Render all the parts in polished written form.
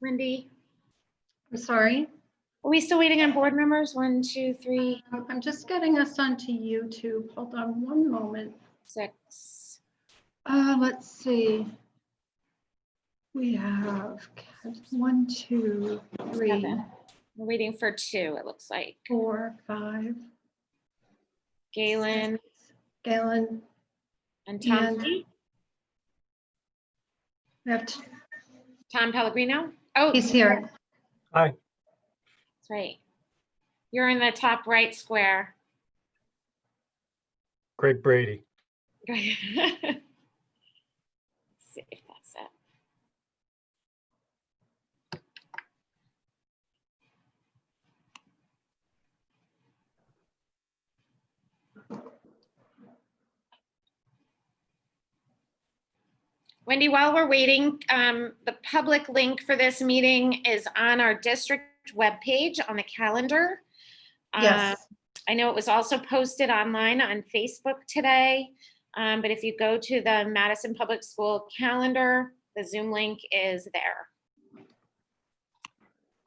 Wendy, I'm sorry. are we still waiting on board members? 1, 2, 3, I'm just getting us onto YouTube. Hold on one moment. 6. Let's see. We have 1, 2, 3, 7. We're waiting for 2, it looks like. 4, 5. Galen Galen. and Tom. And we have Tom Pellegrino? Oh, he's here. Hi. that's right. You're in the top right square. Greg Brady. Great. Let's see if that's it. Wendy, while we're waiting, the public link for this meeting is on our district webpage on the calendar. Yes. I know it was also posted online on Facebook today, but if you go to the Madison Public School calendar, the Zoom link is there.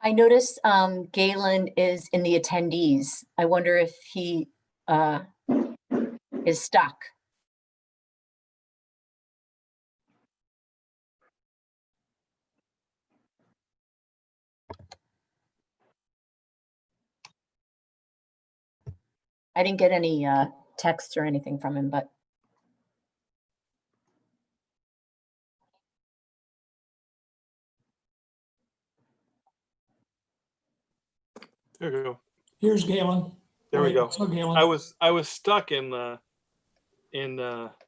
I noticed Galen is in the attendees. I wonder if he is stuck. I didn't get any text or anything from him, but There we go. Here's Galen. There we go. So Galen. I was stuck in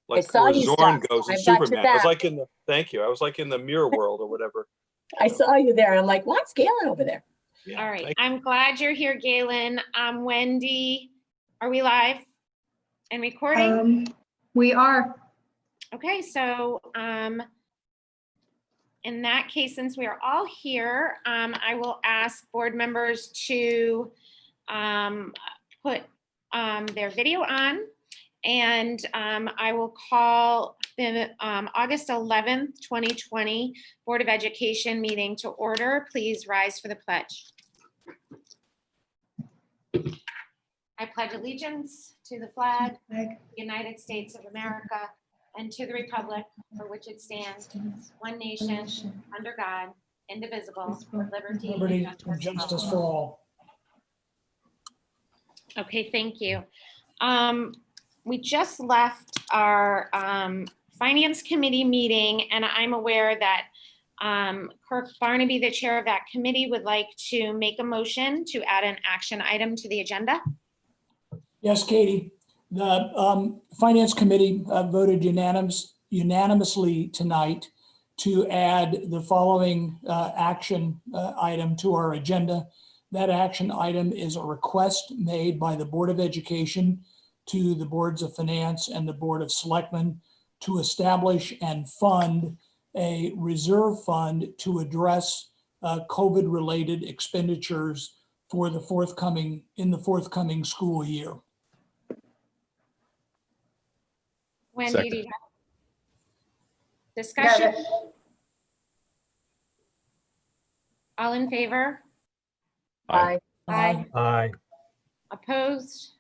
like saw where you Zorn stuck. goes in I've got you Superman. I was back. like in the thank you. I was like in the mirror world or whatever. I saw you there. I'm like, what's Galen over there? Yeah, All right, thank- I'm glad you're here, Galen. Wendy, are we live and recording? We are. Okay, so in that case, since we are all here, I will ask board members to put their video on, and I will call the August 11th, 2020 Board of Education meeting to order. Please rise for the pledge. I pledge allegiance to the flag of the United States of America and to the republic for which it stands, one nation, under God, indivisible, with liberty Liberty and and justice justice for for all. all. Okay, thank you. We just left our Finance Committee meeting, and I'm aware that Kirk Barnaby, the chair of that committee, would like to make a motion to add an action item to the agenda. Yes, Katie. The Finance Committee voted unanimously tonight to add the following action item to our agenda. That action item is a request made by the Board of Education to the Boards of Finance and the Board of Selectmen to establish and fund a reserve fund to address COVID-related expenditures for the forthcoming school year. Wendy, do you have Got discussion? it. All in favor? Aye. Aye. Aye. Opposed?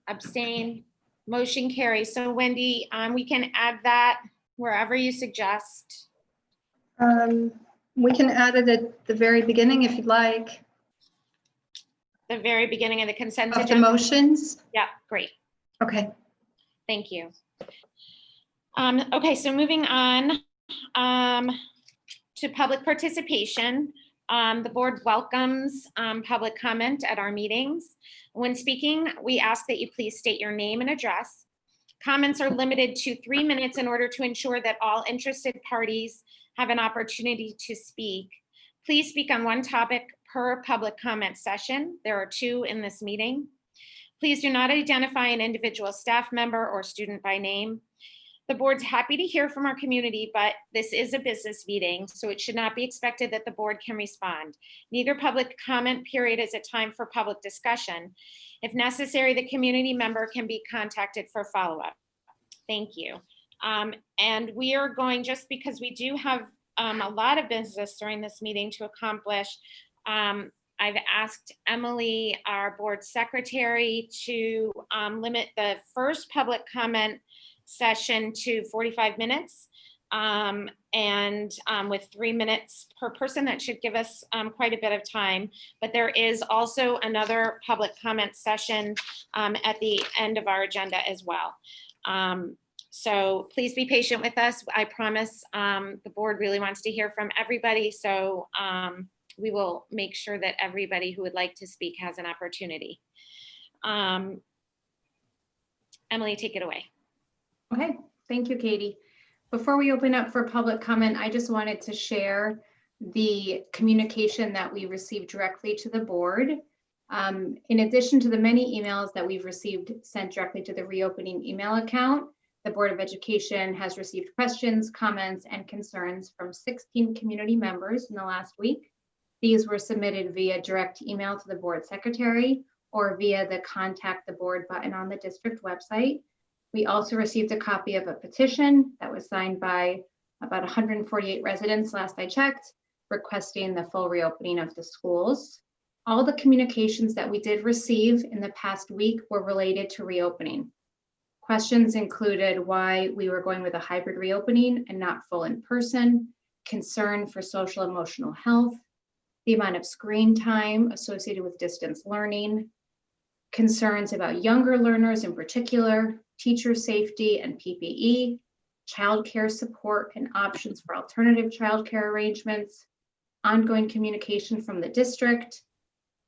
Abstain? Motion carries. So Wendy, we can add that wherever you suggest. We can add it at the very beginning if you'd like, The very beginning of the consent of the agenda. motions. Yeah, great. Okay. Thank you. Okay, so moving on to public participation. The board welcomes public comment at our meetings. When speaking, we ask that you please state your name and address. Comments are limited to 3 minutes in order to ensure that all interested parties have an opportunity to speak. Please speak on one topic per public comment session. There are 2 in this meeting. Please do not identify an individual staff member or student by name. The board's happy to hear from our community, but this is a business meeting, so it should not be expected that the board can respond. Neither public comment period is a time for public discussion. If necessary, the community member can be contacted for follow-up. Thank you. And we are going, just because we do have a lot of business during this meeting to accomplish. I've asked Emily, our board secretary, to limit the first public comment session to 45 minutes. With 3 minutes per person, that should give us quite a bit of time. But there is also another public comment session at the end of our agenda as well. So please be patient with us. I promise the board really wants to hear from everybody. So we will make sure that everybody who would like to speak has an opportunity. Emily, take it away. Okay, thank you, Katie. Before we open up for public comment, I just wanted to share the communication that we received directly to the board. In addition to the many emails that we've received sent directly to the reopening email account, the Board of Education has received questions, comments, and concerns from 16 community members in the last week. These were submitted via direct email to the board secretary or via the contact the board button on the district website. We also received a copy of a petition that was signed by about 148 residents last I checked, requesting the full reopening of the schools. All the communications that we did receive in the past week were related to reopening. Questions included why we were going with a hybrid reopening and not full in person, concern for social emotional health, the amount of screen time associated with distance learning, concerns about younger learners in particular, teacher safety and PPE, childcare support and options for alternative childcare arrangements, ongoing communication from the district,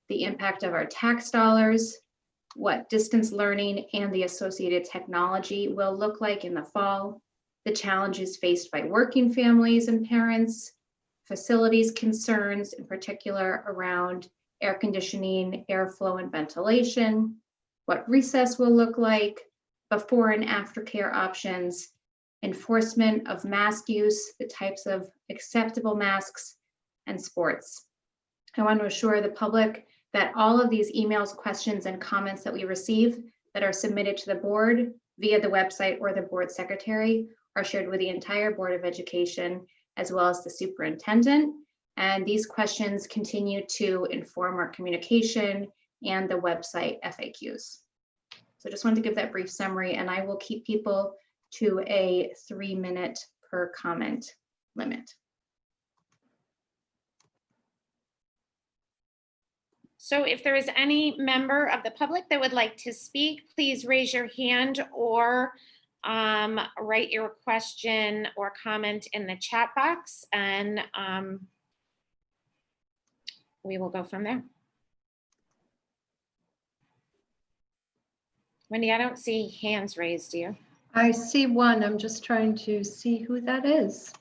the impact of our tax dollars, what distance learning and the associated technology will look like in the fall, the challenges faced by working families and parents, facilities concerns in particular around air conditioning, airflow and ventilation, what recess will look like, before and after care options, enforcement of mask use, the types of acceptable masks, and sports. I want to assure the public that all of these emails, questions, and comments that we receive that are submitted to the board via the website or the board secretary are shared with the entire Board of Education as well as the superintendent. And these questions continue to inform our communication and the website FAQs. So just wanted to give that brief summary, and I will keep people to a 3-minute per comment limit. So if there is any member of the public that would like to speak, please raise your hand or write your question or comment in the chat box, and we will go from there. Wendy, I don't see hands raised, do you? I see one. I'm just trying to see who that is.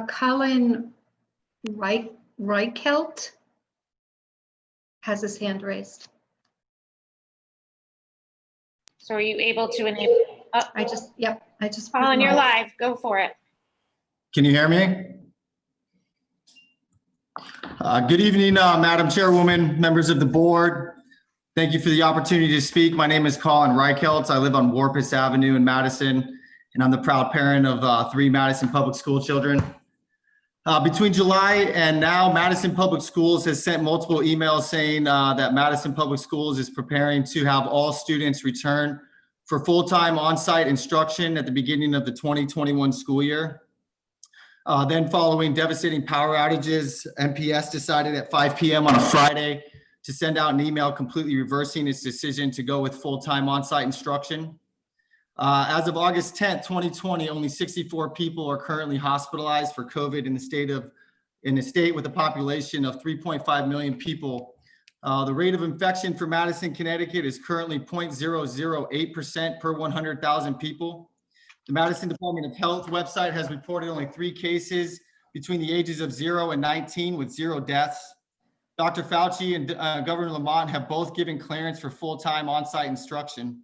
Colin Reichelt has his hand raised. So are you able to enable? Oh, I just. Colin, you're live. Go for it. Can you hear me? Good evening, Madam Chairwoman, members of the board. Thank you for the opportunity to speak. My name is Colin Reichelt. I live on Warpus Avenue in Madison, and I'm the proud parent of 3 Madison Public School children. Between July and now, Madison Public Schools has sent multiple emails saying that Madison Public Schools is preparing to have all students return for full-time on-site instruction at the beginning of the 2021 school year. Then following devastating power outages, MPS decided at 5 p.m. on a Friday to send out an email completely reversing its decision to go with full-time on-site instruction. As of August 10th, 2020, only 64 people are currently hospitalized for COVID in the state with a population of 3.5 million people. The rate of infection for Madison, Connecticut is currently 0.008% per 100,000 people. The Madison Department of Health website has reported only 3 cases between the ages of 0 and 19 with 0 deaths. Dr. Fauci and Governor Lamont have both given clearance for full-time on-site instruction.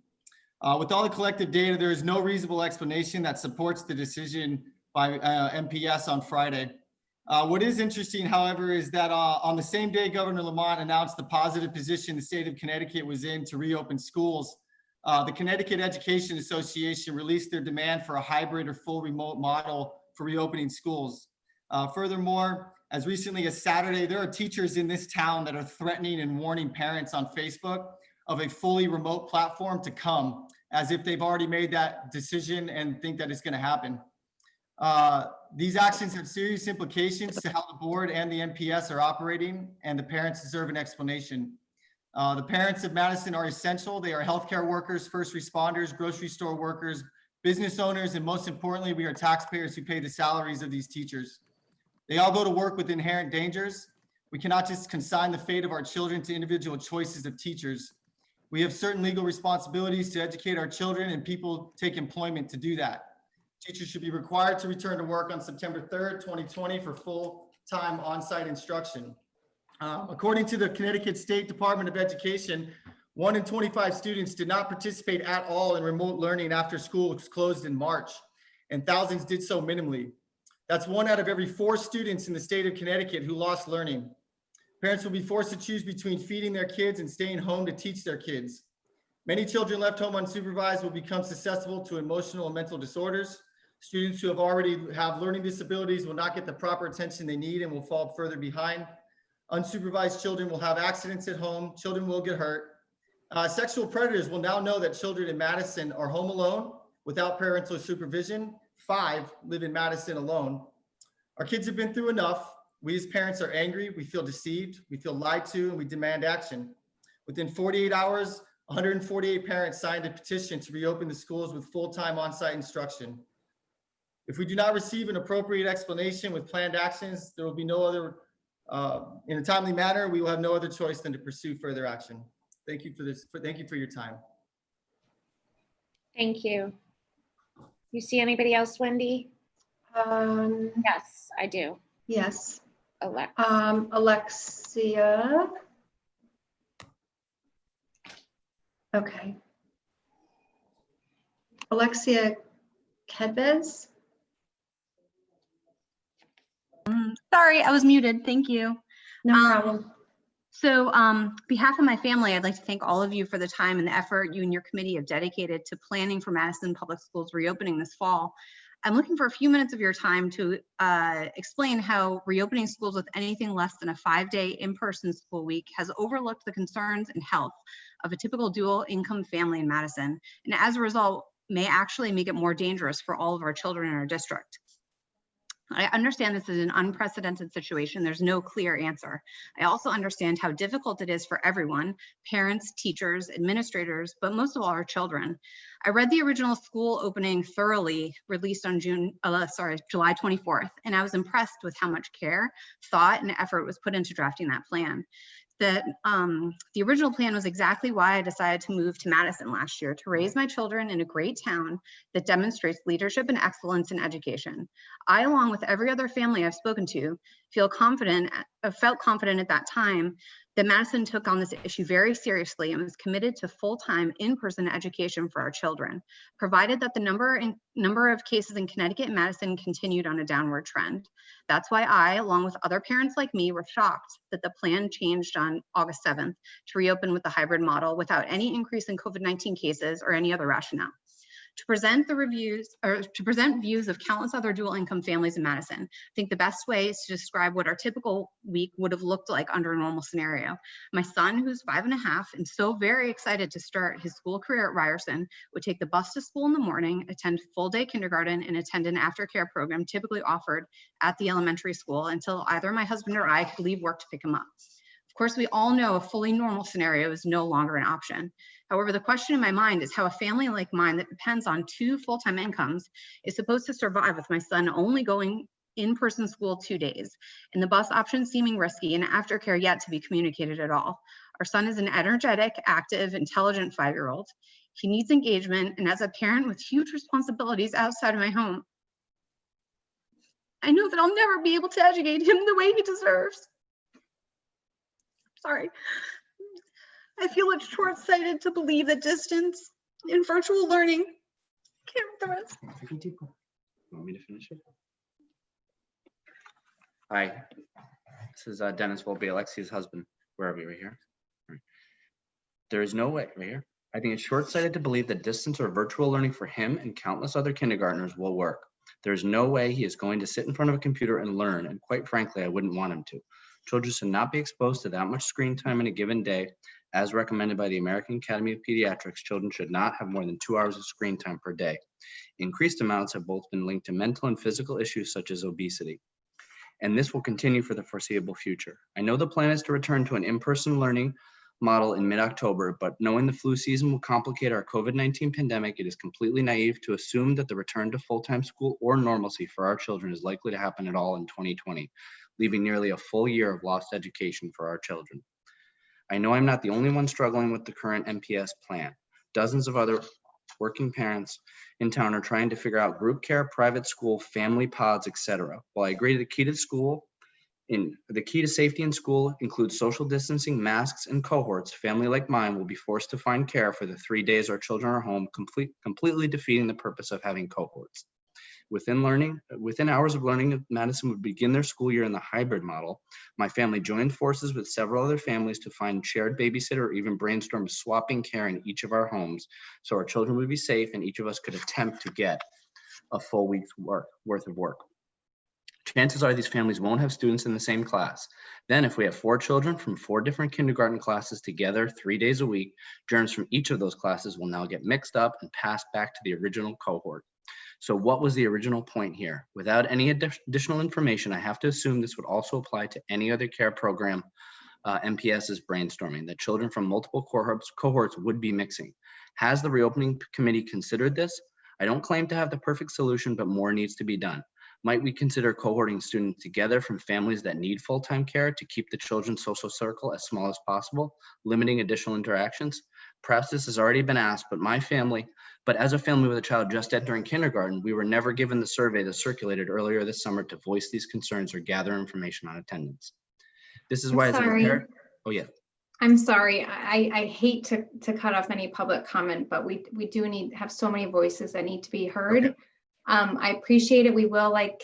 With all the collective data, there is no reasonable explanation that supports the decision by MPS on Friday. What is interesting, however, is that on the same day Governor Lamont announced the positive position the state of Connecticut was in to reopen schools, the Connecticut Education Association released their demand for a hybrid or full remote model for reopening schools. Furthermore, as recently as Saturday, there are teachers in this town that are threatening and warning parents on Facebook of a fully remote platform to come, as if they've already made that decision and think that it's going to happen. These actions have serious implications to how the board and the MPS are operating, and the parents deserve an explanation. The parents of Madison are essential. They are healthcare workers, first responders, grocery store workers, business owners, and most importantly, we are taxpayers who pay the salaries of these teachers. They all go to work with inherent dangers. We cannot just consign the fate of our children to individual choices of teachers. We have certain legal responsibilities to educate our children, and people take employment to do that. Teachers should be required to return to work on September 3rd, 2020 for full-time on-site instruction. According to the Connecticut State Department of Education, 1 in 25 students did not participate at all in remote learning after school was closed in March, and thousands did so minimally. That's 1 out of every 4 students in the state of Connecticut who lost learning. Parents will be forced to choose between feeding their kids and staying home to teach their kids. Many children left home unsupervised will become susceptible to emotional and mental disorders. Students who have already have learning disabilities will not get the proper attention they need and will fall further behind. Unsupervised children will have accidents at home. Children will get hurt. Sexual predators will now know that children in Madison are home alone without parental supervision. 5 live in Madison alone. Our kids have been through enough. We as parents are angry. We feel deceived. We feel lied to, and we demand action. Within 48 hours, 148 parents signed a petition to reopen the schools with full-time on-site instruction. If we do not receive an appropriate explanation with planned actions, there will be no other, in a timely manner, we will have no other choice than to pursue further action. Thank you for this. Thank you for your time. Thank you. You see anybody else, Wendy? Yes, I do. Yes. Alex. Alexia. Okay. Alexia Kedvez. Sorry, I was muted. Thank you. No problem. So on behalf of my family, I'd like to thank all of you for the time and the effort you and your committee have dedicated to planning for Madison Public Schools reopening this fall. I'm looking for a few minutes of your time to explain how reopening schools with anything less than a 5-day in-person school week has overlooked the concerns and health of a typical dual income family in Madison, and as a result, may actually make it more dangerous for all of our children in our district. I understand this is an unprecedented situation. There's no clear answer. I also understand how difficult it is for everyone, parents, teachers, administrators, but most of all our children. I read the original school opening thoroughly, released on July 24th, and I was impressed with how much care, thought, and effort was put into drafting that plan. The original plan was exactly why I decided to move to Madison last year, to raise my children in a great town that demonstrates leadership and excellence in education. I, along with every other family I've spoken to, felt confident at that time that Madison took on this issue very seriously and was committed to full-time in-person education for our children, provided that the number of cases in Connecticut and Madison continued on a downward trend. That's why I, along with other parents like me, were shocked that the plan changed on August 7th to reopen with the hybrid model without any increase in COVID-19 cases or any other rationale. To present views of countless other dual income families in Madison, I think the best way is to describe what our typical week would have looked like under a normal scenario. My son, who's 5.5 and so very excited to start his school career at Ryerson, would take the bus to school in the morning, attend full-day kindergarten, and attend an aftercare program typically offered at the elementary school until either my husband or I could leave work to pick him up. Of course, we all know a fully normal scenario is no longer an option. However, the question in my mind is how a family like mine that depends on 2 full-time incomes is supposed to survive with my son only going in-person school 2 days, and the bus option seeming risky and aftercare yet to be communicated at all. Our son is an energetic, active, intelligent 5-year-old. He needs engagement, and as a parent with huge responsibilities outside of my home, I know that I'll never be able to educate him the way he deserves. Sorry. I feel it's short-sighted to believe that distance in virtual learning can't the rest. Want me to finish it? Hi, this is Dennis Wolby, Alexia's husband, wherever you're here. Right. There is no way, right here. I think it's short-sighted to believe that distance or virtual learning for him and countless other kindergartners will work. There's no way he is going to sit in front of a computer and learn, and quite frankly, I wouldn't want him to. Children should not be exposed to that much screen time in a given day. As recommended by the American Academy of Pediatrics, children should not have more than 2 hours of screen time per day. Increased amounts have both been linked to mental and physical issues such as obesity. And this will continue for the foreseeable future. I know the plan is to return to an in-person learning model in mid-October, but knowing the flu season will complicate our COVID-19 pandemic, it is completely naive to assume that the return to full-time school or normalcy for our children is likely to happen at all in 2020, leaving nearly a full year of lost education for our children. I know I'm not the only one struggling with the current MPS plan. Dozens of other working parents in town are trying to figure out group care, private school, family pods, etc. While I agree the key to safety in school includes social distancing, masks, and cohorts, family like mine will be forced to find care for the 3 days our children are home, completely defeating the purpose of having cohorts. Within hours of learning, Madison would begin their school year in the hybrid model. My family joined forces with several other families to find shared babysitter or even brainstorm swapping care in each of our homes so our children would be safe and each of us could attempt to get a full week's worth of work. Chances are these families won't have students in the same class. Then if we have 4 children from 4 different kindergarten classes together 3 days a week, germs from each of those classes will now get mixed up and passed back to the original cohort. So what was the original point here? Without any additional information, I have to assume this would also apply to any other care program MPS is brainstorming, that children from multiple cohorts would be mixing. Has the reopening committee considered this? I don't claim to have the perfect solution, but more needs to be done. Might we consider cohorting students together from families that need full-time care to keep the children's social circle as small as possible, limiting additional interactions? Perhaps this has already been asked, but as a family with a child just entering kindergarten, we were never given the survey that circulated earlier this summer to voice these concerns or gather information on attendance. This is why as a parent, oh yeah. I'm sorry, I hate to cut off any public comment, but we do have so many voices that need to be heard. Okay. I appreciate it. We will, like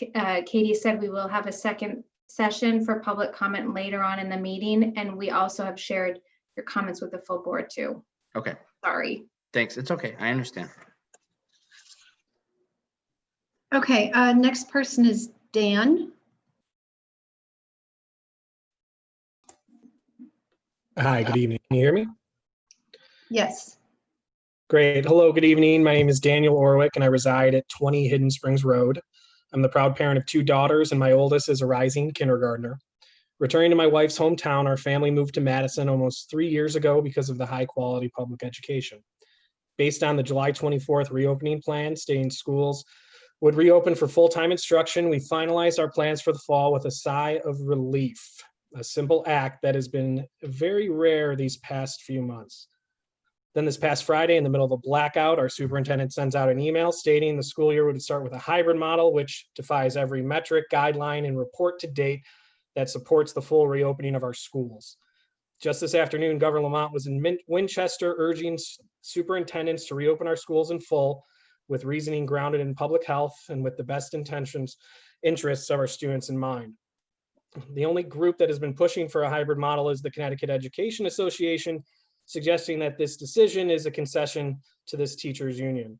Katie said, we will have a second session for public comment later on in the meeting. And we also have shared your comments with the full board too. Okay. Sorry. Thanks. It's okay. I understand. Okay, next person is Dan. Hi, good evening. Can you hear me? Yes. Great. Hello, good evening. My name is Daniel Orwick and I reside at 20 Hidden Springs Road. I'm the proud parent of 2 daughters and my oldest is a rising kindergartner. Returning to my wife's hometown, our family moved to Madison almost 3 years ago because of the high quality public education. Based on the July 24th reopening plan, stating schools would reopen for full-time instruction, we finalized our plans for the fall with a sigh of relief, a simple act that has been very rare these past few months. Then this past Friday, in the middle of a blackout, our superintendent sends out an email stating the school year would start with a hybrid model, which defies every metric, guideline, and report to date that supports the full reopening of our schools. Just this afternoon, Governor Lamont was in Winchester urging superintendents to reopen our schools in full with reasoning grounded in public health and with the best interests of our students in mind. The only group that has been pushing for a hybrid model is the Connecticut Education Association, suggesting that this decision is a concession to this teachers union.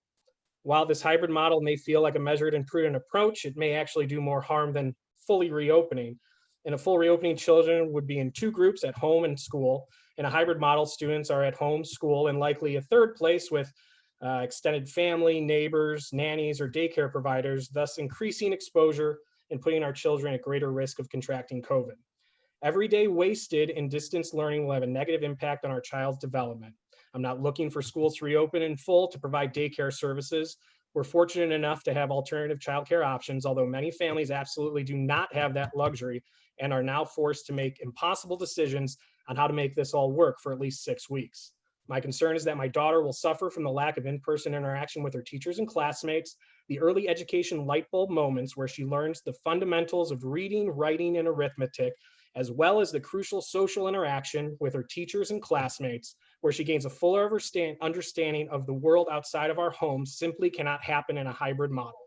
While this hybrid model may feel like a measured and prudent approach, it may actually do more harm than fully reopening. In a full reopening, children would be in 2 groups at home and school. In a hybrid model, students are at home, school, and likely a third place with extended family, neighbors, nannies, or daycare providers, thus increasing exposure and putting our children at greater risk of contracting COVID. Every day wasted in distance learning will have a negative impact on our child's development. I'm not looking for schools to reopen in full to provide daycare services. We're fortunate enough to have alternative childcare options, although many families absolutely do not have that luxury and are now forced to make impossible decisions on how to make this all work for at least 6 weeks. My concern is that my daughter will suffer from the lack of in-person interaction with her teachers and classmates, the early education light bulb moments where she learns the fundamentals of reading, writing, and arithmetic, as well as the crucial social interaction with her teachers and classmates, where she gains a fuller understanding of the world outside of our homes, simply cannot happen in a hybrid model.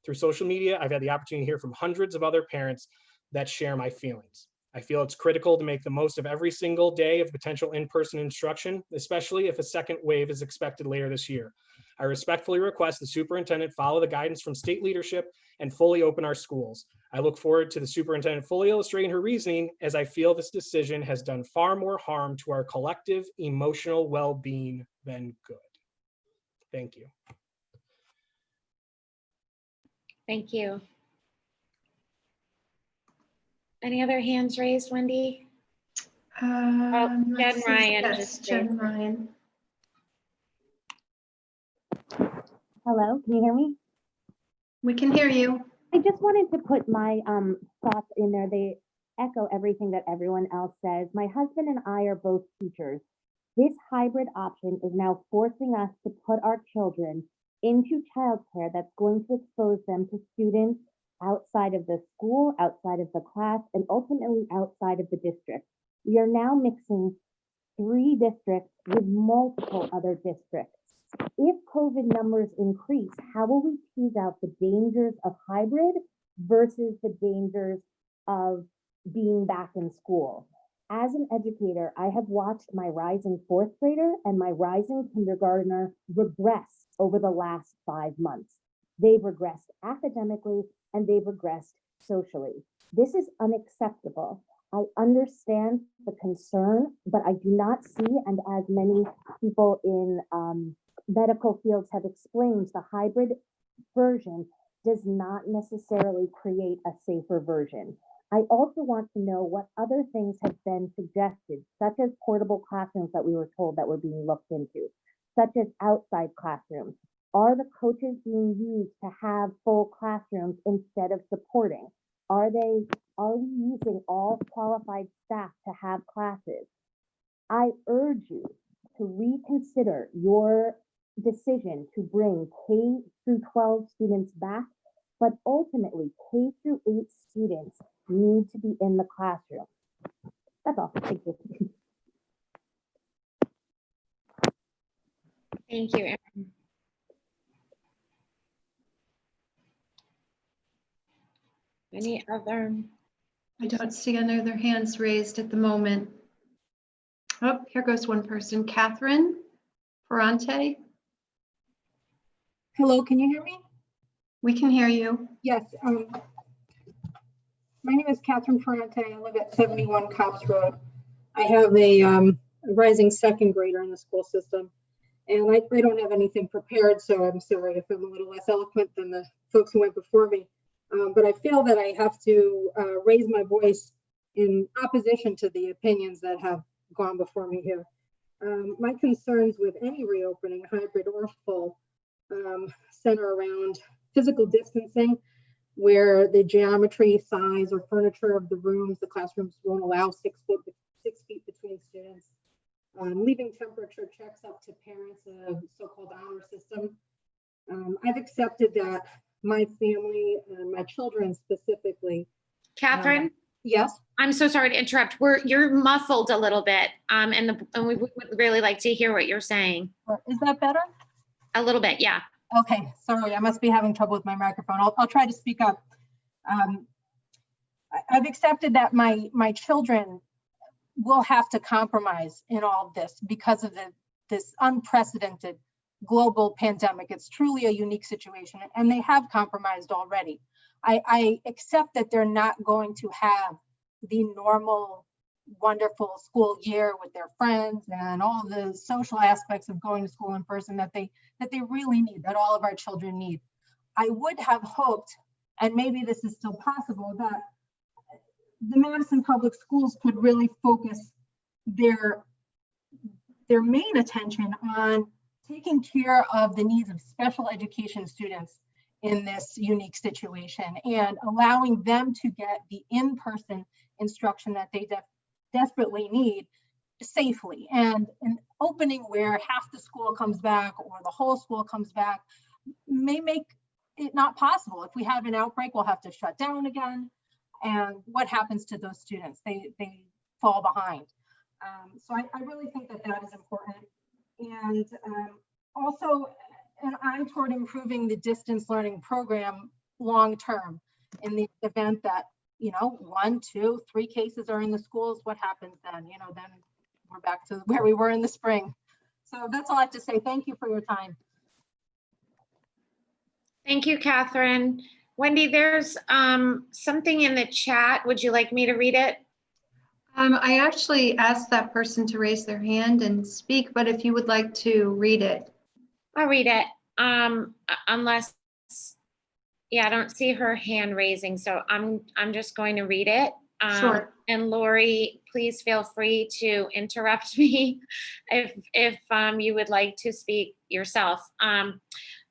Through social media, I've had the opportunity to hear from hundreds of other parents that share my feelings. I feel it's critical to make the most of every single day of potential in-person instruction, especially if a second wave is expected later this year. I respectfully request the superintendent follow the guidance from state leadership and fully open our schools. I look forward to the superintendent fully illustrating her reasoning, as I feel this decision has done far more harm to our collective emotional well-being than good. Thank you. Thank you. Any other hands raised, Wendy? Jen Jen Ryan Yes, just Jen Ryan. Hello, can you hear me? We can hear you. I just wanted to put my thoughts in there. They echo everything that everyone else says. My husband and I are both teachers. This hybrid option is now forcing us to put our children into childcare that's going to expose them to students outside of the school, outside of the class, and ultimately outside of the district. We are now mixing 3 districts with multiple other districts. If COVID numbers increase, how will we tease out the dangers of hybrid versus the dangers of being back in school? As an educator, I have watched my rising 4th grader and my rising kindergartner regress over the last 5 months. They've regressed academically and they've regressed socially. This is unacceptable. I understand the concern, but I do not see, and as many people in medical fields have explained, the hybrid version does not necessarily create a safer version. I also want to know what other things have been suggested, such as portable classrooms that we were told that were being looked into, such as outside classrooms. Are the coaches being used to have full classrooms instead of supporting? Are we using all qualified staff to have classes? I urge you to reconsider your decision to bring K through 12 students back, but ultimately K through 8 students need to be in the classroom. That's all. Thank you. Thank you, Erin. Any other? I don't see any other hands raised at the moment. Oh, here goes one person. Catherine Ferrante. Hello, can you hear me? We can hear you. Yes. My name is Catherine Ferrante. I live at 71 Cops Road. I have a rising 2nd grader in the school system, and I don't have anything prepared, so I'm sorry if I'm a little less eloquent than the folks who went before me. But I feel that I have to raise my voice in opposition to the opinions that have gone before me here. My concerns with any reopening, hybrid or full, center around physical distancing, where the geometry, size, or furniture of the rooms, the classrooms won't allow 6 feet between students. Leaving temperature checks up to parents, a so-called honor system. I've accepted that my family and my children specifically. Catherine? Yes. I'm so sorry to interrupt. You're muffled a little bit, and we would really like to hear what you're saying. Is that better? A little bit, yeah. Okay, sorry, I must be having trouble with my microphone. I'll try to speak up. I've accepted that my children will have to compromise in all of this because of this unprecedented global pandemic. It's truly a unique situation, and they have compromised already. I accept that they're not going to have the normal, wonderful school year with their friends and all the social aspects of going to school in person that they really need, that all of our children need. I would have hoped, and maybe this is still possible, that the Madison Public Schools could really focus their main attention on taking care of the needs of special education students in this unique situation and allowing them to get the in-person instruction that they desperately need safely. And an opening where half the school comes back or the whole school comes back may make it not possible. If we have an outbreak, we'll have to shut down again. And what happens to those students? They fall behind. So I really think that is important. And also an eye toward improving the distance learning program long term in the event that 1, 2, 3 cases are in the schools, what happens then? Then we're back to where we were in the spring. So that's all I have to say. Thank you for your time. Thank you, Catherine. Wendy, there's something in the chat. Would you like me to read it? I actually asked that person to raise their hand and speak, but if you would like to read it. I'll read it. Unless, yeah, I don't see her hand raising, so I'm just going to read it. Sure. And Lori, please feel free to interrupt me if you would like to speak yourself.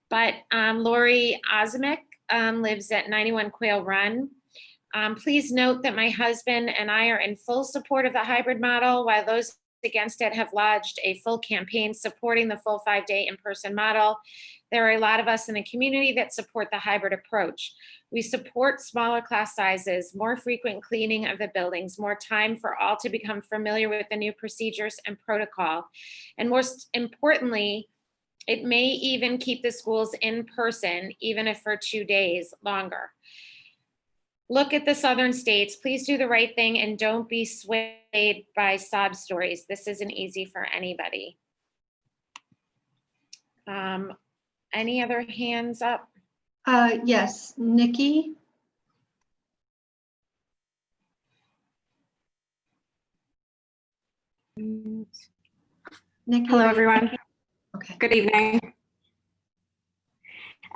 But Lori Osmick lives at 91 Quail Run. Please note that my husband and I are in full support of the hybrid model, while those against it have lodged a full campaign supporting the full 5-day in-person model. There are a lot of us in the community that support the hybrid approach. We support smaller class sizes, more frequent cleaning of the buildings, more time for all to become familiar with the new procedures and protocol. And most importantly, it may even keep the schools in person, even if for 2 days longer. Look at the southern states. Please do the right thing and don't be swayed by sob stories. This isn't easy for anybody. Any other hands up? Yes, Nikki. Nikki. Hello, everyone. Okay. Good evening.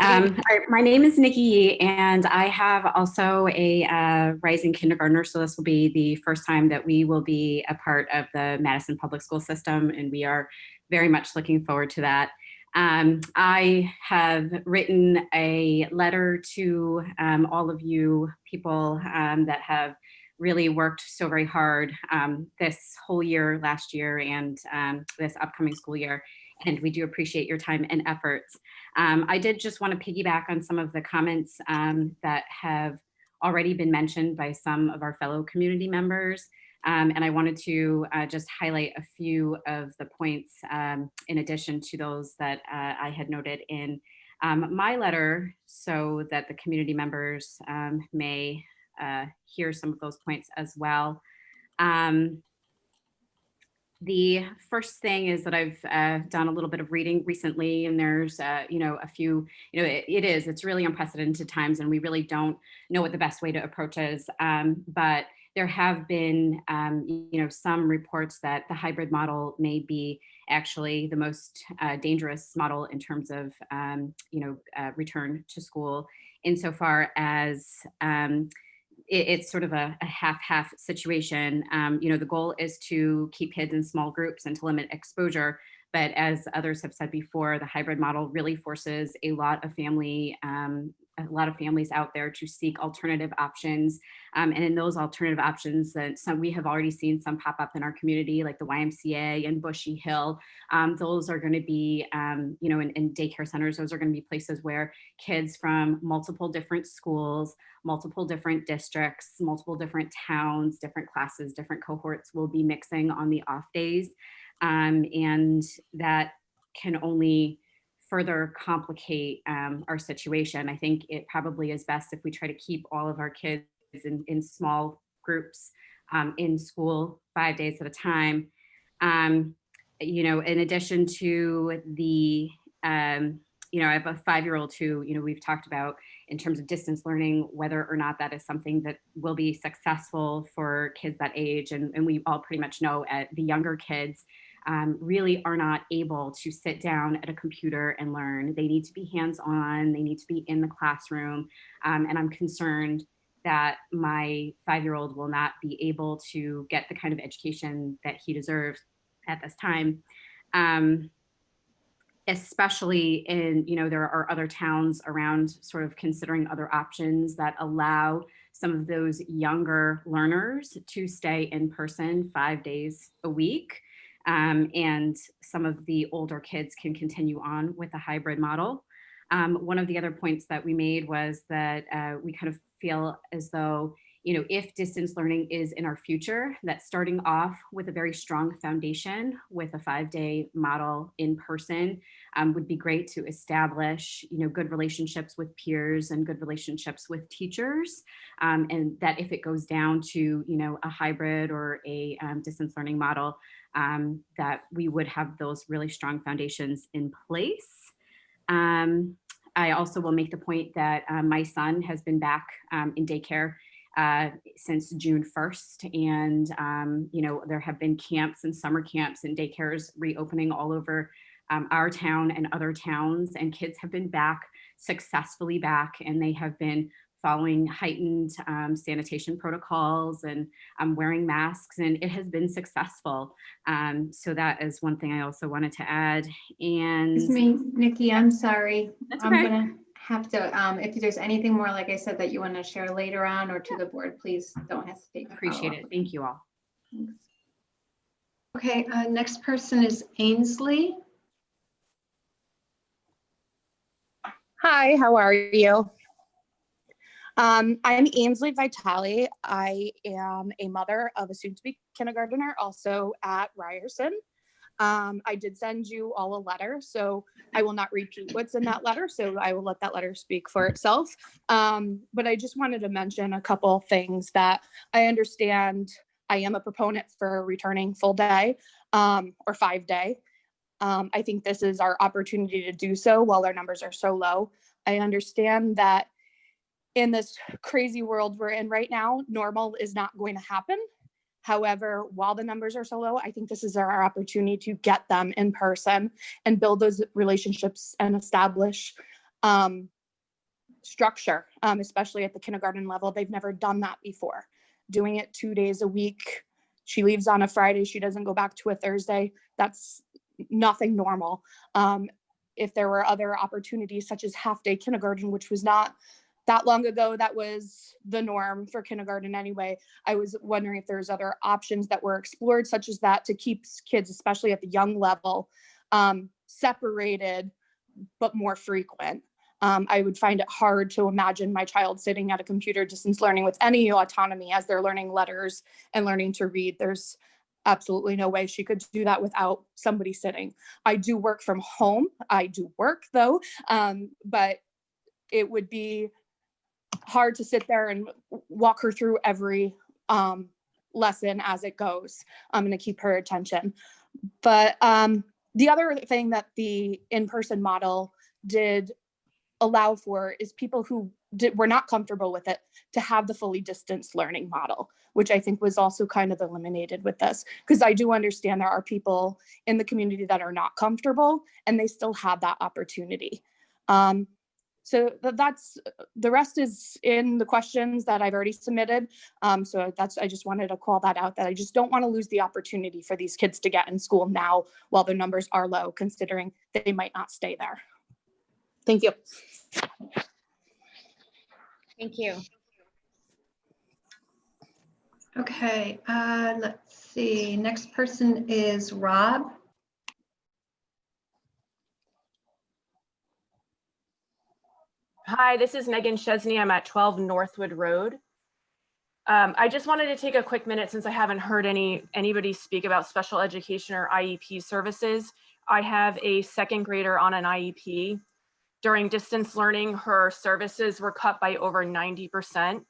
My name is Nikki Yee, and I have also a rising kindergartner, so this will be the first time that we will be a part of the Madison Public School System, and we are very much looking forward to that. I have written a letter to all of you people that have really worked so very hard this whole year, last year, and this upcoming school year. And we do appreciate your time and efforts. I did just want to piggyback on some of the comments that have already been mentioned by some of our fellow community members. And I wanted to just highlight a few of the points in addition to those that I had noted in my letter, so that the community members may hear some of those points as well. The first thing is that I've done a little bit of reading recently, and there's, a few, it's really unprecedented times, and we really don't know what the best way to approach is. But there have been, some reports that the hybrid model may be actually the most dangerous model in terms of, return to school, insofar as it's sort of a half-half situation. The goal is to keep kids in small groups and to limit exposure. But as others have said before, the hybrid model really forces a lot of families out there to seek alternative options. And in those alternative options, that we have already seen some pop up in our community, like the YMCA and Bushy Hill. Those are going to be, in daycare centers, those are going to be places where kids from multiple different schools, multiple different districts, multiple different towns, different classes, different cohorts will be mixing on the off days. And that can only further complicate our situation. I think it probably is best if we try to keep all of our kids in small groups in school 5 days at a time. In addition to the, I have a 5-year-old who, we've talked about in terms of distance learning, whether or not that is something that will be successful for kids that age. And we all pretty much know the younger kids really are not able to sit down at a computer and learn. They need to be hands-on, they need to be in the classroom. And I'm concerned that my 5-year-old will not be able to get the kind of education that he deserves at this time. Especially in, there are other towns around sort of considering other options that allow some of those younger learners to stay in person 5 days a week. And some of the older kids can continue on with the hybrid model. One of the other points that we made was that we kind of feel as though, if distance learning is in our future, that starting off with a very strong foundation with a 5-day model in person would be great to establish, good relationships with peers and good relationships with teachers. And that if it goes down to, a hybrid or a distance learning model, that we would have those really strong foundations in place. I also will make the point that my son has been back in daycare since June 1st. And, there have been camps and summer camps and daycares reopening all over our town and other towns. And kids have been back, successfully back, and they have been following heightened sanitation protocols and wearing masks, and it has been successful. So that is one thing I also wanted to add. And Excuse me, Nikki, I'm sorry. That's I'm okay. gonna have to, if there's anything more, like I said, that you want to share later on or to the board, please don't hesitate. to Appreciate follow it. up. Thank you all. Thanks. Okay, next person is Ainsley. Hi, how are you? I'm Ainsley Vitale. I am a mother of a soon-to-be kindergartner, also at Ryerson. I did send you all a letter, so I will not repeat what's in that letter, so I will let that letter speak for itself. But I just wanted to mention a couple things that I understand. I am a proponent for returning full day or 5-day. I think this is our opportunity to do so while our numbers are so low. I understand that in this crazy world we're in right now, normal is not going to happen. However, while the numbers are so low, I think this is our opportunity to get them in person and build those relationships and establish structure, especially at the kindergarten level. They've never done that before. Doing it 2 days a week. She leaves on a Friday, she doesn't go back to a Thursday. That's nothing normal. If there were other opportunities such as half-day kindergarten, which was not that long ago, that was the norm for kindergarten anyway. I was wondering if there's other options that were explored, such as that, to keep kids, especially at the young level, separated, but more frequent. I would find it hard to imagine my child sitting at a computer distance learning with any autonomy as they're learning letters and learning to read. There's absolutely no way she could do that without somebody sitting. I do work from home. I do work though, but it would be hard to sit there and walk her through every lesson as it goes. I'm going to keep her attention. But the other thing that the in-person model did allow for is people who were not comfortable with it to have the fully distanced learning model, which I think was also kind of eliminated with this, because I do understand there are people in the community that are not comfortable and they still have that opportunity. So that's, the rest is in the questions that I've already submitted. So I just wanted to call that out, that I just don't want to lose the opportunity for these kids to get in school now while their numbers are low, considering they might not stay there. Thank you. Thank you. Okay, let's see. Next person is Rob. Hi, this is Megan Chesney. I'm at 12 Northwood Road. I just wanted to take a quick minute, since I haven't heard anybody speak about special education or IEP services. I have a second grader on an IEP. During distance learning, her services were cut by over 90%.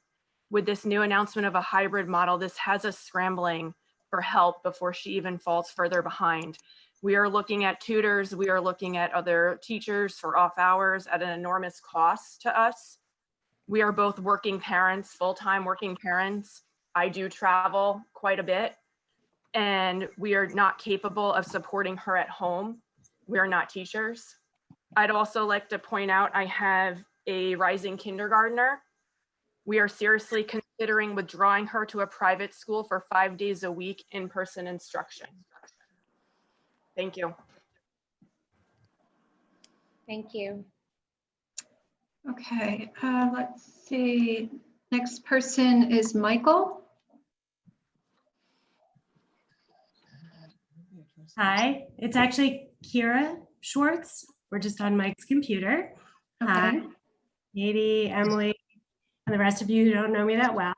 With this new announcement of a hybrid model, this has us scrambling for help before she even falls further behind. We are looking at tutors, we are looking at other teachers for off hours at an enormous cost to us. We are both working parents, full-time working parents. I do travel quite a bit, and we are not capable of supporting her at home. We are not teachers. I'd also like to point out I have a rising kindergartner. We are seriously considering withdrawing her to a private school for 5 days a week in-person instruction. Thank you. Thank you. Okay, let's see. Next person is Michael. Hi, it's actually Kira Schwartz. We're just on Mike's computer. Okay. Hi, Katie, Emily, and the rest of you who don't know me that well.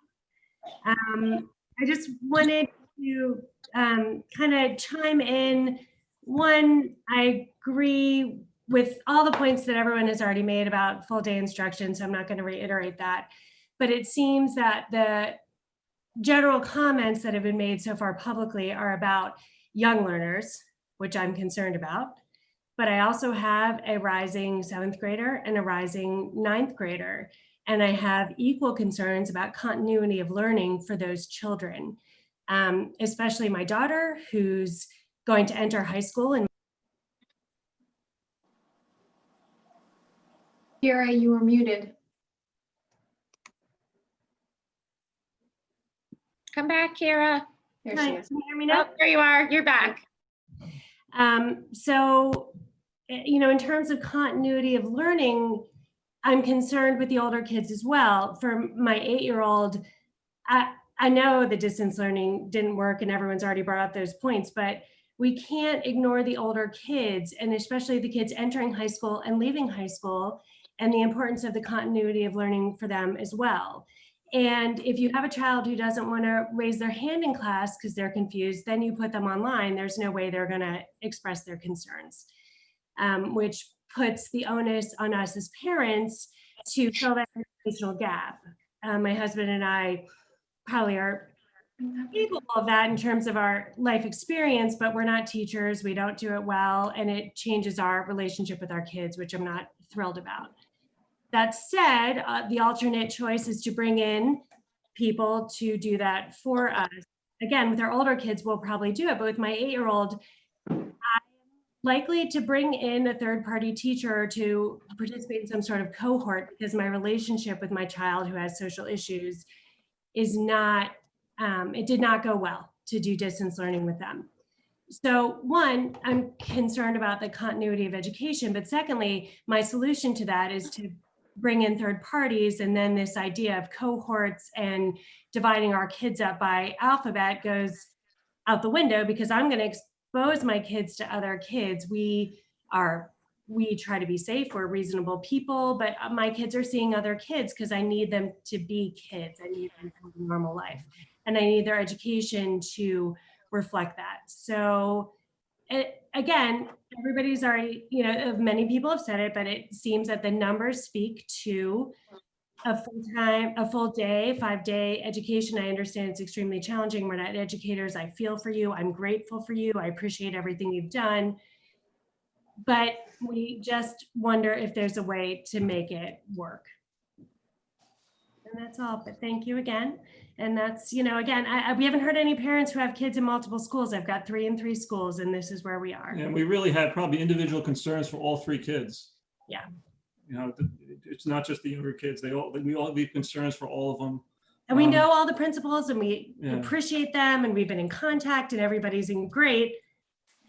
I just wanted to kind of chime in. One, I agree with all the points that everyone has already made about full day instruction, so I'm not going to reiterate that. But it seems that the general comments that have been made so far publicly are about young learners, which I'm concerned about. But I also have a rising 7th grader and a rising 9th grader. And I have equal concerns about continuity of learning for those children, especially my daughter, who's going to enter high school. And Kira, you were muted. Come back, Kira. There Hi, she is. can you hear me now? Oh, there you are. You're back. So, you know, in terms of continuity of learning, I'm concerned with the older kids as well. For my 8-year-old, I know the distance learning didn't work and everyone's already brought up those points, but we can't ignore the older kids, and especially the kids entering high school and leaving high school, and the importance of the continuity of learning for them as well. And if you have a child who doesn't want to raise their hand in class because they're confused, then you put them online. There's no way they're going to express their concerns, which puts the onus on us as parents to fill that educational gap. My husband and I probably are capable of that in terms of our life experience, but we're not teachers. We don't do it well, and it changes our relationship with our kids, which I'm not thrilled about. That said, the alternate choice is to bring in people to do that for us. Again, with our older kids, we'll probably do it, but with my 8-year-old, I'm likely to bring in a third-party teacher to participate in some sort of cohort, because my relationship with my child who has social issues is not, it did not go well to do distance learning with them. So one, I'm concerned about the continuity of education, but secondly, my solution to that is to bring in third parties, and then this idea of cohorts and dividing our kids up by alphabet goes out the window, because I'm going to expose my kids to other kids. We try to be safe, we're reasonable people, but my kids are seeing other kids because I need them to be kids. I need them to have a normal life, and I need their education to reflect that. So again, everybody's already, you know, many people have said it, but it seems that the numbers speak to a full day, 5-day education. I understand it's extremely challenging. We're not educators. I feel for you. I'm grateful for you. I appreciate everything you've done. But we just wonder if there's a way to make it work. And that's all, but thank you again. And that's, you know, again, we haven't heard any parents who have kids in multiple schools. I've got 3 in 3 schools, and this is where we are. And we really had probably individual concerns for all 3 kids. Yeah. You know, it's not just the younger kids. We all have concerns for all of them. And we know all the principals, and we Yeah. appreciate them, and we've been in contact, and everybody's great,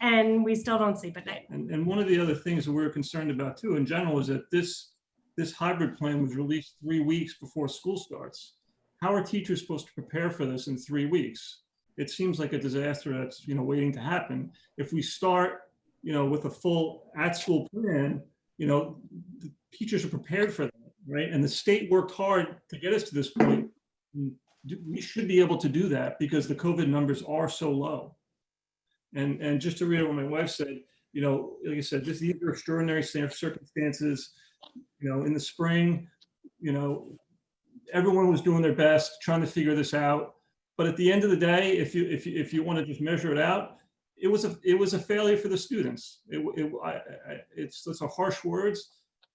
and we still don't sleep at night. And one of the other things that we're concerned about too, in general, is that this hybrid plan was released 3 weeks before school starts. How are teachers supposed to prepare for this in 3 weeks? It seems like a disaster that's, you know, waiting to happen. If we start, you know, with a full at-school plan, you know, the teachers are prepared for that, right? And the state worked hard to get us to this point. We should be able to do that because the COVID numbers are so low. And just to read what my wife said, you know, like I said, these are extraordinary circumstances. You know, in the spring, you know, everyone was doing their best trying to figure this out. But at the end of the day, if you want to just measure it out, it was a failure for the students. It's a harsh words,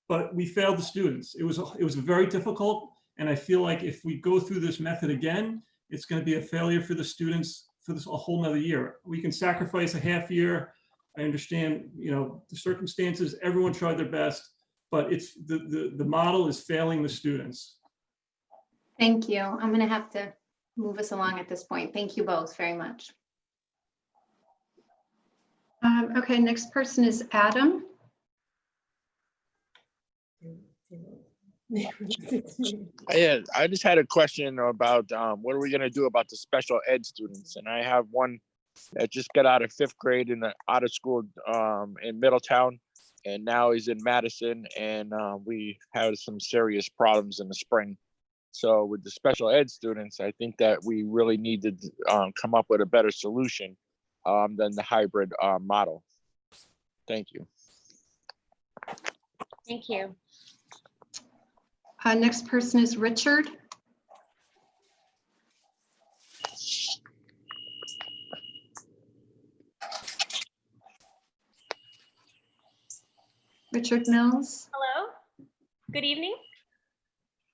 but we failed the students. It was very difficult, and I feel like if we go through this method again, it's going to be a failure for the students for a whole nother year. We can sacrifice a half year. I understand, you know, the circumstances. Everyone tried their best, but it's the model is failing the students. Thank you. I'm going to have to move us along at this point. Thank you both very much. Okay, next person is Adam. Yeah, I just had a question about what are we going to do about the special ed students? And I have one that just got out of 5th grade and out of school in Middletown, and now he's in Madison, and we had some serious problems in the spring. So with the special ed students, I think that we really need to come up with a better solution than the hybrid model. Thank you. Thank you. Next person is Richard. Richard Mills. Hello, good evening.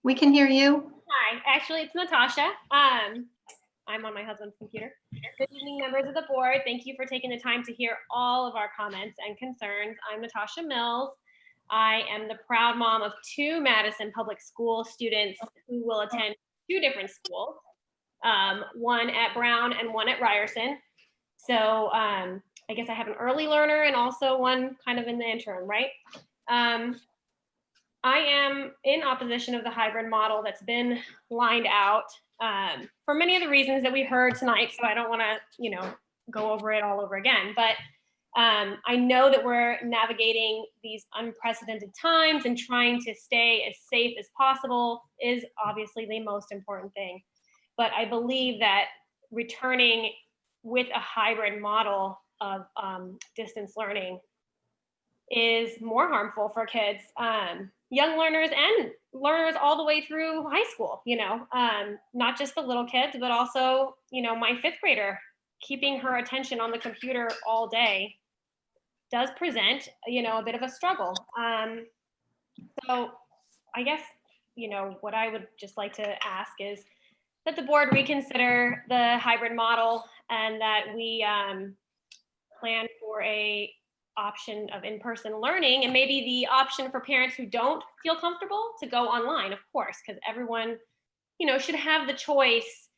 We can hear you. Hi, actually, it's Natasha. I'm on my husband's computer. Good evening, members of the board. Thank you for taking the time to hear all of our comments and concerns. I'm Natasha Mills. I am the proud mom of 2 Madison Public School students who will attend 2 different schools, one at Brown and one at Ryerson. So I guess I have an early learner and also one kind of in the interim, right? I am in opposition of the hybrid model that's been lined out for many of the reasons that we heard tonight. So I don't want to, go over it all over again. But I know that we're navigating these unprecedented times, and trying to stay as safe as possible is obviously the most important thing. But I believe that returning with a hybrid model of distance learning is more harmful for kids, young learners and learners all the way through high school, not just the little kids, but also, my 5th grader, keeping her attention on the computer all day does present, a bit of a struggle. So I guess, what I would just like to ask is that the board reconsider the hybrid model, and that we plan for a option of in-person learning, and maybe the option for parents who don't feel comfortable to go online, of course, because everyone, should have the choice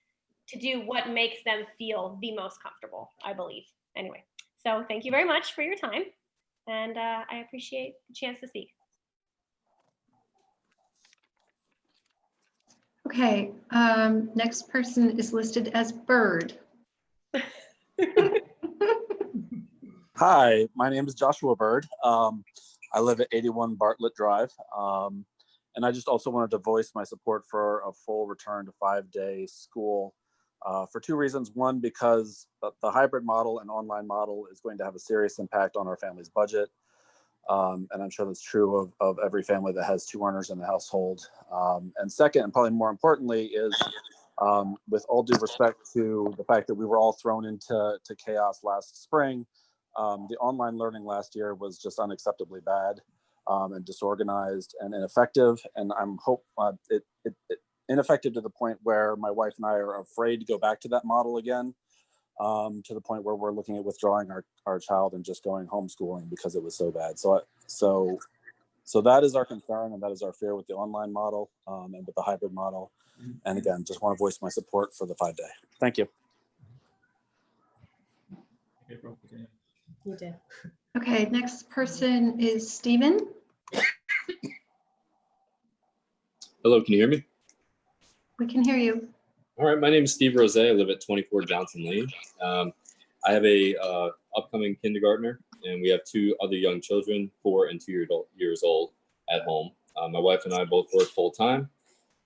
to do what makes them feel the most comfortable, I believe. Anyway, so thank you very much for your time, and I appreciate the chance to speak. Okay, next person is listed as Bird. Hi, my name is Joshua Bird. I live at 81 Bartlett Drive. And I just also wanted to voice my support for a full return to 5-day school for 2 reasons. One, because the hybrid model and online model is going to have a serious impact on our family's budget. And I'm sure that's true of every family that has 2 learners in the household. And second, and probably more importantly, is with all due respect to the fact that we were all thrown into chaos last spring, the online learning last year was just unacceptably bad and disorganized and ineffective. And I'm ineffective to the point where my wife and I are afraid to go back to that model again, to the point where we're looking at withdrawing our child and just going homeschooling because it was so bad. So that is our concern, and that is our fear with the online model and with the hybrid model. And again, just want to voice my support for the 5-day. Thank you. You did. Okay, next person is Stephen. Hello, can you hear me? We can hear you. All right, my name is Steve Rose. I live at 24 Johnson Lane. I have a upcoming kindergartner, and we have 2 other young children, 4 and 2 years old at home. My wife and I both work full time.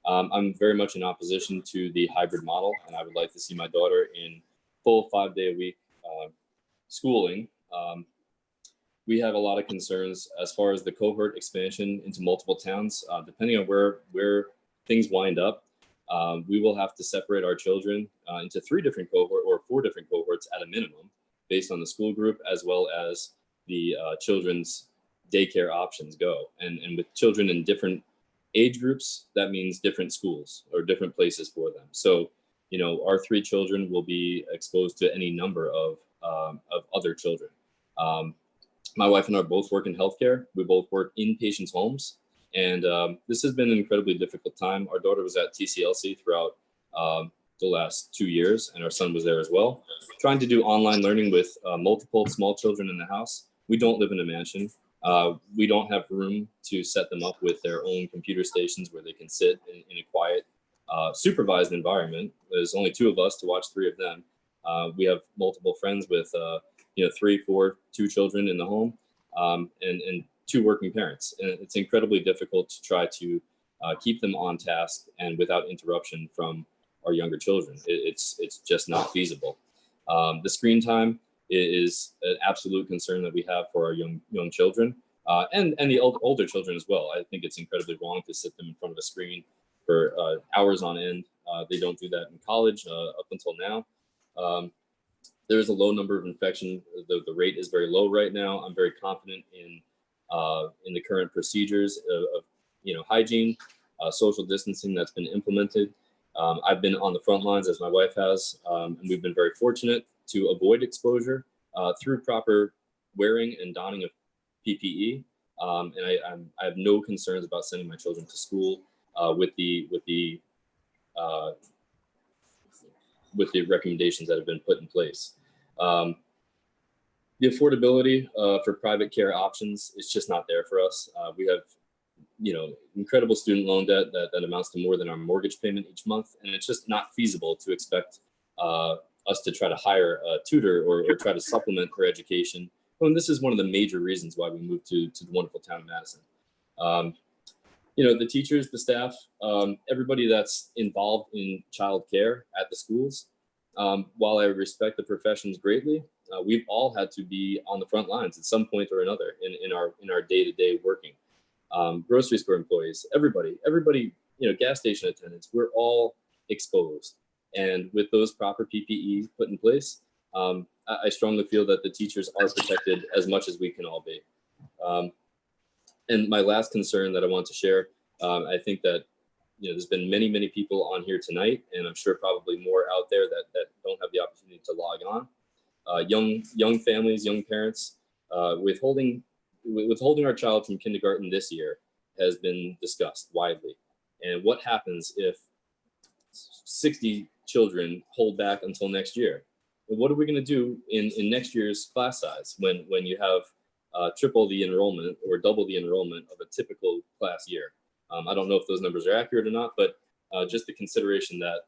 I'm very much in opposition to the hybrid model, and I would like to see my daughter in full 5-day-a-week schooling. We have a lot of concerns as far as the cohort expansion into multiple towns. Depending on where things wind up, we will have to separate our children into 3 different cohorts or 4 different cohorts at a minimum, based on the school group as well as the children's daycare options go. And with children in different age groups, that means different schools or different places for them. So, our 3 children will be exposed to any number of other children. My wife and I both work in healthcare. We both work in patients' homes. And this has been an incredibly difficult time. Our daughter was at TCLC throughout the last 2 years, and our son was there as well. Trying to do online learning with multiple small children in the house. We don't live in a mansion. We don't have room to set them up with their own computer stations where they can sit in a quiet, supervised environment. There's only 2 of us to watch 3 of them. We have multiple friends with 3, 4, 2 children in the home, and 2 working parents. And it's incredibly difficult to try to keep them on task and without interruption from our younger children. It's just not feasible. The screen time is an absolute concern that we have for our young children. and the older children as well. I think it's incredibly wrong to sit them in front of a screen for hours on end. They don't do that in college up until now. There's a low number of infection. The rate is very low right now. I'm very confident in the current procedures of hygiene, social distancing that's been implemented. I've been on the front lines, as my wife has, and we've been very fortunate to avoid exposure through proper wearing and donning of PPE. And I have no concerns about sending my children to school with the recommendations that have been put in place. The affordability for private care options is just not there for us. We have, incredible student loan debt that amounts to more than our mortgage payment each month, and it's just not feasible to expect us to try to hire a tutor or try to supplement her education. And this is one of the major reasons why we moved to the wonderful town of Madison. The teachers, the staff, everybody that's involved in childcare at the schools. While I respect the professions greatly, we've all had to be on the front lines at some point or another in our day-to-day working. Grocery store employees, everybody, gas station attendants, we're all exposed. And with those proper PPE put in place, I strongly feel that the teachers are protected as much as we can all be. And my last concern that I want to share, I think that there's been many people on here tonight, and I'm sure probably more out there that don't have the opportunity to log on. Young families, young parents, withholding our child from kindergarten this year has been discussed widely. And what happens if 60 children hold back until next year? What are we going to do in next year's class size when you have triple the enrollment or double the enrollment of a typical class year? I don't know if those numbers are accurate or not, but just the consideration that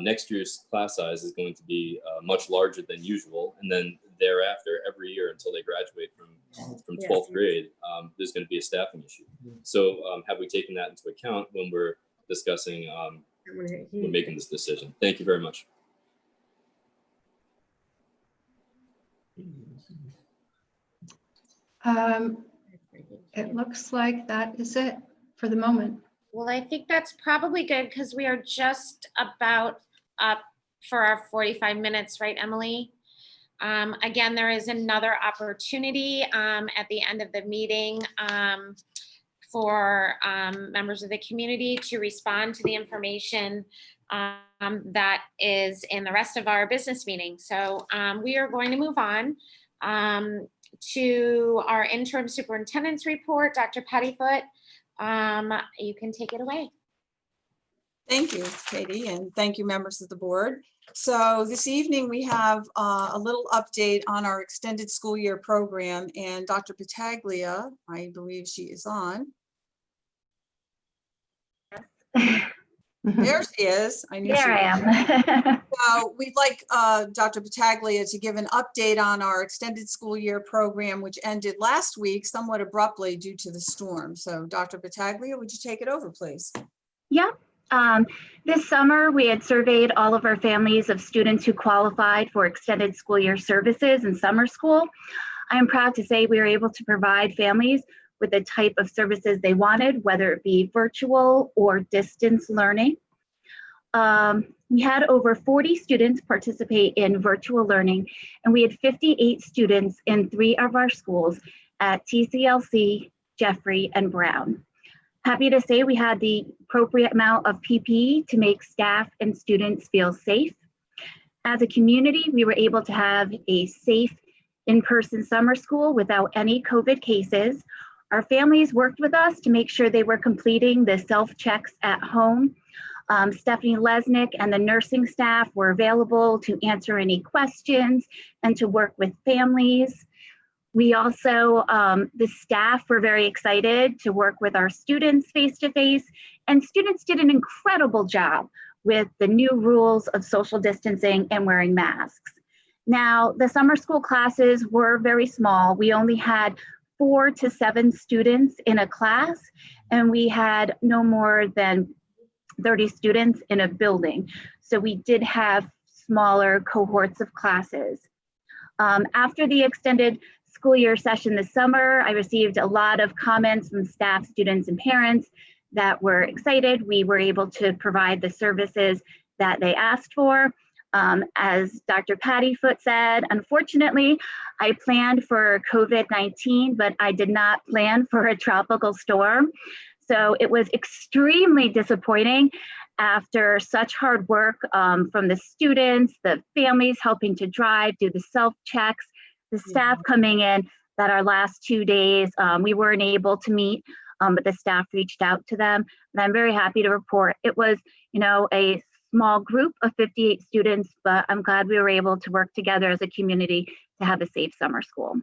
next year's class size is going to be much larger than usual, and then thereafter every year until they graduate from 12th grade, there's going to be a staffing issue. So have we taken that into account when we're discussing when making this decision? Thank you very much. It looks like that is it for the moment. Well, I think that's probably good because we are just about up for our 45 minutes, right, Emily? Again, there is another opportunity at the end of the meeting for members of the community to respond to the information that is in the rest of our business meeting. So we are going to move on to our interim superintendent's report. Dr. Pettyfoot, you can take it away. Thank you, Katie, and thank you, members of the board. So this evening we have a little update on our extended school year program, and Dr. Battaglia, I believe she is on. There she is. I knew there I am. So we'd like Dr. Battaglia to give an update on our extended school year program, which ended last week somewhat abruptly due to the storm. So Dr. Battaglia, would you take it over, please? Yeah. This summer, we had surveyed all of our families of students who qualified for extended school year services in summer school. I am proud to say we were able to provide families with the type of services they wanted, whether it be virtual or distance learning. We had over 40 students participate in virtual learning, and we had 58 students in 3 of our schools at TCLC, Jeffrey, and Brown. Happy to say we had the appropriate amount of PPE to make staff and students feel safe. As a community, we were able to have a safe in-person summer school without any COVID cases. Our families worked with us to make sure they were completing the self-checks at home. Stephanie Lesnick and the nursing staff were available to answer any questions and to work with families. We also, the staff were very excited to work with our students face-to-face, and students did an incredible job with the new rules of social distancing and wearing masks. Now, the summer school classes were very small. We only had 4 to 7 students in a class, and we had no more than 30 students in a building. So we did have smaller cohorts of classes. After the extended school year session this summer. I received a lot of comments from staff, students, and parents that were excited. We were able to provide the services that they asked for. As Dr. Patty Foote said, unfortunately, I planned for COVID-19, but I did not plan for a tropical storm. So it was extremely disappointing after such hard work from the students, the families helping to drive, do the self-checks, the staff coming in, that our last 2 days, we weren't able to meet, but the staff reached out to them. And I'm very happy to report it was, a small group of 58 students, but I'm glad we were able to work together as a community to have a safe summer school.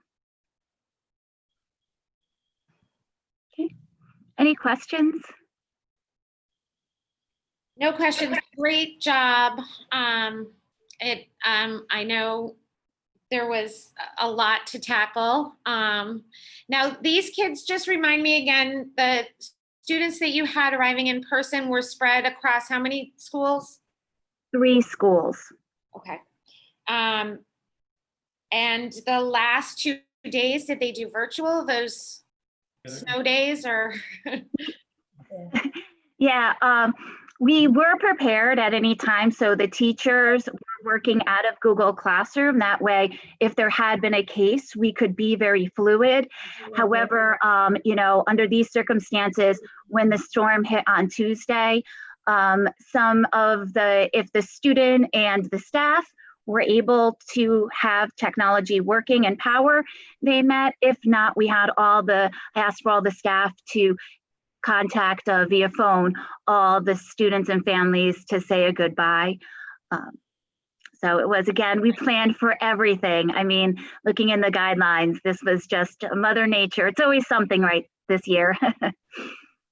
Okay, any questions? No questions. Great job. I know there was a lot to tackle. Now, these kids, just remind me again, the students that you had arriving in person were spread across how many schools? 3 schools. Okay. And the last 2 days, did they do virtual, those snow days, or? Yeah, we were prepared at any time. So the teachers were working out of Google Classroom. That way, if there had been a case, we could be very fluid. However, under these circumstances, when the storm hit on Tuesday, if the student and the staff were able to have technology working and power, they met. If not, I asked for all the staff to contact via phone all the students and families to say a goodbye. So it was, again, we planned for everything. I mean, looking in the guidelines, this was just Mother Nature. It's always something right this year.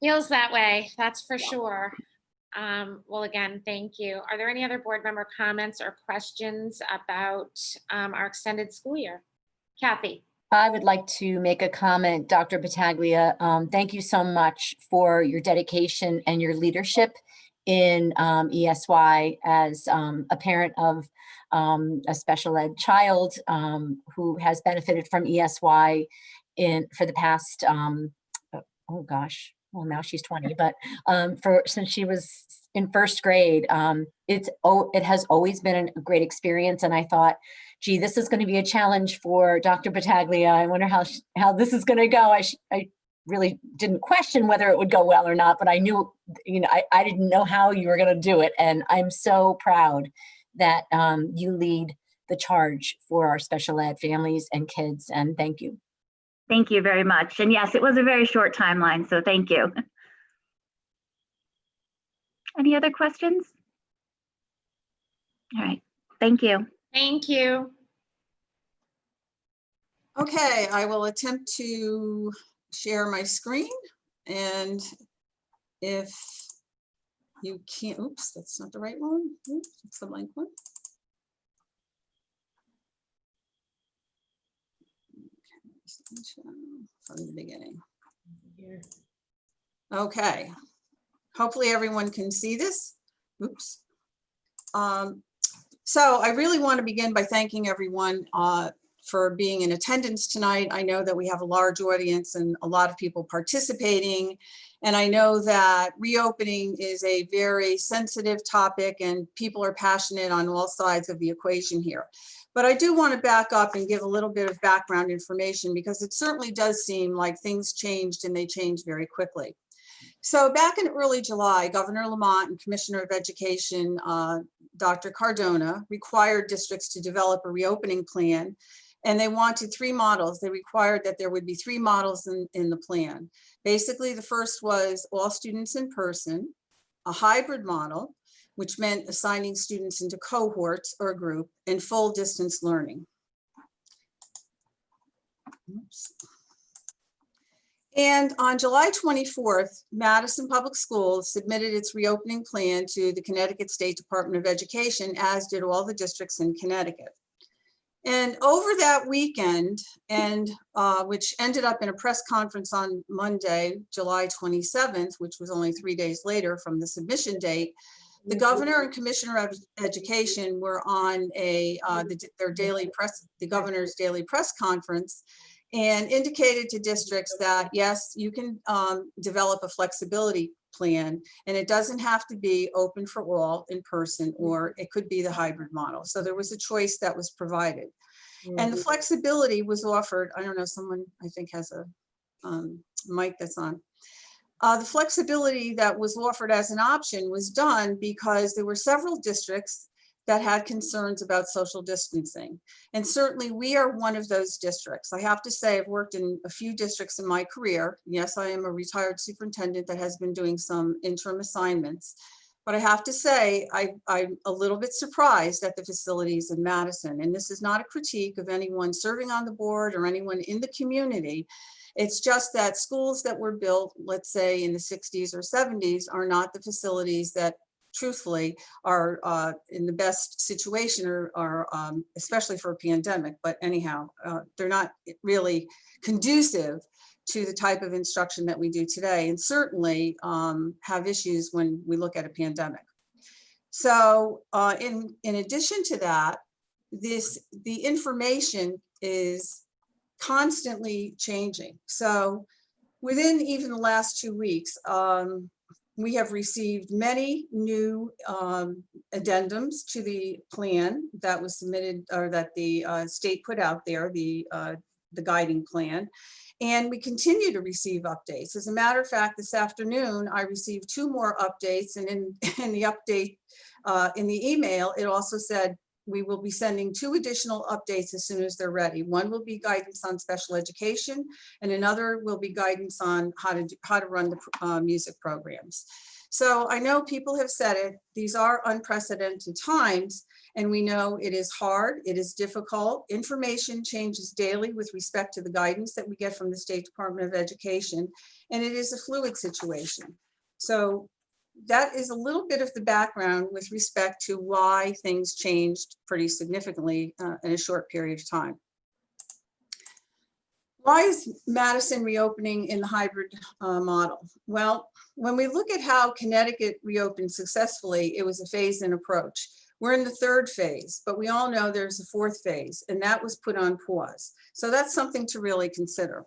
Feels that way, that's for sure. Well, again, thank you. Are there any other board member comments or questions about our extended school year? Kathy. I would like to make a comment, Dr. Battaglia. Thank you so much for your dedication and your leadership in ESY as a parent of a special ed child who has benefited from ESY for the past, oh gosh, well, now she's 20, but since she was in first grade, it has always been a great experience. And I thought, gee, this is going to be a challenge for Dr. Battaglia. I wonder how this is going to go. I really didn't question whether it would go well or not, but I knew, I didn't know how you were going to do it. And I'm so proud that you lead the charge for our special ed families and kids. And thank you. Thank you very much. And yes, it was a very short timeline, so thank you. Any other questions? All right, thank you. Thank you. Okay, I will attempt to share my screen, and if you can't, oops, that's not the right one. Oops, it's the blank one. From the beginning. Okay, hopefully everyone can see this. Oops. So I really want to begin by thanking everyone for being in attendance tonight. I know that we have a large audience and a lot of people participating, and I know that reopening is a very sensitive topic and people are passionate on all sides of the equation here. But I do want to back up and give a little bit of background information, because it certainly does seem like things changed, and they changed very quickly. So back in early July, Governor Lamont and Commissioner of Education, Dr. Cardona, required districts to develop a reopening plan, and they wanted 3 models. They required that there would be 3 models in the plan. Basically, the first was all students in person, a hybrid model, which meant assigning students into cohorts or a group, and full distance learning. Oops. And on July 24th, Madison Public Schools submitted its reopening plan to the Connecticut State Department of Education, as did all the districts in Connecticut. And over that weekend, and which ended up in a press conference on Monday, July 27th, which was only 3 days later from the submission date, The governor and commissioner of education were on the governor's daily press conference, and indicated to districts that, yes, you can develop a flexibility plan, and it doesn't have to be open for all in person, or it could be the hybrid model. So there was a choice that was provided. And the flexibility was offered. I don't know, someone I think has a mic that's on. The flexibility that was offered as an option was done because there were several districts that had concerns about social distancing. And certainly we are one of those districts. I have to say, I've worked in a few districts in my career. Yes, I am a retired superintendent that has been doing some interim assignments. But I have to say, I'm a little bit surprised at the facilities in Madison. And this is not a critique of anyone serving on the board or anyone in the community. It's just that schools that were built, let's say in the 60s or 70s, are not the facilities that truthfully are in the best situation, or especially for a pandemic. But anyhow, they're not really conducive to the type of instruction that we do today, and certainly have issues when we look at a pandemic. So in addition to that, the information is constantly changing. So within even the last 2 weeks, we have received many new addendums to the plan that was submitted, or that the state put out there, the guiding plan. And we continue to receive updates. As a matter of fact, this afternoon, I received 2 more updates, and in the update, in the email, it also said, we will be sending 2 additional updates as soon as they're ready. One will be guidance on special education, and another will be guidance on how to run the music programs. So I know people have said it, these are unprecedented times, and we know it is hard, it is difficult. Information changes daily with respect to the guidance that we get from the State Department of Education, and it is a fluid situation. So that is a little bit of the background with respect to why things changed pretty significantly in a short period of time. Why is Madison reopening in the hybrid model? Well, when we look at how Connecticut reopened successfully, it was a phased-in approach. We're in the 3rd phase, but we all know there's a 4th phase, and that was put on pause. So that's something to really consider.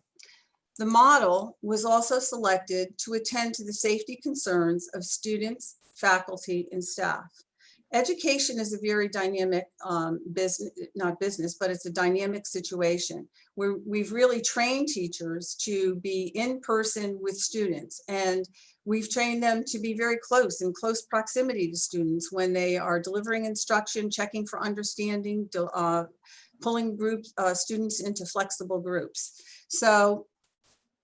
The model was also selected to attend to the safety concerns of students, faculty, and staff. Education is a very dynamic business, but it's a dynamic situation where we've really trained teachers to be in person with students, and we've trained them to be very close, in close proximity to students when they are delivering instruction, checking for understanding, pulling students into flexible groups. So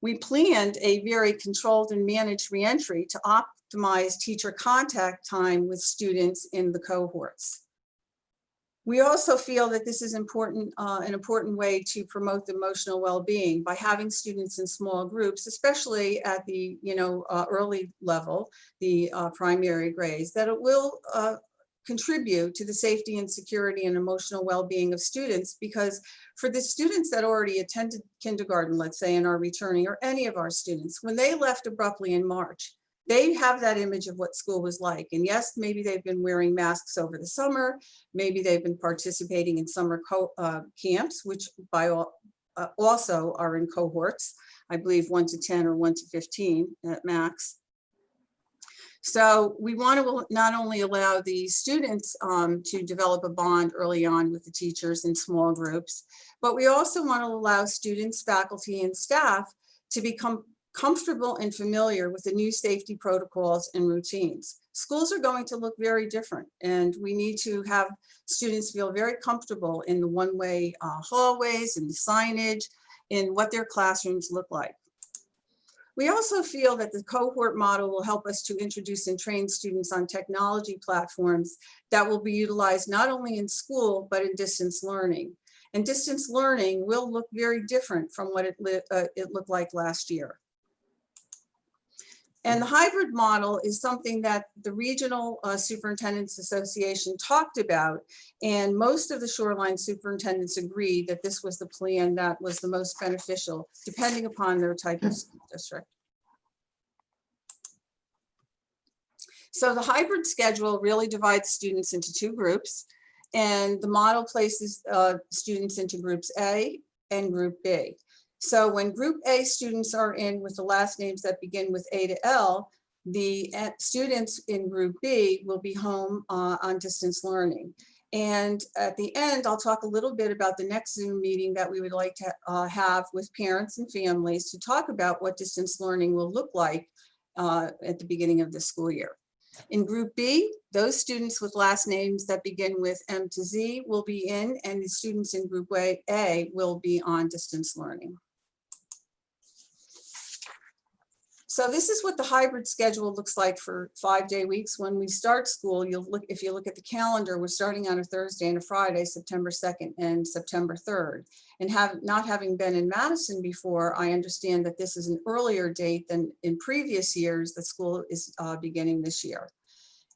we planned a very controlled and managed reentry to optimize teacher contact time with students in the cohorts. We also feel that this is important, an important way to promote the emotional well-being by having students in small groups, especially at the early level, the primary grades, that it will contribute to the safety and security and emotional well-being of students, because for the students that already attended kindergarten, let's say, and are returning, or any of our students, when they left abruptly in March, they have that image of what school was like. And yes, maybe they've been wearing masks over the summer, maybe they've been participating in summer camps, which also are in cohorts, I believe 1 to 10 or 1 to 15 at max. So we want to not only allow the students to develop a bond early on with the teachers in small groups, but we also want to allow students, faculty, and staff to become comfortable and familiar with the new safety protocols and routines. Schools are going to look very different, and we need to have students feel very comfortable in the one-way hallways and the signage, in what their classrooms look like. We also feel that the cohort model will help us to introduce and train students on technology platforms that will be utilized not only in school, but in distance learning. And distance learning will look very different from what it looked like last year. And the hybrid model is something that the Regional Superintendents Association talked about, and most of the shoreline superintendents agreed that this was the plan that was the most beneficial, depending upon their type of school district. So the hybrid schedule really divides students into two groups, and the model places students into groups A and group B. So when group A students are in with the last names that begin with A to L, the students in group B will be home on distance learning. And at the end, I'll talk a little bit about the next Zoom meeting that we would like to have with parents and families to talk about what distance learning will look like at the beginning of the school year. In group B, those students with last names that begin with M to Z will be in, and the students in group A will be on distance learning. So this is what the hybrid schedule looks like for 5-day weeks. When we start school, if you look at the calendar, we're starting on a Thursday and a Friday, September 2nd and September 3rd. And not having been in Madison before, I understand that this is an earlier date than in previous years that school is beginning this year.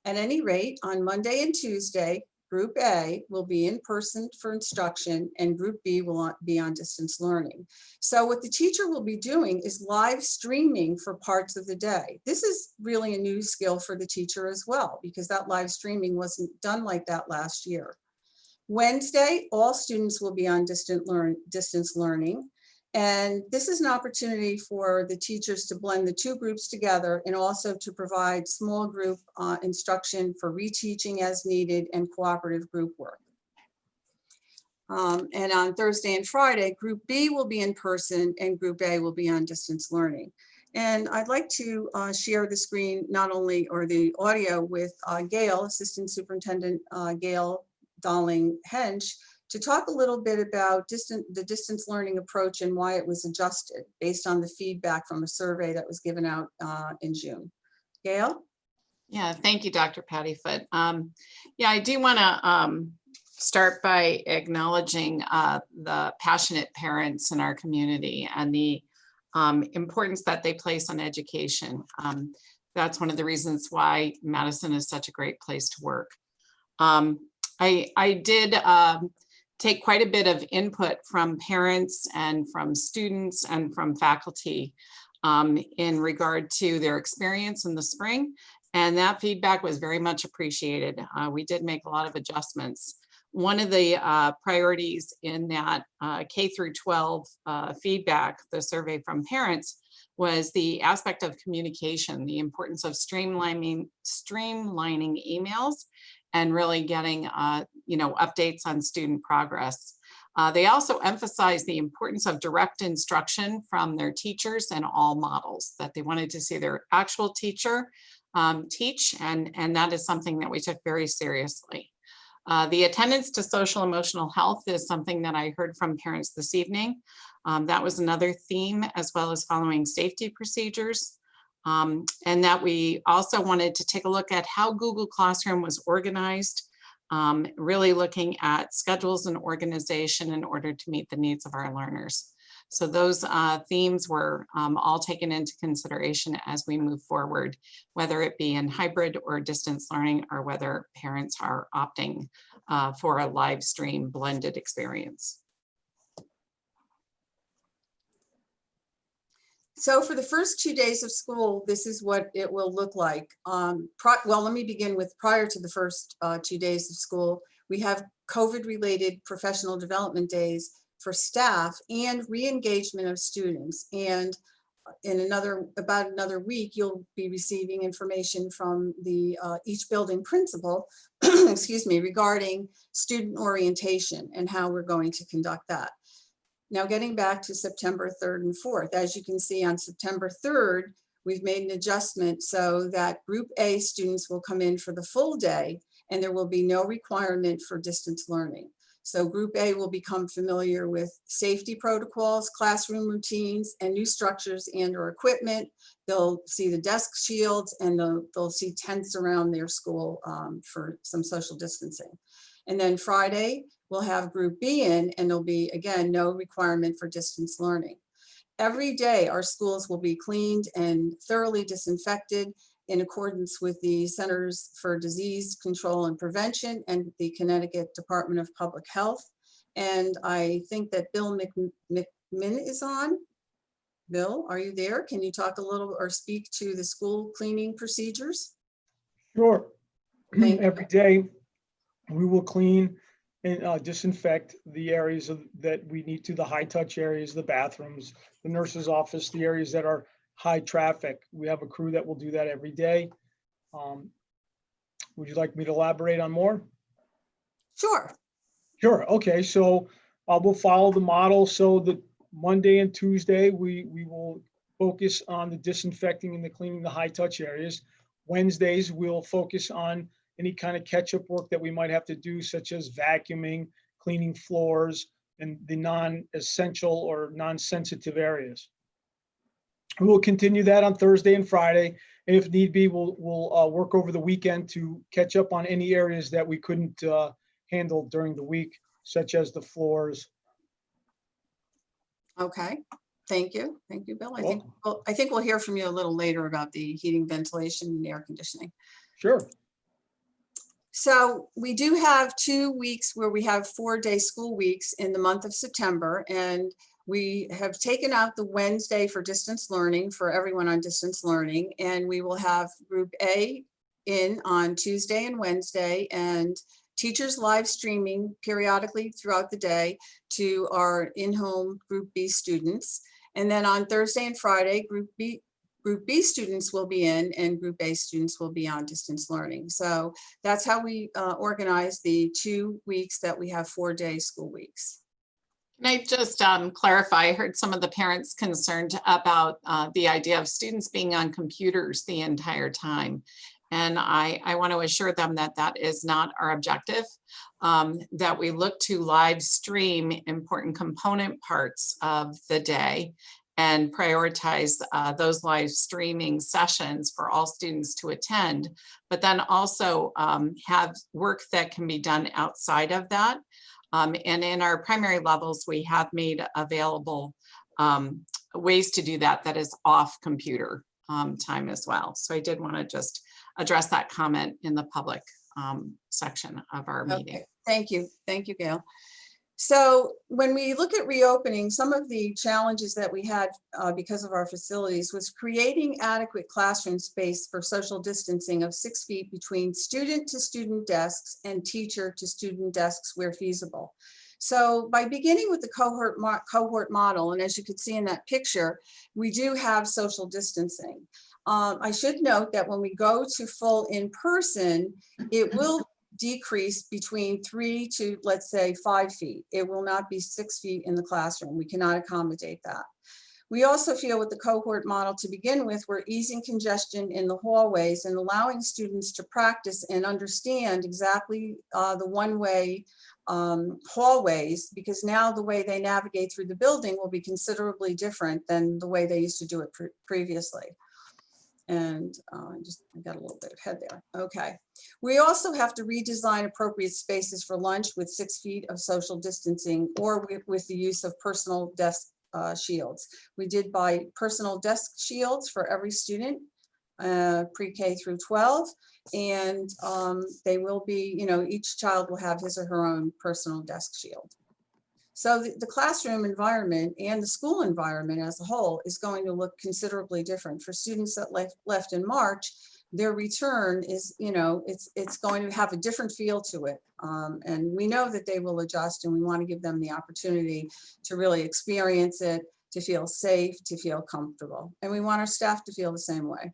At any rate, on Monday and Tuesday, Group A will be in person for instruction and Group B will be on distance learning. So what the teacher will be doing is live streaming for parts of the day. This is really a new skill for the teacher as well, because that live streaming wasn't done like that last year. Wednesday, all students will be on distance learning. And this is an opportunity for the teachers to blend the two groups together and also to provide small group instruction for reteaching as needed and cooperative group work. And on Thursday and Friday, Group B will be in person and Group A will be on distance learning. And I'd like to share the screen, not only, or the audio with Gail, Assistant Superintendent Gail Dolling-Hench, to talk a little bit about the distance learning approach and why it was adjusted based on the feedback from a survey that was given out in June. Gail? Yeah, thank you, Dr. Pattyfoot. Yeah, I do want to start by acknowledging the passionate parents in our community and the importance that they place on education. That's one of the reasons why Madison is such a great place to work. I did take quite a bit of input from parents and from students and from faculty in regard to their experience in the spring. And that feedback was very much appreciated. We did make a lot of adjustments. One of the priorities in that K through 12 feedback, the survey from parents, was the aspect of communication, the importance of streamlining emails and really getting updates on student progress. They also emphasized the importance of direct instruction from their teachers and all models, that they wanted to see their actual teacher teach, and that is something that we took very seriously. The attendance to social emotional health is something that I heard from parents this evening. That was another theme, as well as following safety procedures. And that we also wanted to take a look at how Google Classroom was organized, really looking at schedules and organization in order to meet the needs of our learners. So those themes were all taken into consideration as we move forward, whether it be in hybrid or distance learning, or whether parents are opting for a live stream blended experience. So for the first 2 days of school, this is what it will look like. Well, let me begin with prior to the first 2 days of school, we have COVID-related professional development days for staff and re-engagement of students. And in about another week, you'll be receiving information from the each building principal, excuse me, regarding student orientation and how we're going to conduct that. Now, getting back to September 3rd and 4th, as you can see on September 3rd, we've made an adjustment so that Group A students will come in for the full day and there will be no requirement for distance learning. So Group A will become familiar with safety protocols, classroom routines, and new structures and or equipment. They'll see the desk shields and they'll see tents around their school for some social distancing. And then Friday, we'll have Group B in, and there'll be, again, no requirement for distance learning. Every day, our schools will be cleaned and thoroughly disinfected in accordance with the Centers for Disease Control and Prevention and the Connecticut Department of Public Health. And I think that Bill McMinn is on. Bill, are you there? Can you talk a little or speak to the school cleaning procedures? Sure. Thank you. Every day, we will clean and disinfect the areas that we need to, the high touch areas, the bathrooms, the nurse's office, the areas that are high traffic. We have a crew that will do that every day. Would you like me to elaborate on more? Sure. Sure. Okay. So we'll follow the model. So the Monday and Tuesday, we will focus on the disinfecting and the cleaning the high touch areas. Wednesdays, we'll focus on any kind of catch-up work that we might have to do, such as vacuuming, cleaning floors, and the non-essential or non-sensitive areas. We will continue that on Thursday and Friday. And if need be, we'll work over the weekend to catch up on any areas that we couldn't handle during the week, such as the floors. Okay, thank you. Thank you, Bill. I think we'll hear from you a little later about the heating, ventilation, and air conditioning. Sure. So we do have 2 weeks where we have 4-day school weeks in the month of September, and we have taken out the Wednesday for distance learning for everyone on distance learning, and we will have Group A in on Tuesday and Wednesday, and teachers live streaming periodically throughout the day to our in-home Group B students. And then on Thursday and Friday, Group B students will be in and Group A students will be on distance learning. So that's how we organize the 2 weeks that we have 4-day school weeks. Can I just clarify? I heard some of the parents concerned about the idea of students being on computers the entire time. And I want to assure them that that is not our objective, that we look to live stream important component parts of the day and prioritize those live streaming sessions for all students to attend, but then also have work that can be done outside of that. And in our primary levels, we have made available ways to do that that is off computer time as well. So I did want to just address that comment in the public section of our meeting. Okay. Thank you. Thank you, Gail. So when we look at reopening, some of the challenges that we had because of our facilities was creating adequate classroom space for social distancing of 6 feet between student to student desks and teacher to student desks where feasible. So by beginning with the cohort model, and as you can see in that picture, we do have social distancing. I should note that when we go to full in-person, it will decrease between 3 to, let's say, 5 feet. It will not be 6 feet in the classroom. We cannot accommodate that. We also feel with the cohort model to begin with, we're easing congestion in the hallways and allowing students to practice and understand exactly the one-way hallways, because now the way they navigate through the building will be considerably different than the way they used to do it previously. And I got a little bit ahead there. Okay. We also have to redesign appropriate spaces for lunch with 6 feet of social distancing or with the use of personal desk shields. We did buy personal desk shields for every student, pre-K through 12. And they will be, each child will have his or her own personal desk shield. So the classroom environment and the school environment as a whole is going to look considerably different. For students that left in March, their return is, it's going to have a different feel to it. And we know that they will adjust, and we want to give them the opportunity to really experience it, to feel safe, to feel comfortable. And we want our staff to feel the same way.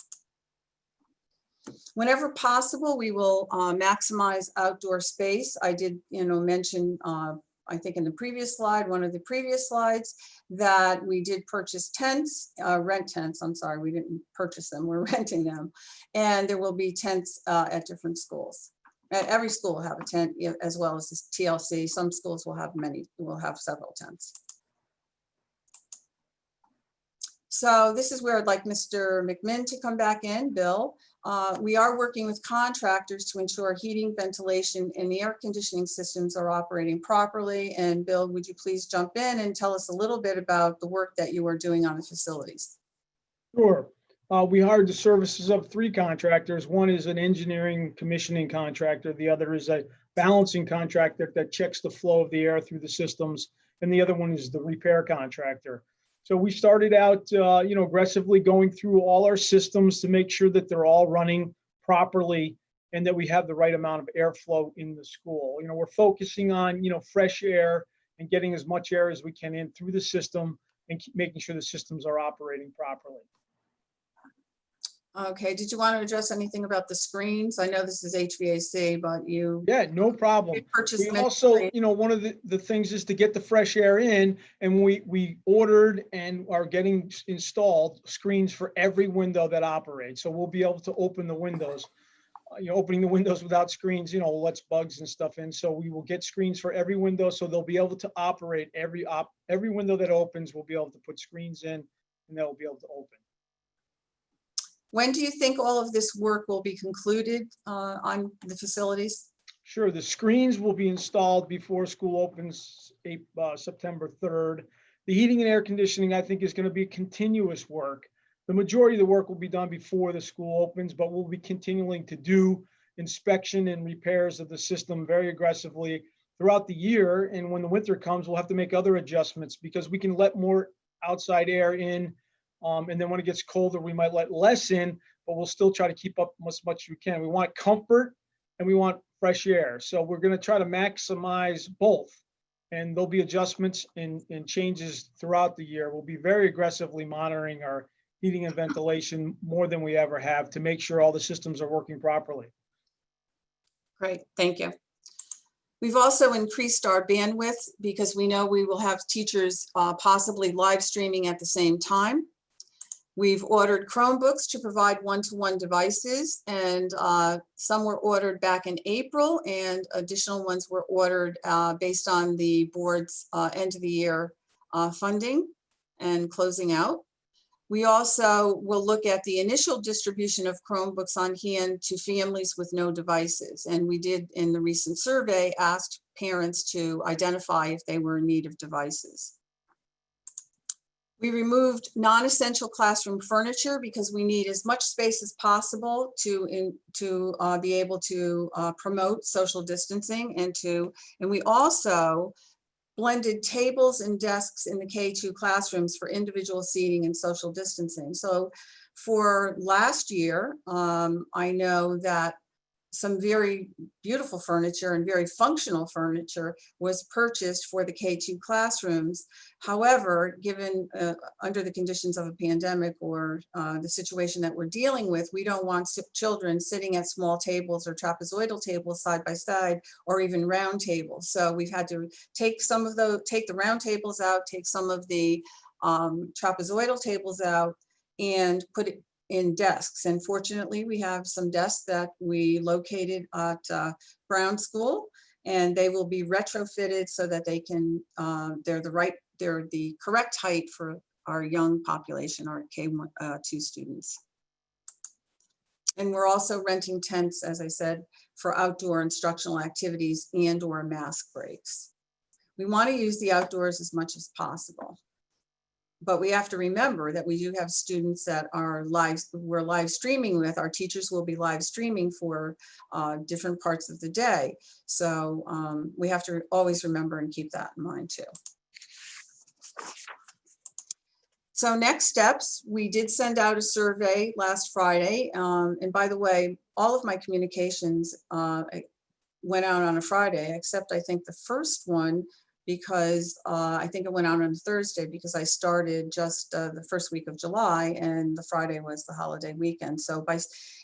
Whenever possible, we will maximize outdoor space. I did, mention I think in the previous slide, one of the previous slides, that we did purchase tents, rent tents, I'm sorry, we didn't purchase them, we're renting them. And there will be tents at different schools. Every school will have a tent, as well as this TLC. Some schools will have several tents. So this is where I'd like Mr. McMinn to come back in, Bill. We are working with contractors to ensure heating, ventilation, and the air conditioning systems are operating properly. And Bill, would you please jump in and tell us a little bit about the work that you are doing on the facilities? Sure. We hired the services of 3 contractors. One is an engineering commissioning contractor. The other is a balancing contractor that checks the flow of the air through the systems. And the other one is the repair contractor. So we started out, aggressively going through all our systems to make sure that they're all running properly and that we have the right amount of airflow in the school. We're focusing on, fresh air and getting as much air as we can in through the system and making sure the systems are operating properly. Okay, did you want to address anything about the screens? I know this is HVAC, but you. Yeah, no problem. We also, one of the things is to get the fresh air in, and we ordered and are getting installed screens for every window that operates. So we'll be able to open the windows. Opening the windows without screens, lets bugs and stuff in. So we will get screens for every window, so they'll be able to operate every window that opens. We'll be able to put screens in, and they'll be able to open. When do you think all of this work will be concluded on the facilities? Sure, the screens will be installed before school opens September 3rd. The heating and air conditioning, I think, is going to be continuous work. The majority of the work will be done before the school opens, but we'll be continuing to do inspection and repairs of the system very aggressively throughout the year. And when the winter comes, we'll have to make other adjustments because we can let more outside air in. And then when it gets colder, we might let less in, but we'll still try to keep up as much as we can. We want comfort and we want fresh air. So we're going to try to maximize both. And there'll be adjustments and changes throughout the year. We'll be very aggressively monitoring our heating and ventilation more than we ever have to make sure all the systems are working properly. Great, thank you. We've also increased our bandwidth because we know we will have teachers possibly live streaming at the same time. We've ordered Chromebooks to provide one-to-one devices, and some were ordered back in April, and additional ones were ordered based on the board's end of the year funding and closing out. We also will look at the initial distribution of Chromebooks on hand to families with no devices. And we did, in the recent survey, ask parents to identify if they were in need of devices. We removed non-essential classroom furniture because we need as much space as possible to be able to promote social distancing and we also blended tables and desks in the K-2 classrooms for individual seating and social distancing. So for last year, I know that some very beautiful furniture and very functional furniture was purchased for the K-2 classrooms. However, given under the conditions of a pandemic or the situation that we're dealing with, we don't want children sitting at small tables or trapezoidal tables side by side or even round tables. So we've had to take the round tables out, take some of the trapezoidal tables out and put it in desks. And fortunately, we have some desks that we located at Brown School, and they will be retrofitted so that they can, they're the correct height for our young population, our K-2 students. And we're also renting tents, as I said, for outdoor instructional activities and or mask breaks. We want to use the outdoors as much as possible. But we have to remember that we do have students that are we're live streaming with. Our teachers will be live streaming for different parts of the day. So we have to always remember and keep that in mind too. So next steps, we did send out a survey last Friday. And by the way, all of my communications went out on a Friday, except I think the first one, because I think it went out on Thursday because I started just the first week of July and the Friday was the holiday weekend. So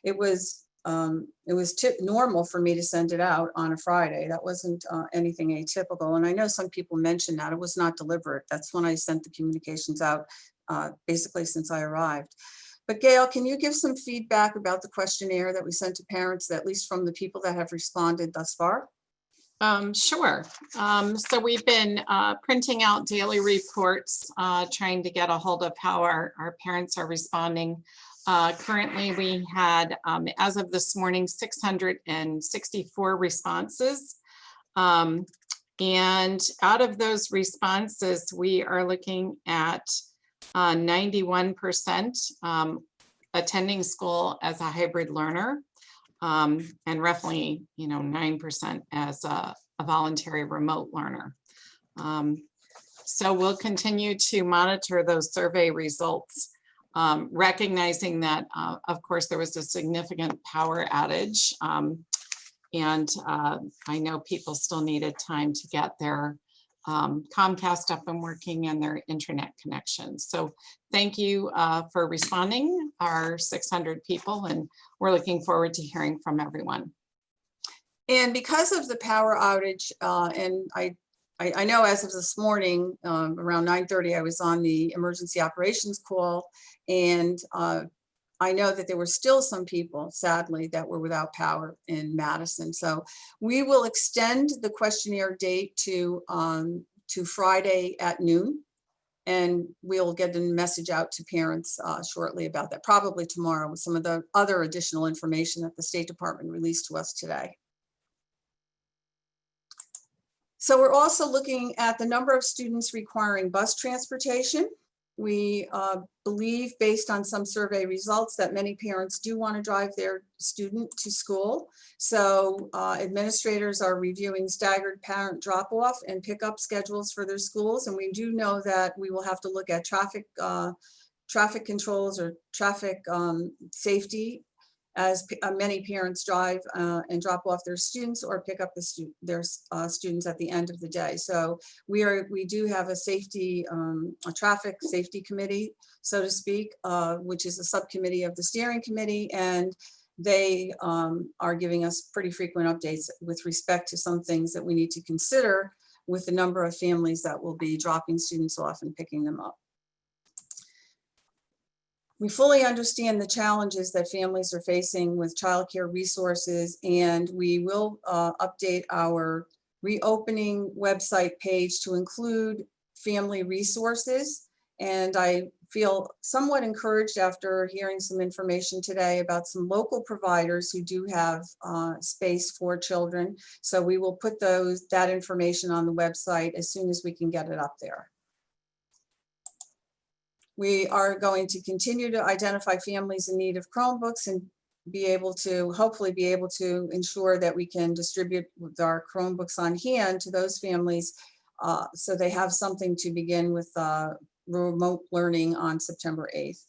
it was normal for me to send it out on a Friday. That wasn't anything atypical. And I know some people mentioned that it was not deliberate. That's when I sent the communications out basically since I arrived. But Gail, can you give some feedback about the questionnaire that we sent to parents, at least from the people that have responded thus far? Sure. So we've been printing out daily reports, trying to get a hold of how our parents are responding. Currently, we had, as of this morning, 664 responses. And out of those responses, we are looking at 91% attending school as a hybrid learner. And roughly, 9% as a voluntary remote learner. So we'll continue to monitor those survey results recognizing that, of course, there was a significant power outage. And I know people still needed time to get their Comcast up and working and their internet connections. So thank you for responding, our 600 people, and we're looking forward to hearing from everyone. And because of the power outage, and I know as of this morning, around 9:30, I was on the emergency operations call, and I know that there were still some people, sadly, that were without power in Madison. So we will extend the questionnaire date to Friday at noon, and we'll get a message out to parents shortly about that, probably tomorrow, with some of the other additional information that the State Department released to us today. So we're also looking at the number of students requiring bus transportation. We believe, based on some survey results, that many parents do want to drive their student to school. So administrators are reviewing staggered parent drop-off and pickup schedules for their schools. And we do know that we will have to look at traffic controls or traffic safety, as many parents drive and drop off their students or pick up their students at the end of the day. So we do have a traffic safety committee, so to speak, which is a subcommittee of the steering committee, and they are giving us pretty frequent updates with respect to some things that we need to consider with the number of families that will be dropping students off and picking them up. We fully understand the challenges that families are facing with childcare resources, and we will update our reopening website page to include family resources. And I feel somewhat encouraged after hearing some information today about some local providers who do have space for children. So we will put that information on the website as soon as we can get it up there. We are going to continue to identify families in need of Chromebooks and hopefully be able to ensure that we can distribute our Chromebooks on hand to those families so they have something to begin with remote learning on September 8th.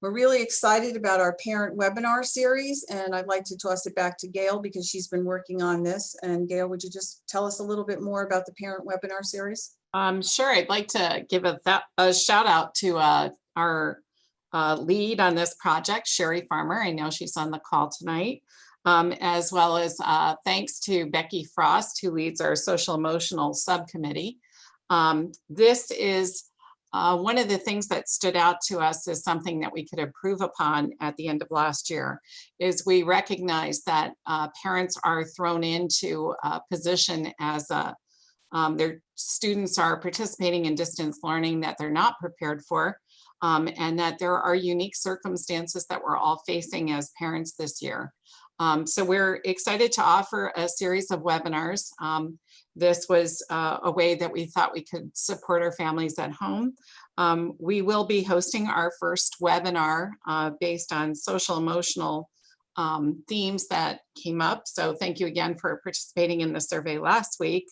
We're really excited about our parent webinar series, and I'd like to toss it back to Gail because she's been working on this. And Gail, would you just tell us a little bit more about the parent webinar series? Sure, I'd like to give a shout out to our lead on this project, Sherry Farmer. I know she's on the call tonight, as well as thanks to Becky Frost, who leads our social emotional subcommittee. This is one of the things that stood out to us as something that we could improve upon at the end of last year, is we recognize that parents are thrown into a position as their students are participating in distance learning that they're not prepared for, and that there are unique circumstances that we're all facing as parents this year. So we're excited to offer a series of webinars. This was a way that we thought we could support our families at home. We will be hosting our first webinar based on social emotional themes that came up. So thank you again for participating in the survey last week.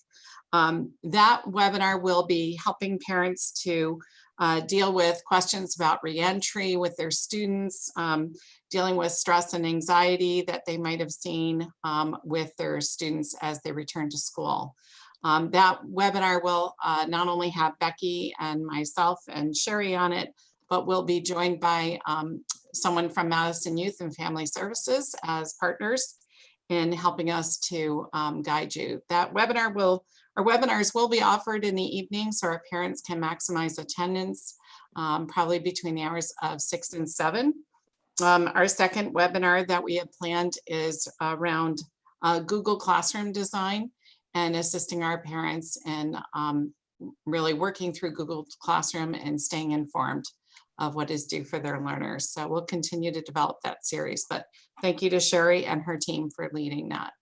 That webinar will be helping parents to deal with questions about reentry with their students, dealing with stress and anxiety that they might have seen with their students as they return to school. That webinar will not only have Becky and myself and Sherry on it, but we'll be joined by someone from Madison Youth and Family Services as partners in helping us to guide you. Our webinars will be offered in the evening so our parents can maximize attendance, probably between the hours of 6 and 7. Our second webinar that we have planned is around Google Classroom design and assisting our parents in really working through Google Classroom and staying informed of what is due for their learners. So we'll continue to develop that series, but thank you to Sherry and her team for leading that.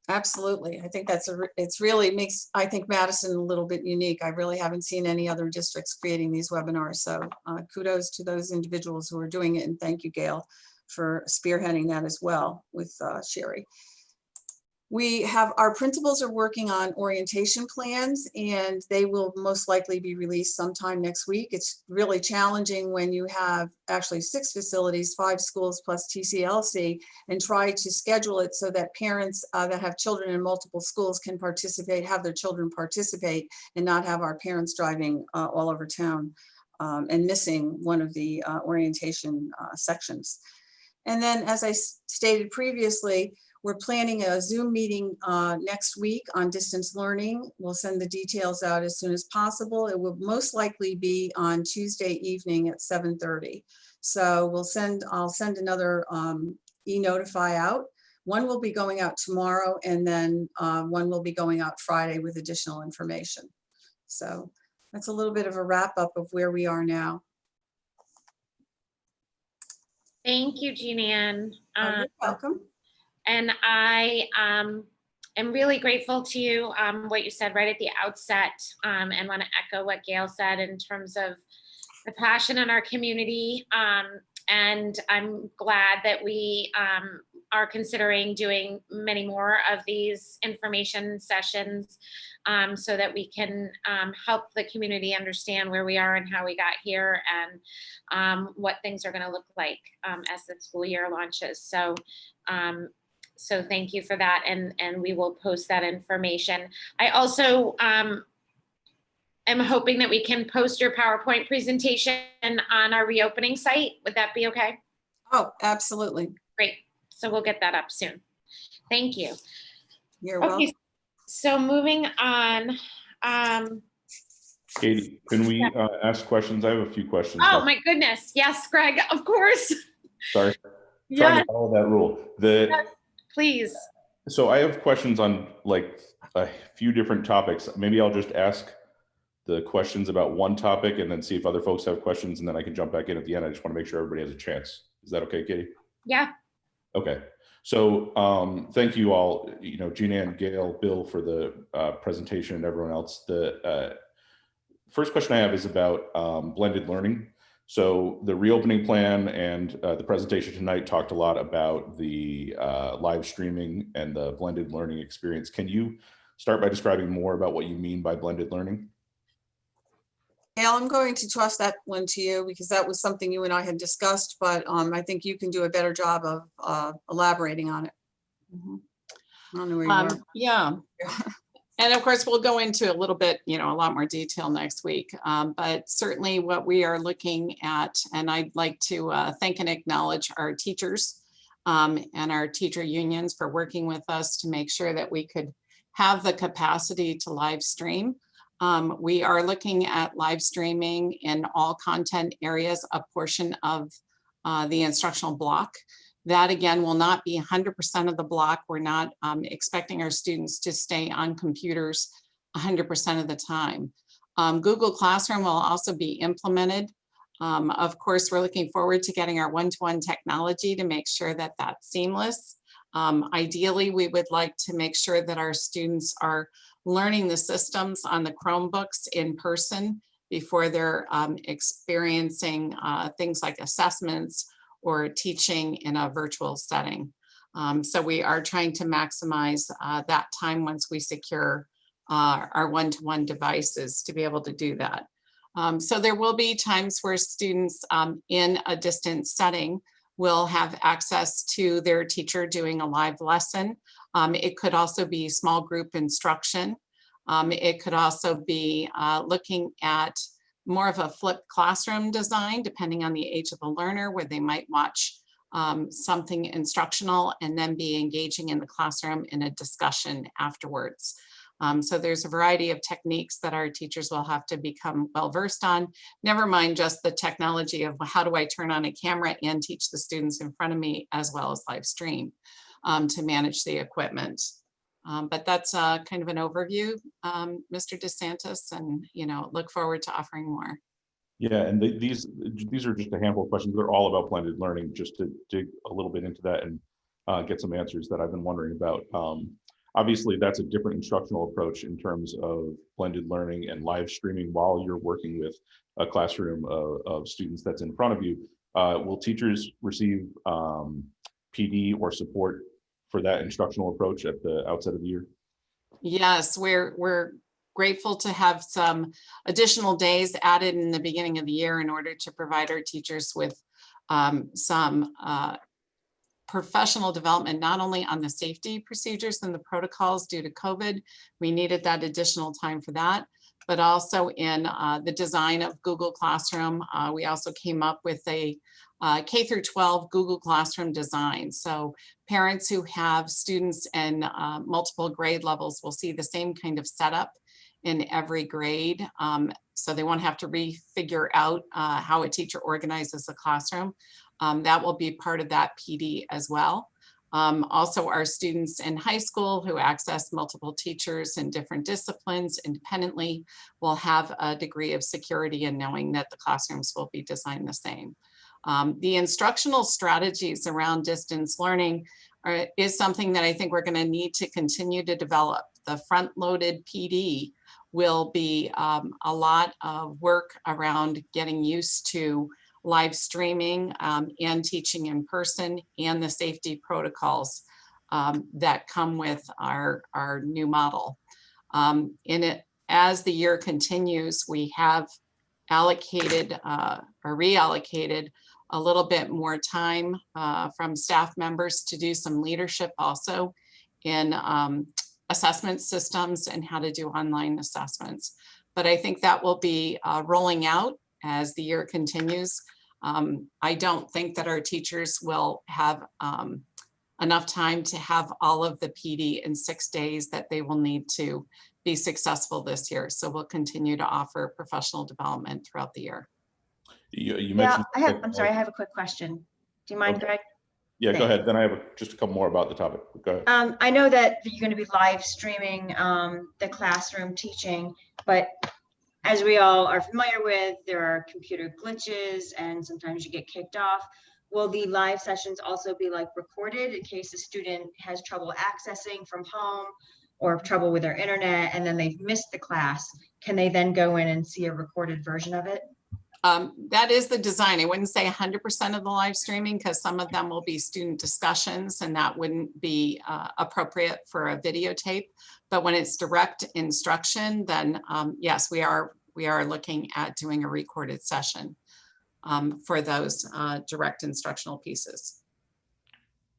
Absolutely. I think it's really makes, I think, Madison a little bit unique. I really haven't seen any other districts creating these webinars. So kudos to those individuals who are doing it. And thank you, Gail, for spearheading that as well with Sherry. Our principals are working on orientation plans, and they will most likely be released sometime next week. It's really challenging when you have actually 6 facilities, 5 schools plus TCLC, and try to schedule it so that parents that have children in multiple schools can participate, have their children participate, and not have our parents driving all over town and missing one of the orientation sections. And then, as I stated previously, we're planning a Zoom meeting next week on distance learning. We'll send the details out as soon as possible. It will most likely be on Tuesday evening at 7:30. So I'll send another e-notify out. One will be going out tomorrow, and then one will be going out Friday with additional information. So that's a little bit of a wrap up of where we are now. Thank you, Jean Ann. You're welcome. And I am really grateful to you, what you said right at the outset, and want to echo what Gail said in terms of the passion in our community. And I'm glad that we are considering doing many more of these information sessions so that we can help the community understand where we are and how we got here, and what things are going to look like as the school year launches. So thank you for that, and we will post that information. I also am hoping that we can post your PowerPoint presentation on our reopening site. Would that be okay? Oh, absolutely. Great. So we'll get that up soon. Thank you. You're welcome. Okay, so moving on. Katie, can we ask questions? I have a few questions. Oh my goodness. Yes, Greg, of course. Sorry. Yeah. Trying to follow that rule. Yes, please. So I have questions on like a few different topics. Maybe I'll just ask the questions about one topic and then see if other folks have questions, and then I can jump back in at the end. I just want to make sure everybody has a chance. Is that okay, Katie? Yeah. Okay. So thank you all, Jean Ann, Gail, Bill, for the presentation, and everyone else. The first question I have is about blended learning. So the reopening plan and the presentation tonight talked a lot about the live streaming and the blended learning experience. Can you start by describing more about what you mean by blended learning? Gail, I'm going to toss that one to you because that was something you and I had discussed, but I think you can do a better job of elaborating on it. I don't know where you are. Yeah. And of course, we'll go into a little bit, a lot more detail next week. But certainly what we are looking at, and I'd like to thank and acknowledge our teachers and our teacher unions for working with us to make sure that we could have the capacity to live stream. We are looking at live streaming in all content areas, a portion of the instructional block. That again will not be 100% of the block. We're not expecting our students to stay on computers 100% of the time. Google Classroom will also be implemented. Of course, we're looking forward to getting our one-to-one technology to make sure that that's seamless. Ideally, we would like to make sure that our students are learning the systems on the Chromebooks in person before they're experiencing things like assessments or teaching in a virtual setting. So we are trying to maximize that time once we secure our one-to-one devices to be able to do that. So there will be times where students in a distance setting will have access to their teacher doing a live lesson. It could also be small group instruction. It could also be looking at more of a flipped classroom design, depending on the age of the learner, where they might watch something instructional and then be engaging in the classroom in a discussion afterwards. So there's a variety of techniques that our teachers will have to become well-versed on, never mind just the technology of how do I turn on a camera and teach the students in front of me as well as live stream to manage the equipment. But that's kind of an overview, Mr. DeSantis, and look forward to offering more. Yeah, and these are just a handful of questions. They're all about blended learning, just to dig a little bit into that and get some answers that I've been wondering about. Obviously, that's a different instructional approach in terms of blended learning and live streaming while you're working with a classroom of students that's in front of you. Will teachers receive PD or support for that instructional approach at the outset of the year? Yes, we're grateful to have some additional days added in the beginning of the year in order to provide our teachers with some professional development, not only on the safety procedures and the protocols due to COVID. We needed that additional time for that, but also in the design of Google Classroom. We also came up with a K through 12 Google Classroom design. So parents who have students in multiple grade levels will see the same kind of setup in every grade. So they won't have to refigure out how a teacher organizes a classroom. That will be part of that PD as well. Also, our students in high school who access multiple teachers in different disciplines independently will have a degree of security in knowing that the classrooms will be designed the same. The instructional strategies around distance learning is something that I think we're going to need to continue to develop. The front-loaded PD will be a lot of work around getting used to live streaming and teaching in person, and the safety protocols that come with our new model. As the year continues, we have allocated or reallocated a little bit more time from staff members to do some leadership also in assessment systems and how to do online assessments. But I think that will be rolling out as the year continues. I don't think that our teachers will have enough time to have all of the PD in 6 days that they will need to be successful this year. So we'll continue to offer professional development throughout the year. You mentioned. I'm sorry, I have a quick question. Do you mind, Okay. Greg? Yeah, go Thanks. ahead. Then I have just a couple more about the topic. Go ahead. I know that you're going to be live streaming the classroom teaching, but as we all are familiar with, there are computer glitches and sometimes you get kicked off. Will the live sessions also be like recorded in case a student has trouble accessing from home or trouble with their internet and then they've missed the class? Can they then go in and see a recorded version of it? That is the design. I wouldn't say 100% of the live streaming because some of them will be student discussions and that wouldn't be appropriate for a videotape. But when it's direct instruction, then yes, we are looking at doing a recorded session for those direct instructional pieces.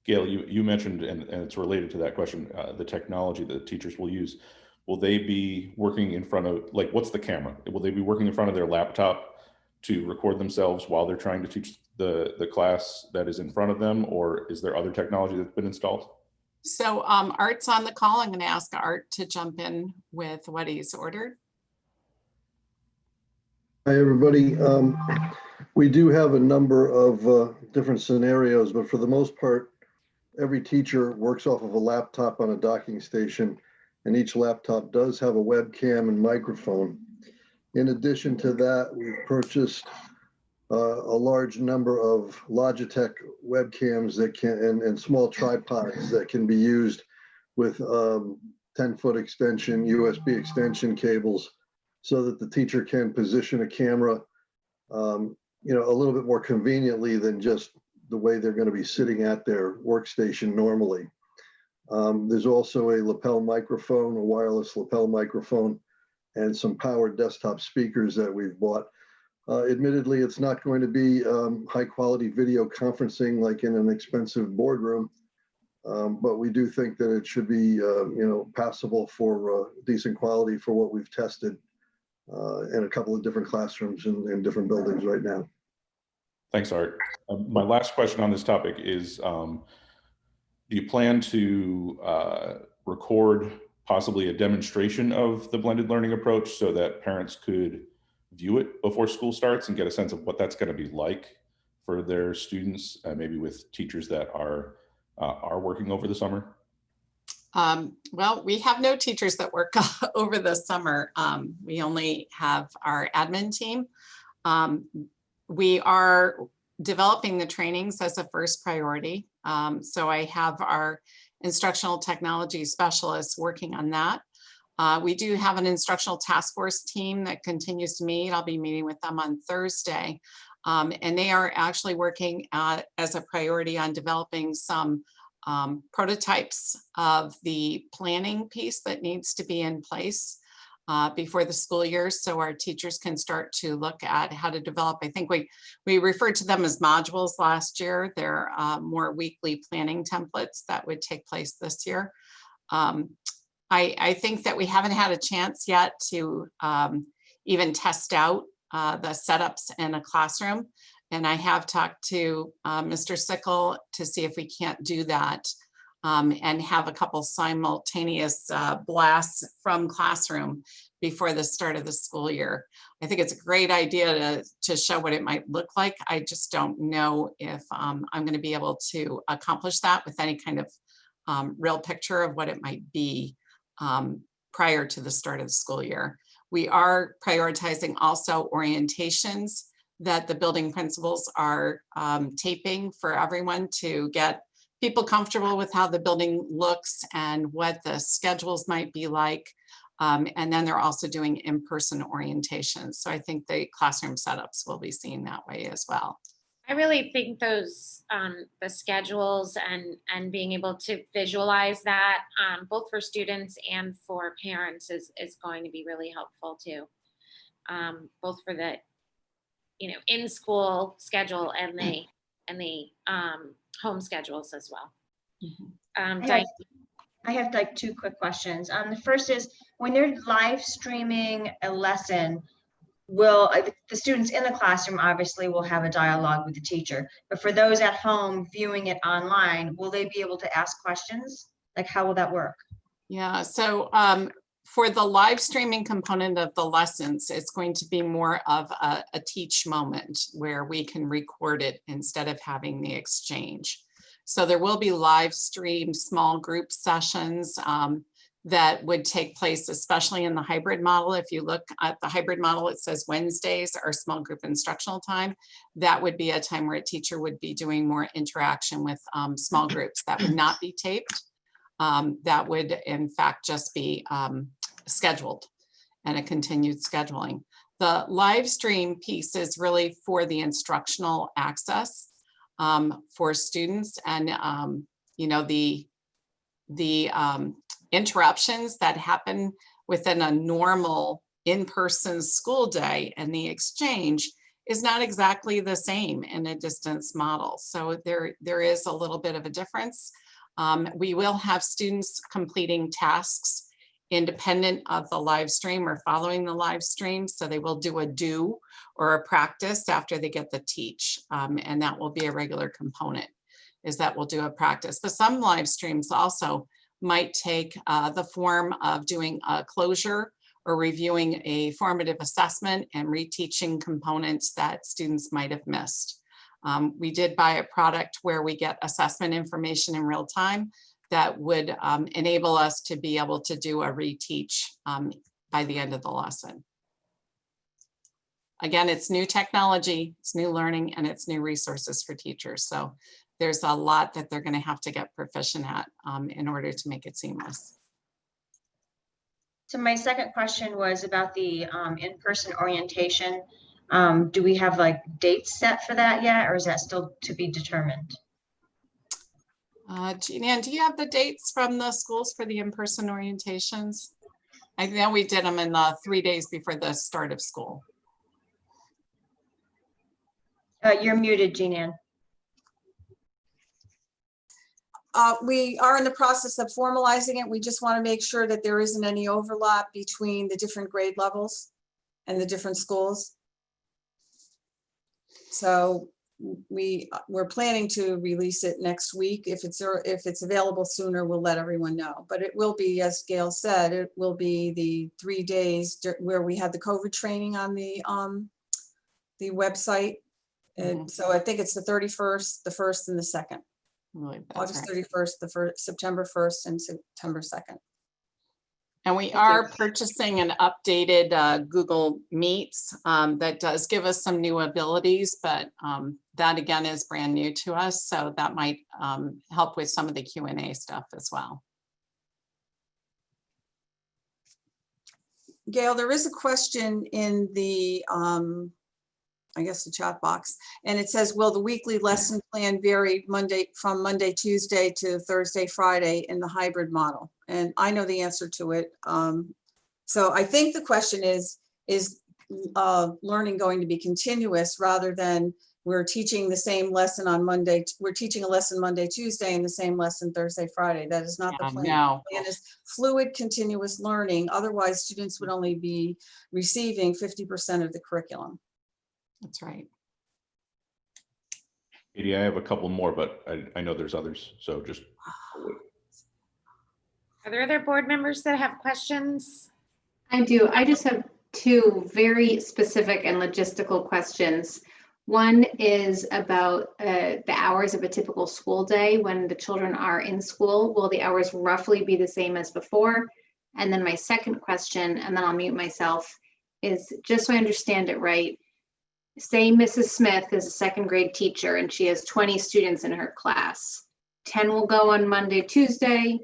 Gail, you mentioned, and it's related to that question, the technology that teachers will use. Will they be working in front of, like, what's the camera? Will they be working in front of their laptop to record themselves while they're trying to teach the class that is in front of them, or is there other technology that's been installed? So Art's on the call. I'm going to ask Art to jump in with what he's ordered. Hi, everybody. We do have a number of different scenarios, but for the most part, every teacher works off of a laptop on a docking station, and each laptop does have a webcam and microphone. In addition to that, we've purchased a large number of Logitech webcams that can, and small tripods that can be used with 10-foot extension, USB extension cables, so that the teacher can position a camera, a little bit more conveniently than just the way they're going to be sitting at their workstation normally. There's also a lapel microphone, a wireless lapel microphone, and some powered desktop speakers that we've bought. Admittedly, it's not going to be high quality video conferencing like in an expensive boardroom, but we do think that it should be, passable for decent quality for what we've tested in a couple of different classrooms in different buildings right now. Thanks, Art. My last question on this topic is, do you plan to record possibly a demonstration of the blended learning approach so that parents could view it before school starts and get a sense of what that's going to be like for their students, maybe with teachers that are working over the summer? Well, we have no teachers that work over the summer. We only have our admin team. We are developing the trainings as a first priority. So I have our instructional technology specialists working on that. We do have an instructional task force team that continues to meet. I'll be meeting with them on Thursday. And they are actually working as a priority on developing some prototypes of the planning piece that needs to be in place before the school year, so our teachers can start to look at how to develop. I think we referred to them as modules last year. They're more weekly planning templates that would take place this year. I think that we haven't had a chance yet to even test out the setups in a classroom. And I have talked to Mr. Sickle to see if we can't do that and have a couple simultaneous blasts from classroom before the start of the school year. I think it's a great idea to show what it might look like. I just don't know if I'm going to be able to accomplish that with any kind of real picture of what it might be prior to the start of the school year. We are prioritizing also orientations that the building principals are taping for everyone to get people comfortable with how the building looks and what the schedules might be like. And then they're also doing in-person orientations. So I think the classroom setups will be seen that way as well. I really think those the schedules and being able to visualize that both for students and for parents is going to be really helpful too. Both for the in-school schedule and the home schedules as well. I have like two quick questions. The first is, when they're live streaming a lesson, will the students in the classroom obviously will have a dialogue with the teacher, but for those at home viewing it online, will they be able to ask questions? Like, how will that work? Yeah, so for the live streaming component of the lessons, it's going to be more of a teach moment where we can record it instead of having the exchange. So there will be live streamed small group sessions that would take place, especially in the hybrid model. If you look at the hybrid model, it says Wednesdays are small group instructional time. That would be a time where a teacher would be doing more interaction with small groups. That would not be taped. That would in fact just be scheduled and a continued scheduling. The live stream piece is really for the instructional access for students, and the interruptions that happen within a normal in-person school day and the exchange is not exactly the same in a distance model. So there is a little bit of a difference. We will have students completing tasks independent of the live stream or following the live stream. So they will do a do or a practice after they get the teach. And that will be a regular component, is that we'll do a practice. But some live streams also might take the form of doing a closure or reviewing a formative assessment and reteaching components that students might have missed. We did buy a product where we get assessment information in real time that would enable us to be able to do a reteach by the end of the lesson. Again, it's new technology, it's new learning, and it's new resources for teachers. So there's a lot that they're going to have to get proficient at in order to make it seamless. So my second question was about the in-person orientation. Do we have like dates set for that yet, or is that still to be determined? Jeanne, do you have the dates from the schools for the in-person orientations? I know we did them in the 3 days before the start of school. You're muted, Jeanne. We are in the process of formalizing it. We just want to make sure that there isn't any overlap between the different grade levels and the different schools. So we're planning to release it next week. If it's available sooner, we'll let everyone know. But it will be, as Gail said, it will be the 3 days where we had the COVID training on the website. And so I think it's the 31st, the 1st, and the 2nd. Really, August right. 31st, the 1st, September 1st, and September 2nd. And we are purchasing an updated Google Meets that does give us some new abilities, but that again is brand new to us. So that might help with some of the Q&A stuff as well. Gail, there is a question in the I guess the chat box. And it says, will the weekly lesson plan vary from Monday, Tuesday to Thursday, Friday in the hybrid model? And I know the answer to it. So I think the question is learning going to be continuous rather than we're teaching the same lesson on Monday. We're teaching a lesson Monday, Tuesday, and the same lesson Thursday, Friday. That is not the plan. No. The plan is fluid, continuous learning. Otherwise, students would only be receiving 50% of the curriculum. That's right. Katie, I have a couple more, but I know there's others. So just. Are there other board members that have questions? I do. I just have two very specific and logistical questions. One is about the hours of a typical school day when the children are in school. Will the hours roughly be the same as before? And then my second question, and then I'll mute myself, is just so I understand it right. Say Mrs. Smith is a second grade teacher and she has 20 students in her class. 10 will go on Monday, Tuesday,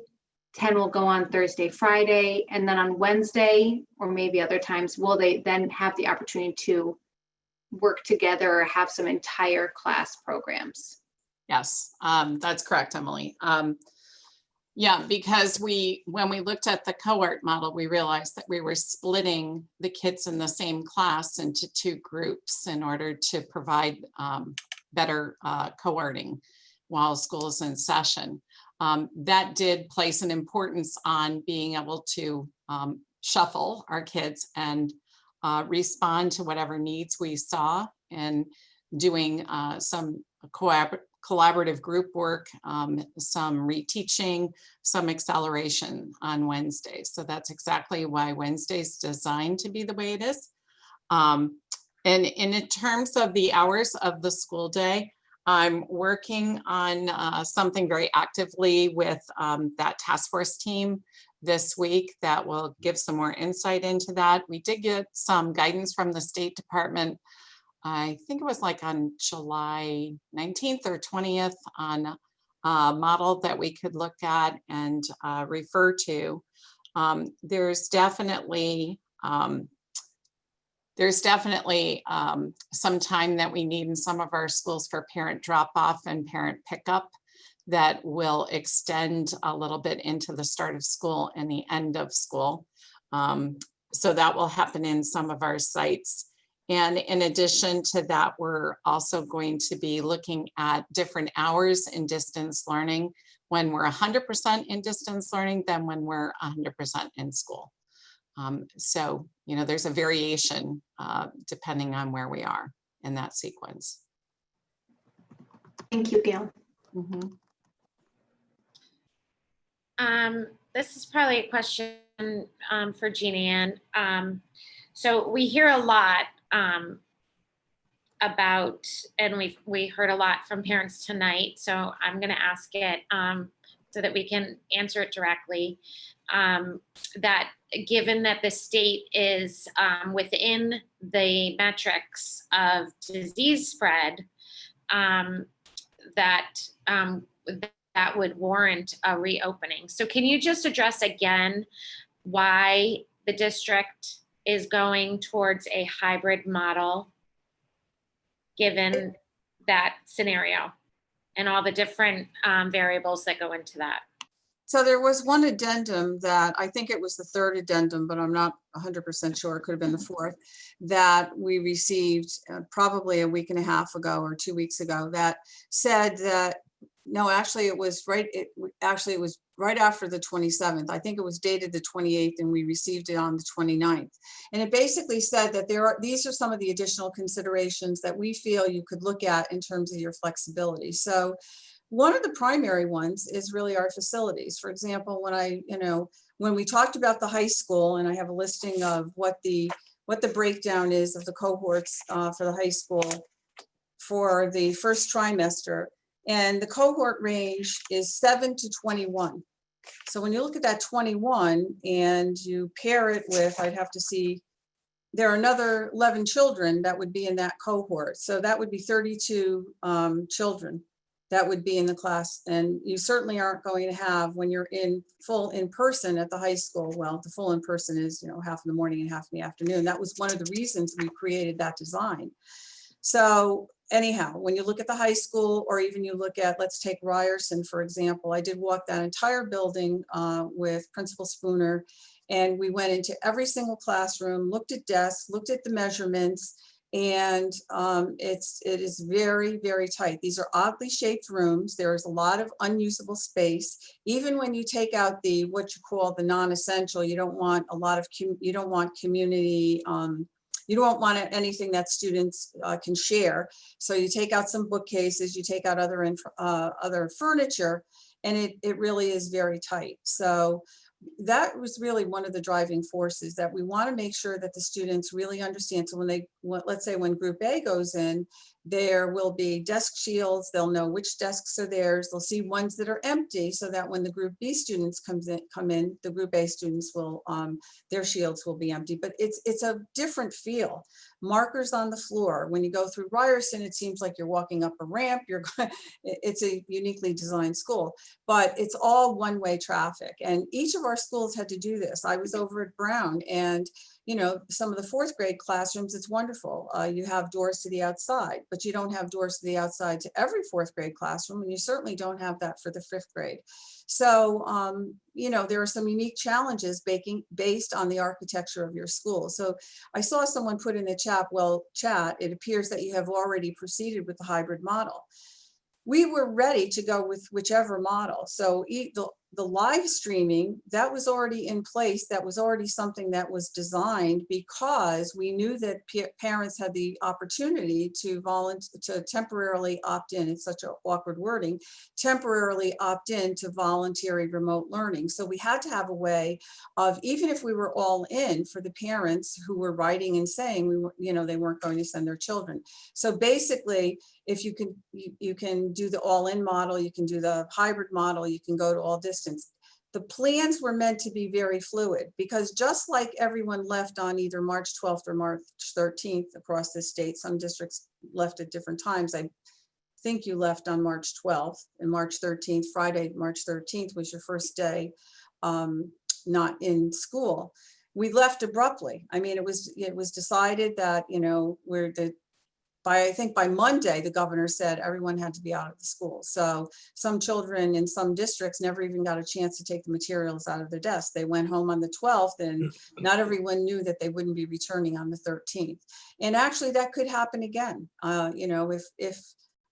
10 will go on Thursday, Friday, and then on Wednesday, or maybe other times, will they then have the opportunity to work together or have some entire class programs? Yes, that's correct, Emily. Yeah, because when we looked at the cohort model, we realized that we were splitting the kids in the same class into two groups in order to provide better cohorting while school is in session. That did place an importance on being able to shuffle our kids and respond to whatever needs we saw, and doing some collaborative group work, some reteaching, some acceleration on Wednesdays. So that's exactly why Wednesday's designed to be the way it is. And in terms of the hours of the school day, I'm working on something very actively with that task force team this week that will give some more insight into that. We did get some guidance from the State Department. I think it was like on July 19th or 20th on a model that we could look at and refer to. There's definitely some time that we need in some of our schools for parent drop-off and parent pickup that will extend a little bit into the start of school and the end of school. So that will happen in some of our sites. And in addition to that, we're also going to be looking at different hours in distance learning when we're 100% in distance learning than when we're 100% in school. So, there's a variation depending on where we are in that sequence. Thank you, Gail. Mm-hmm. This is probably a question for Jean Ann. So we hear a lot about, and we heard a lot from parents tonight, so I'm going to ask it so that we can answer it directly. That given that the state is within the metrics of disease spread, that would warrant a reopening. So can you just address again why the district is going towards a hybrid model given that scenario and all the different variables that go into that? So there was one addendum that I think it was the third addendum, but I'm not 100% sure. It could have been the fourth, that we received probably a week and a half ago or 2 weeks ago that said that, no, actually it was right. It was right after the 27th. I think it was dated the 28th and we received it on the 29th. And it basically said that these are some of the additional considerations that we feel you could look at in terms of your flexibility. So one of the primary ones is really our facilities. For example, when we talked about the high school, and I have a listing of what the breakdown is of the cohorts for the high school for the first trimester, and the cohort range is 7 to 21. So when you look at that 21 and you pair it with, I'd have to see, there are another 11 children that would be in that cohort. So that would be 32 children that would be in the class. And you certainly aren't going to have, when you're in full in person at the high school, well, the full in person is, half in the morning and half in the afternoon. That was one of the reasons we created that design. So anyhow, when you look at the high school, or even you look at, let's take Ryerson, for example, I did walk that entire building with Principal Spooner, and we went into every single classroom, looked at desks, looked at the measurements, and it is very, very tight. These are oddly shaped rooms. There is a lot of unusable space. Even when you take out the, what you call the non-essential, you don't want a lot of, you don't want community, you don't want anything that students can share. So you take out some bookcases, you take out other furniture, and it really is very tight. So that was really one of the driving forces, that we want to make sure that the students really understand. So when they, let's say when Group A goes in, there will be desk shields. They'll know which desks are theirs. They'll see ones that are empty, so that when the Group B students come in, the Group A students will, their shields will be empty. But it's a different feel. Markers on the floor. When you go through Ryerson, it seems like you're walking up a ramp. It's a uniquely designed school, but it's all one-way traffic. And each of our schools had to do this. I was over at Brown, and you know, some of the 4th grade classrooms, it's wonderful. You have doors to the outside, but you don't have doors to the outside to every 4th grade classroom, and you certainly don't have that for the 5th grade. So, you know, there are some unique challenges based on the architecture of your school. So I saw someone put in the chat, it appears that you have already proceeded with the hybrid model. We were ready to go with whichever model. So the live streaming, that was already in place. That was already something that was designed because we knew that parents had the opportunity to temporarily opt in. It's such an awkward wording, temporarily opt in to voluntary remote learning. So we had to have a way of, even if we were all in, for the parents who were writing and saying we were, you know, they weren't going to send their children. So basically, if you can do the all-in model, you can do the hybrid model, you can go to all distance. The plans were meant to be very fluid, because just like everyone left on either March 12th or March 13th across the state, some districts left at different times. I think you left on March 12th, and March 13th, Friday, March 13th was your first day not in school. We left abruptly. I mean, it was decided that, you know, I think by Monday, the governor said everyone had to be out of the school. So some children in some districts never even got a chance to take the materials out of their desks. They went home on the 12th, and not everyone knew that they wouldn't be returning on the 13th. And actually that could happen again. You know, if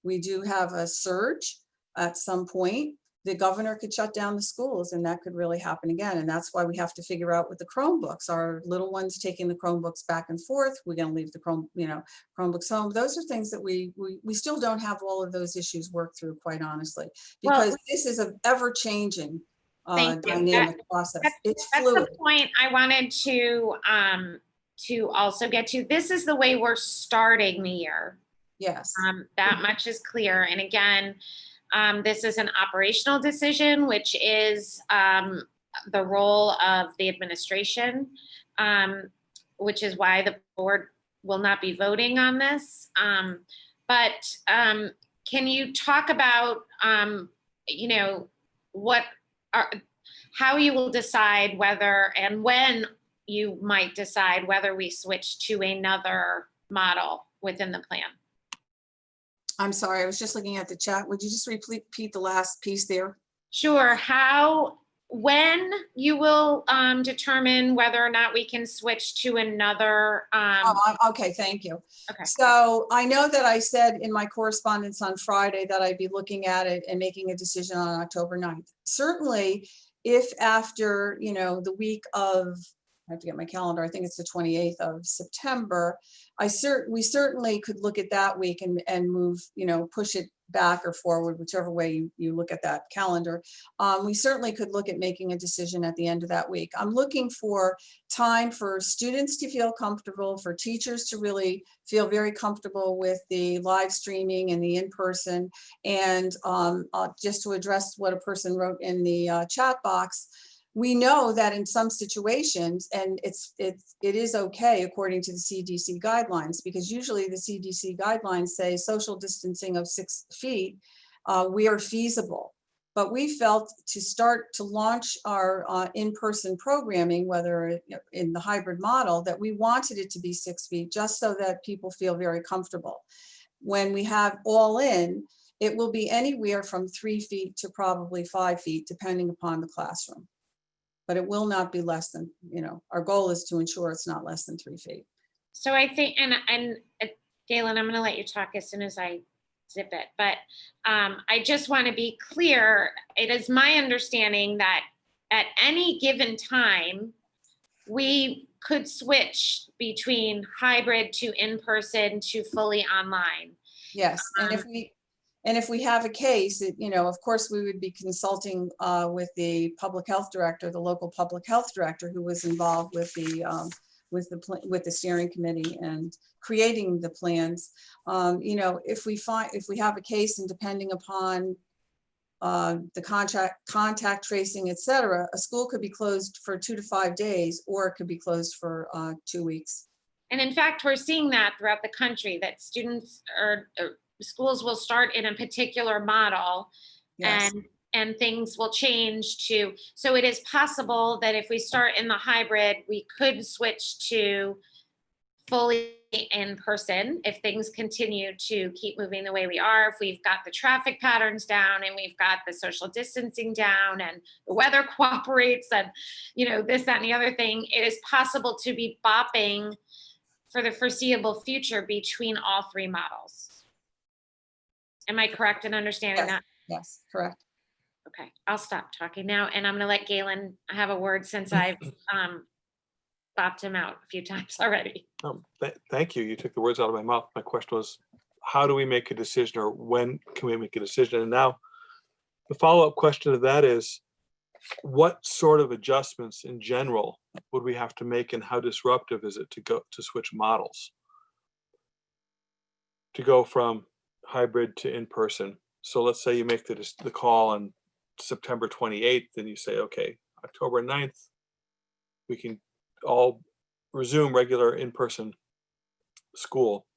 we do have a surge at some point, the governor could shut down the schools, and that could really happen again. And that's why we have to figure out with the Chromebooks. Our little ones taking the Chromebooks back and forth. We're going to leave the Chromebooks home. Those are things that we still don't have all of those issues worked through, quite honestly, because this is an ever-changing dynamic process. It's fluid. That's the point I wanted to also get to. This is the way we're starting the year. Yes. That much is clear. And again, this is an operational decision, which is the role of the administration, which is why the board will not be voting on this. But can you talk about, you know, how you will decide whether and when you might decide whether we switch to another model within the plan? I'm sorry, I was just looking at the chat. Would you just repeat the last piece there? Sure. When you will determine whether or not we can switch to another. Okay, thank you. Okay. So I know that I said in my correspondence on Friday that I'd be looking at it and making a decision on October 9th. Certainly, if after, you know, the week of, I have to get my calendar, I think it's the 28th of September, we certainly could look at that week and move, you know, push it back or forward, whichever way you look at that calendar. We certainly could look at making a decision at the end of that week. I'm looking for time for students to feel comfortable, for teachers to really feel very comfortable with the live streaming and the in-person. And just to address what a person wrote in the chat box, we know that in some situations, and it is okay according to the CDC guidelines, because usually the CDC guidelines say social distancing of 6 feet, we are feasible. But we felt to start to launch our in-person programming, whether in the hybrid model, that we wanted it to be 6 feet, just so that people feel very comfortable. When we have all in, it will be anywhere from 3 feet to probably 5 feet, depending upon the classroom. But it will not be less than, our goal is to ensure it's not less than 3 feet. So I think, and Galen, I'm going to let you talk as soon as I zip it, but I just want to be clear. It is my understanding that at any given time, we could switch between hybrid to in-person to fully online. Yes, and if we have a case, of course, we would be consulting with the public health director, the local public health director, who was involved with the steering committee and creating the plans. If we have a case, and depending upon the contact tracing, et cetera, a school could be closed for 2 to 5 days, or it could be closed for 2 weeks. And in fact, we're seeing that throughout the country, that students or schools will start in a particular model. Yes. And things will change to, so it is possible that if we start in the hybrid, we could switch to fully in person if things continue to keep moving the way we are, if we've got the traffic patterns down and we've got the social distancing down and the weather cooperates and, this, that, and the other thing. It is possible to be bopping for the foreseeable future between all 3 models. Am I correct in understanding that? Yes, correct. Okay, I'll stop talking now, and I'm going to let Galen have a word since I've bopped him out a few times already. Thank you. You took the words out of my mouth. My question was, how do we make a decision, or when can we make a decision? And now the follow-up question to that is, what sort of adjustments in general would we have to make, and how disruptive is it to switch models? To go from hybrid to in-person. So let's say you make the call on September 28th, and you say, okay, October 9th, we can all resume regular in-person school.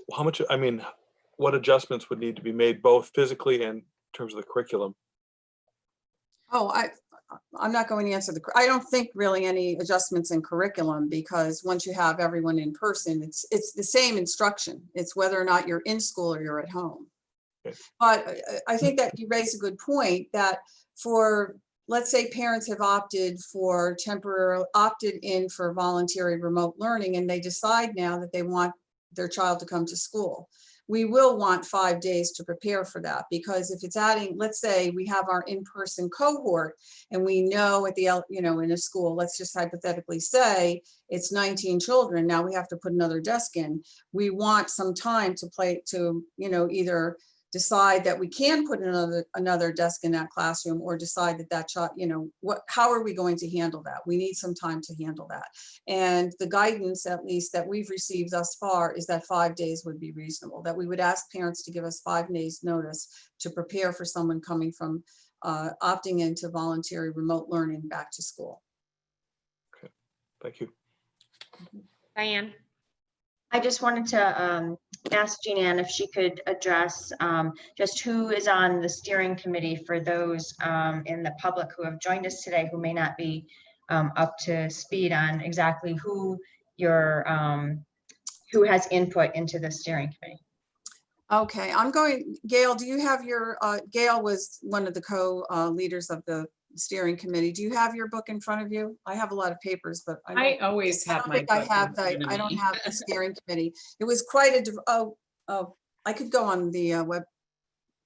What adjustments would need to be made, both physically and in terms of the curriculum? Oh, I'm not going to answer I don't think really any adjustments in curriculum, because once you have everyone in person, it's the same instruction. It's whether or not you're in school or you're at home. Okay. But I think that you raise a good point, that for, let's say parents have opted in for voluntary remote learning, and they decide now that they want their child to come to school. We will want 5 days to prepare for that, because if it's adding, let's say we have our in-person cohort, and we know at the, in a school, let's just hypothetically say it's 19 children. Now we have to put another desk in. We want some time to either decide that we can put another desk in that classroom, or decide that child, how are we going to handle that? We need some time to handle that. And the guidance, at least that we've received thus far, is that 5 days would be reasonable, that we would ask parents to give us 5 days notice to prepare for someone coming from opting into voluntary remote learning back to school. Okay, thank you. Diane. I just wanted to ask Jean Ann if she could address just who is on the steering committee for those in the public who have joined us today, who may not be up to speed on exactly who has input into the steering committee. Okay, Gail, do you have your, Gail was one of the co-leaders of the steering committee. Do you have your book in front of you? I have a lot of papers, but I always have my book. I don't have the steering committee. It was quite a, I could go on the web.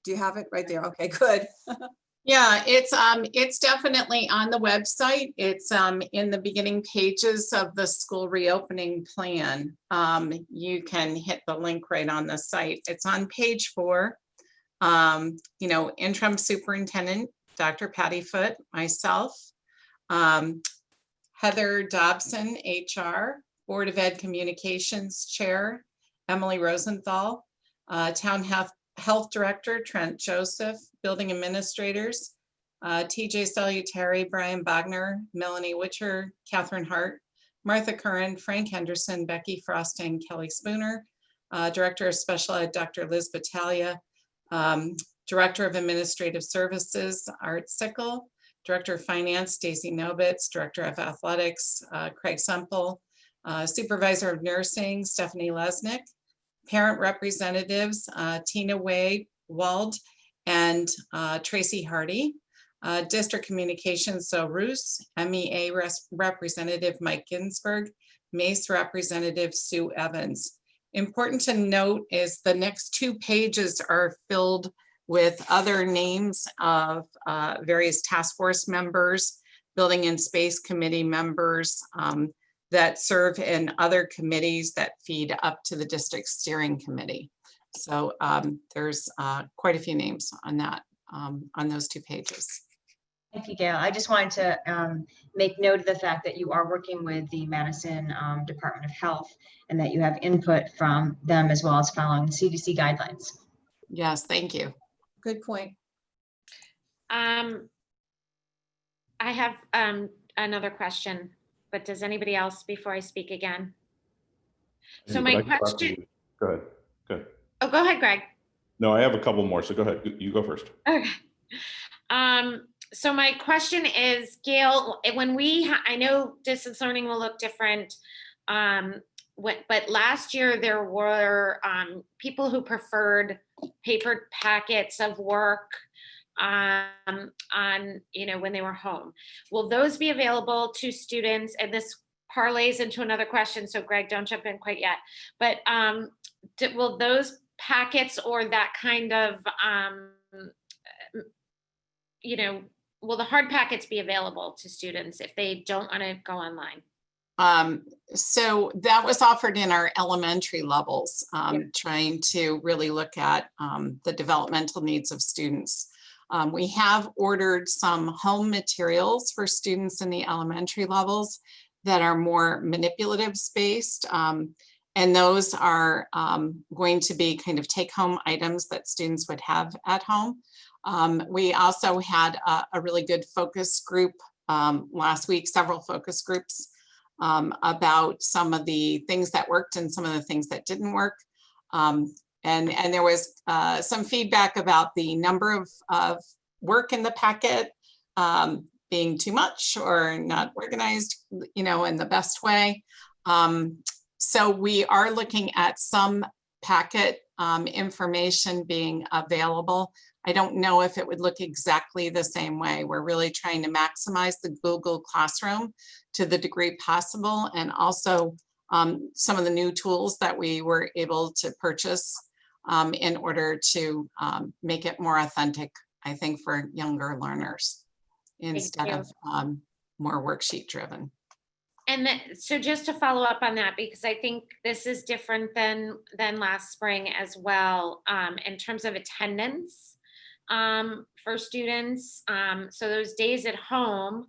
Do you have it right there? Okay, good. Yeah, it's definitely on the website. It's in the beginning pages of the school reopening plan. You can hit the link right on the site. It's on page 4. Interim superintendent, Dr. Patty Foote, myself, Heather Dobson, HR, Board of Ed Communications Chair, Emily Rosenthal, Town Health Director, Trent Joseph, Building Administrators, TJ Salutary, Brian Bogner, Melanie Witcher, Catherine Hart, Martha Curran, Frank Henderson, Becky Frosting, Kelly Spooner, Director of Special Ed, Dr. Liz Battaglia, Director of Administrative Services, Art Sickle, Director of Finance, Stacy Nobitz, Director of Athletics, Craig Semple, Supervisor of Nursing, Stephanie Lesnick, Parent Representatives, Tina Wald and Tracy Hardy, District Communications, so Roos, MEA Representative Mike Ginsburg, MACE Representative Sue Evans. Important to note is the next 2 pages are filled with other names of various task force members, Building and Space Committee members that serve in other committees that feed up to the district steering committee. So there's quite a few names on that, on those 2 pages. Thank you, Gail. I just wanted to make note of the fact that you are working with the Madison Department of Health and that you have input from them as well as following the CDC guidelines. Yes, thank you. Good point. I have another question, but does anybody else before I speak again? So my question. Go ahead. Go ahead. Oh, go ahead, Greg. No, I have a couple more, so go ahead. You go first. Okay. So my question is, Gail, when I know distance learning will look different, but last year there were people who preferred paper packets of work on, when they were home. Will those be available to students? And this parlays into another question, so Greg, don't jump in quite yet. But will those packets or that kind of, will the hard packets be available to students if they don't want to go online? So that was offered in our elementary levels, trying to really look at the developmental needs of students. We have ordered some home materials for students in the elementary levels that are more manipulative spaced. And those are going to be kind of take-home items that students would have at home. We also had a really good focus group last week, several focus groups about some of the things that worked and some of the things that didn't work. And there was some feedback about the number of work in the packet being too much or not organized, in the best way. So we are looking at some packet information being available. I don't know if it would look exactly the same way. We're really trying to maximize the Google Classroom to the degree possible, and also some of the new tools that we were able to purchase in order to make it more authentic, I think, for younger learners instead of more worksheet driven. And so just to follow up on that, because I think this is different than last spring as well, in terms of attendance for students. So those days at home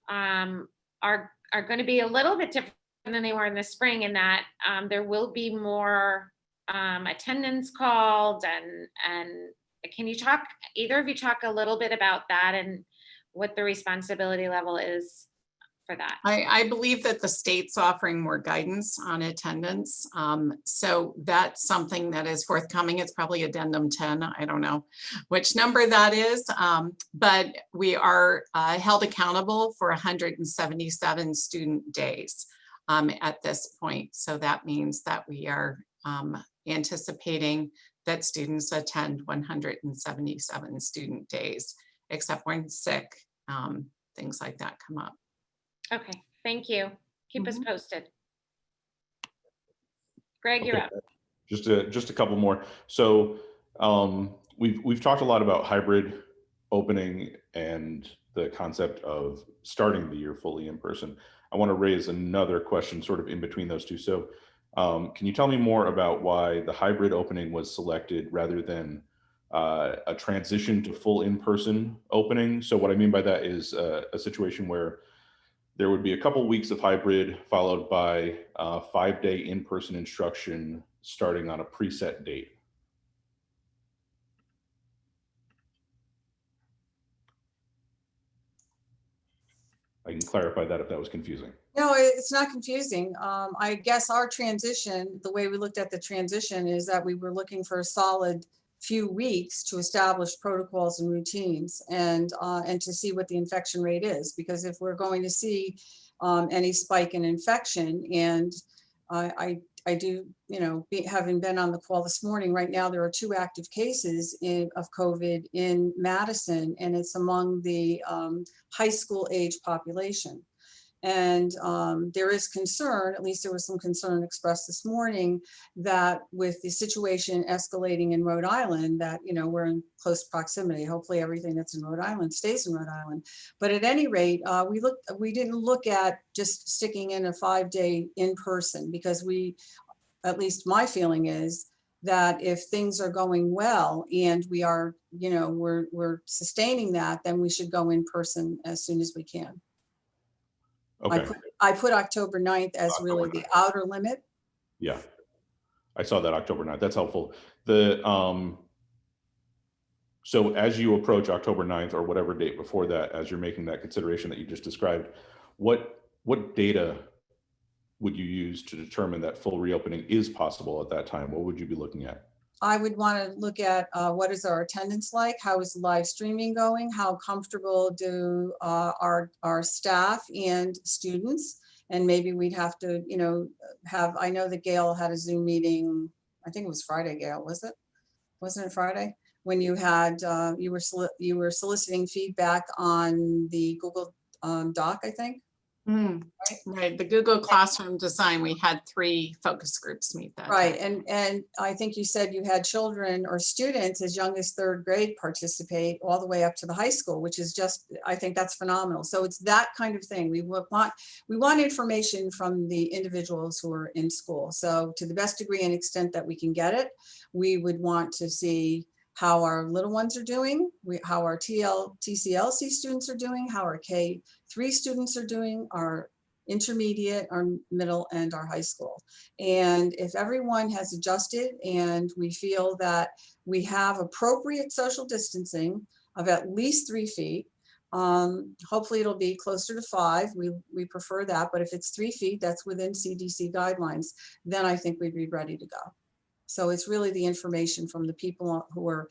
are going to be a little bit different than they were in the spring, in that there will be more attendance called. And can you talk, either of you talk a little bit about that and what the responsibility level is for that? I believe that the state's offering more guidance on attendance. So that's something that is forthcoming. It's probably addendum 10. I don't know which number that is, but we are held accountable for 177 student days at this point. So that means that we are anticipating that students attend 177 student days, except when sick, things like that come up. Okay, thank you. Keep us posted. Greg, you're up. Just a couple more. So we've talked a lot about hybrid opening and the concept of starting the year fully in person. I want to raise another question sort of in between those two. So can you tell me more about why the hybrid opening was selected rather than a transition to full in-person opening? So what I mean by that is a situation where there would be a couple weeks of hybrid followed by 5-day in-person instruction starting on a preset date. I can clarify that if that was confusing. No, it's not confusing. I guess our transition, the way we looked at the transition, is that we were looking for a solid few weeks to establish protocols and routines and to see what the infection rate is. Because if we're going to see any spike in infection, and I do, having been on the call this morning, right now there are 2 active cases of COVID in Madison, and it's among the high school age population. And there is concern, at least there was some concern expressed this morning, that with the situation escalating in Rhode Island, that, we're in close proximity. Hopefully everything that's in Rhode Island stays in Rhode Island. But at any rate, we didn't look at just sticking in a 5-day in person, because at least my feeling is that if things are going well and we are, we're sustaining that, then we should go in person as soon as we can. Okay. I put October 9th as really the outer limit. Yeah, I saw that October 9th. That's helpful. So as you approach October 9th or whatever date before that, as you're making that consideration that you just described, what data would you use to determine that full reopening is possible at that time? What would you be looking at? I would want to look at what is our attendance like? How is live streaming going? How comfortable do our staff and students? And maybe we'd have to, I know that Gail had a Zoom meeting, I think it was Friday, Gail, was it? Wasn't it Friday? When you had, you were soliciting feedback on the Google Doc, I think. Right, the Google Classroom design, we had 3 focus groups meet that Right, day. and I think you said you had children or students as young as 3rd grade participate all the way up to the high school, which is just, I think that's phenomenal. So it's that kind of thing. We want information from the individuals who are in school. So to the best degree and extent that we can get it, we would want to see how our little ones are doing, how our TCLC students are doing, how our K3 students are doing, our intermediate, our middle, and our high school. And if everyone has adjusted and we feel that we have appropriate social distancing of at least 3 feet, hopefully it'll be closer to 5. We prefer that, but if it's 3 feet, that's within CDC guidelines, then I think we'd be ready to go. So it's really the information from the people who are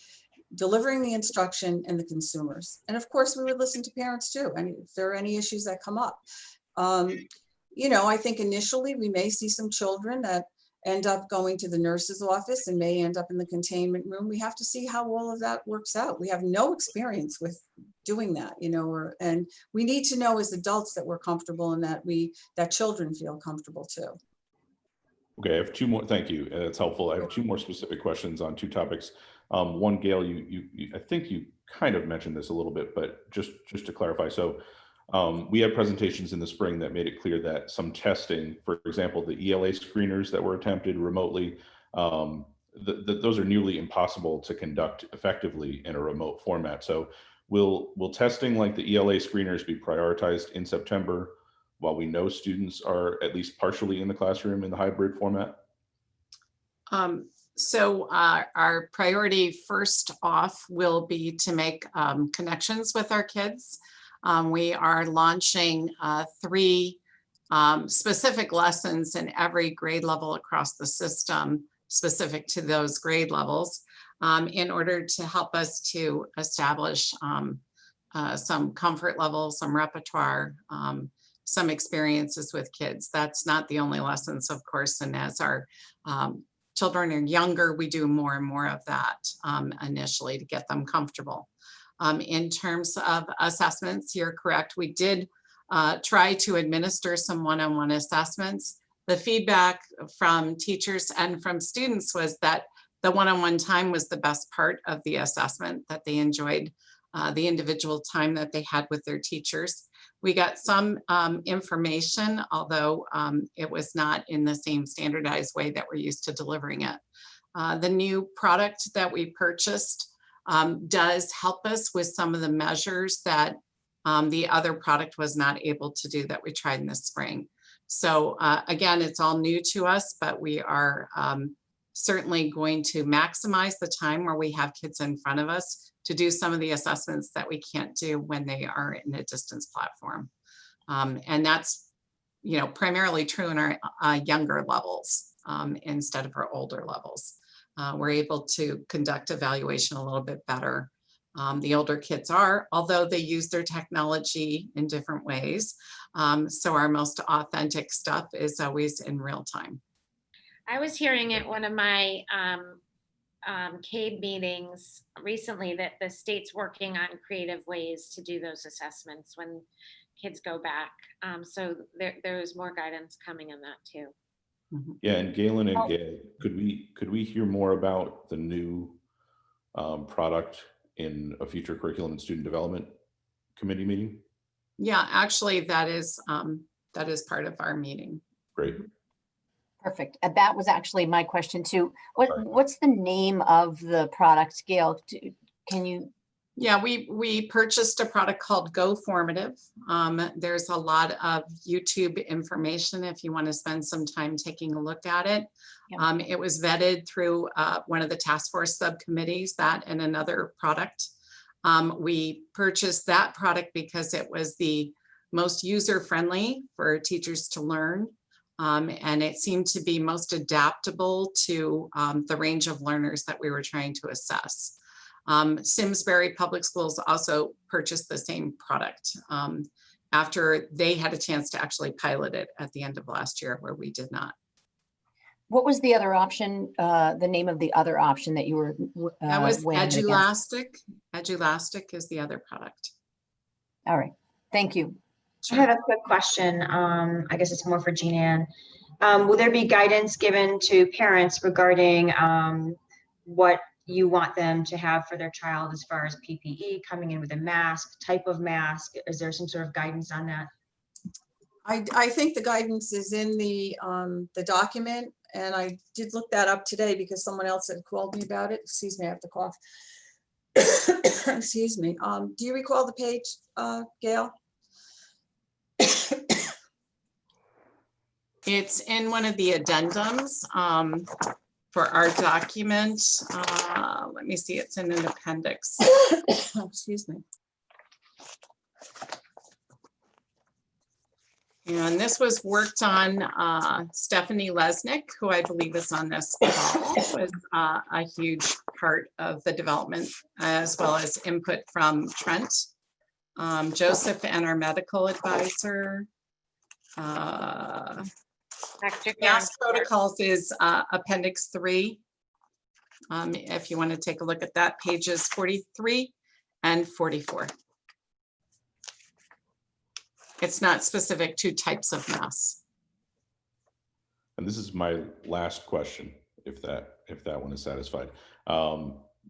delivering the instruction and the consumers. And of course, we would listen to parents too, and if there are any issues that come up. I think initially we may see some children that end up going to the nurse's office and may end up in the containment room. We have to see how all of that works out. We have no experience with doing that, and we need to know as adults that we're comfortable and that children feel comfortable too. Okay, I have 2 more. Thank you. That's helpful. I have 2 more specific questions on 2 topics. One, Gail, I think you kind of mentioned this a little bit, but just to clarify. So we had presentations in the spring that made it clear that some testing, for example, the ELA screeners that were attempted remotely, those are nearly impossible to conduct effectively in a remote format. So will testing like the ELA screeners be prioritized in September, while we know students are at least partially in the classroom in the hybrid format? So our priority first off will be to make connections with our kids. We are launching 3 specific lessons in every grade level across the system, specific to those grade levels, in order to help us to establish some comfort level, some repertoire, some experiences with kids. That's not the only lessons, of course, and as our children are younger, we do more and more of that initially to get them comfortable. In terms of assessments, you're correct. We did try to administer some one-on-one assessments. The feedback from teachers and from students was that the one-on-one time was the best part of the assessment, that they enjoyed the individual time that they had with their teachers. We got some information, although it was not in the same standardized way that we're used to delivering it. The new product that we purchased does help us with some of the measures that the other product was not able to do that we tried in the spring. So again, it's all new to us, but we are certainly going to maximize the time where we have kids in front of us to do some of the assessments that we can't do when they are in a distance platform. And that's, primarily true in our younger levels instead of our older levels. we're able to conduct evaluation a little bit better. The older kids are, although they use their technology in different ways. So our most authentic stuff is always in real time. I was hearing at one of my CABE meetings recently that the state's working on creative ways to do those assessments when kids go back. So there's more guidance coming on that too. Yeah, and Galen and Gail, could we hear more about the new product in a future curriculum and student development committee meeting? Yeah, actually, that is part of our meeting. Great. Perfect. That was actually my question too. What's the name of the product, Gail? Can you? Yeah, we purchased a product called Go Formative. There's a lot of YouTube information if you want to spend some time taking a look at it. Yeah. It was vetted through one of the task force subcommittees, that and another product. We purchased that product because it was the most user-friendly for teachers to learn. And it seemed to be most adaptable to the range of learners that we were trying to assess. Simsbury Public Schools also purchased the same product after they had a chance to actually pilot it at the end of last year, where we did not. What was the other option, the name of the other option that you were That was weighing it against? Edulastic. Edulastic is the other product. All right, thank you. I have a quick question. I guess it's more for Jean Ann. Will there be guidance given to parents regarding what you want them to have for their child as far as PPE, coming in with a mask, type of mask? Is there some sort of guidance on that? I think the guidance is in the document, and I did look that up today because someone else had called me about it. Excuse me, I have to cough. Excuse me. Do you recall the page, Gail? It's in one of the addendums for our document. Let me see, it's in an appendix. Excuse me. And this was worked on, Stephanie Lesnick, who I believe is on this call, was a huge part of the development, as well as input from Trent, Joseph, and our medical advisor. Mass protocols is appendix 3. If you want to take a look at that, pages 43 and 44. It's not specific to types of masks. And this is my last question, if that one is satisfied.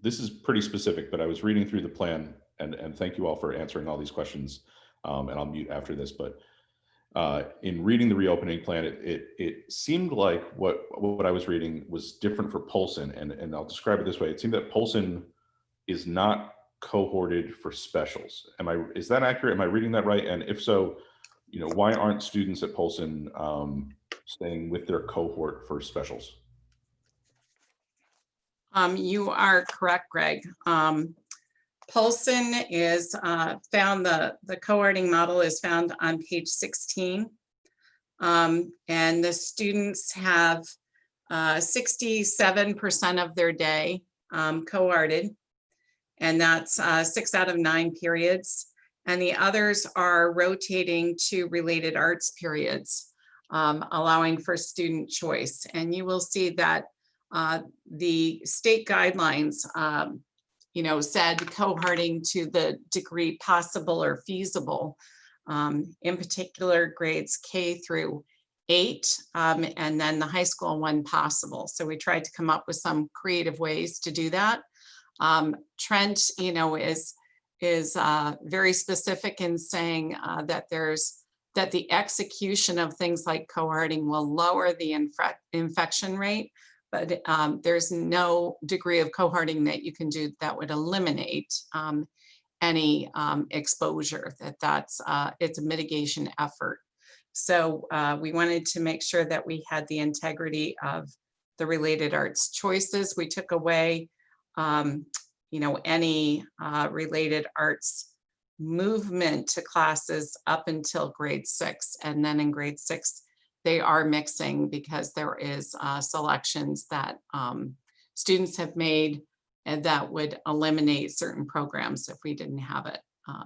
This is pretty specific, but I was reading through the plan, and thank you all for answering all these questions. And I'll mute after this, but in reading the reopening plan, it seemed like what I was reading was different for Polson, and I'll describe it this way. It seemed that Polson is not cohorted for specials. Is that accurate? Am I reading that right? And if so, why aren't students at Polson staying with their cohort for specials? You are correct, Greg. Polson is found, the cohorting model is found on page 16. And the students have 67% of their day cohorted, and that's 6 out of 9 periods. And the others are rotating to related arts periods, allowing for student choice. And you will see that the state guidelines said cohorting to the degree possible or feasible, in particular grades K through 8, and then the high school one possible. So we tried to come up with some creative ways to do that. Trent, is very specific in saying that the execution of things like cohorting will lower the infection rate, but there's no degree of cohorting that you can do that would eliminate any exposure. It's a mitigation effort. So we wanted to make sure that we had the integrity of the related arts choices. We took away any related arts movement to classes up until grade 6. And then in grade 6, they are mixing because there is selections that students have made, and that would eliminate certain programs if we didn't have it,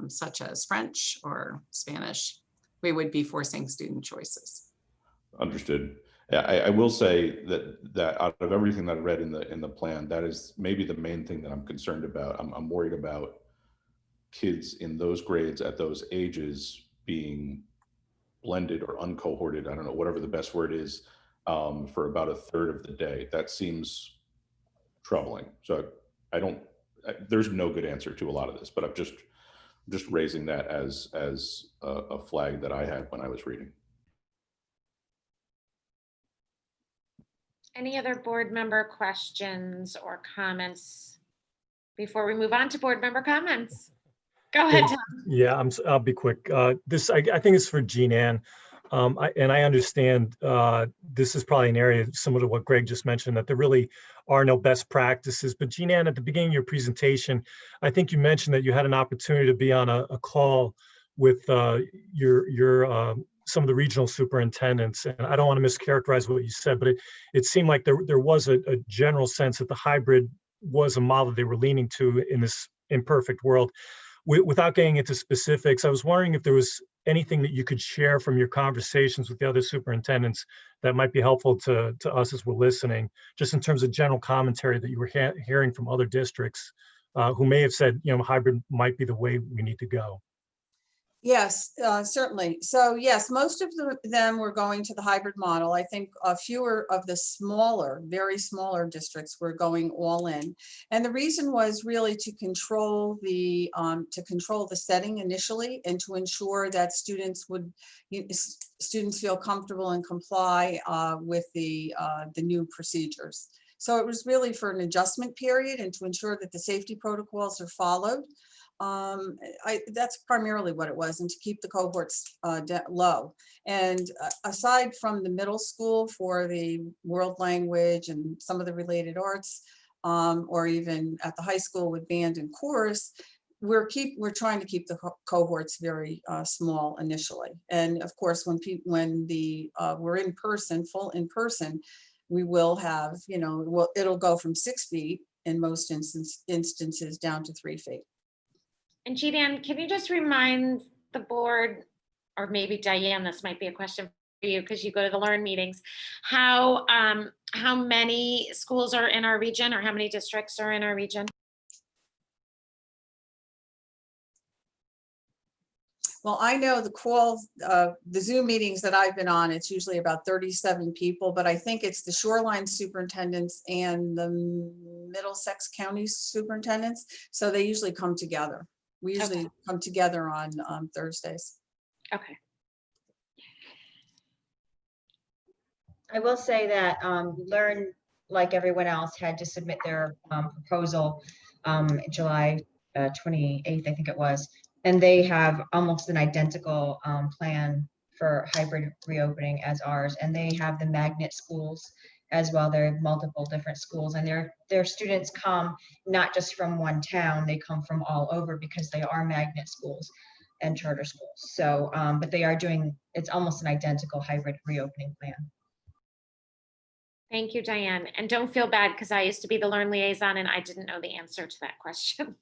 such as French or Spanish. We would be forcing student choices. Understood. I will say that out of everything that I read in the plan, that is maybe the main thing that I'm concerned about. I'm worried about kids in those grades at those ages being blended or uncohorted, I don't know, whatever the best word is, for about a third of the day. That seems troubling. So there's no good answer to a lot of this, but I'm just raising that as a flag that I had when I was reading. Any other board member questions or comments before we move on to board member comments? Go ahead, Tom. Yeah, I'll be quick. This I think is for Jean Ann. I understand this is probably an area similar to what Greg just mentioned, that there really are no best practices. But Jean Ann, at the beginning of your presentation, I think you mentioned that you had an opportunity to be on a call with your some of the regional superintendents. And I don't want to mischaracterize what you said, but it seemed like there was a general sense that the hybrid was a model they were leaning to in this imperfect world. Without getting into specifics, I was wondering if there was anything that you could share from your conversations with the other superintendents that might be helpful to us as we're listening, just in terms of general commentary that you were hearing from other districts who may have said, hybrid might be the way we need to go. Yes, certainly. So yes, most of them were going to the hybrid model. I think fewer of the smaller, very smaller districts were going all in. And the reason was really to control the setting initially, and to ensure that students feel comfortable and comply with the new procedures. So it was really for an adjustment period and to ensure that the safety protocols are followed. That's primarily what it was, and to keep the cohorts low. And aside from the middle school for the world language and some of the related arts, or even at the high school with band and chorus, we're trying to keep the cohorts very small initially. And of course, when we're in person, full in person, we will have, it'll go from 6 feet in most instances down to 3 feet. And Jean Ann, can you just remind the board, or maybe Diane, this might be a question for you because you go to the Learn meetings, how many schools are in our region, or how many districts are in our region? Well, I know the calls, the Zoom meetings that I've been on, it's usually about 37 people, but I think it's the Shoreline superintendents and the Middlesex County superintendents. So they usually come together. We usually come together on Thursdays. Okay. I will say that Learn, like everyone else, had to submit their proposal July 28th, I think it was. And they have almost an identical plan for hybrid reopening as ours. And they have the magnet schools as well. There are multiple different schools, and their students come not just from one town, they come from all over because they are magnet schools and charter schools. So, but they are doing, it's almost an identical hybrid reopening plan. Thank you, Diane. And don't feel bad because I used to be the Learn liaison and I didn't know the answer to that question.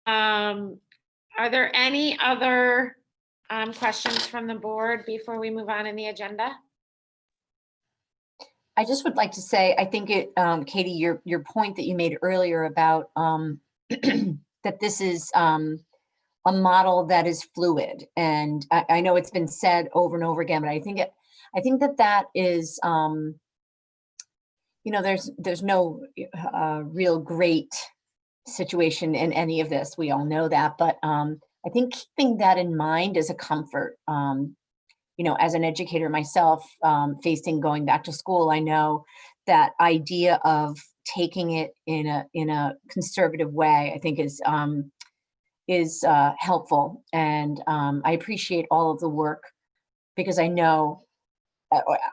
Are there any other questions from the board before we move on in the agenda? I just would like to say, I think Katie, your point that you made earlier about that this is a model that is fluid, and I know it's been said over and over again, but I think that is, there's no real great situation in any of this. We all know that, but I think keeping that in mind is a comfort. As an educator myself, facing going back to school, I know that idea of taking it in a conservative way, I think is helpful. And I appreciate all of the work, because I know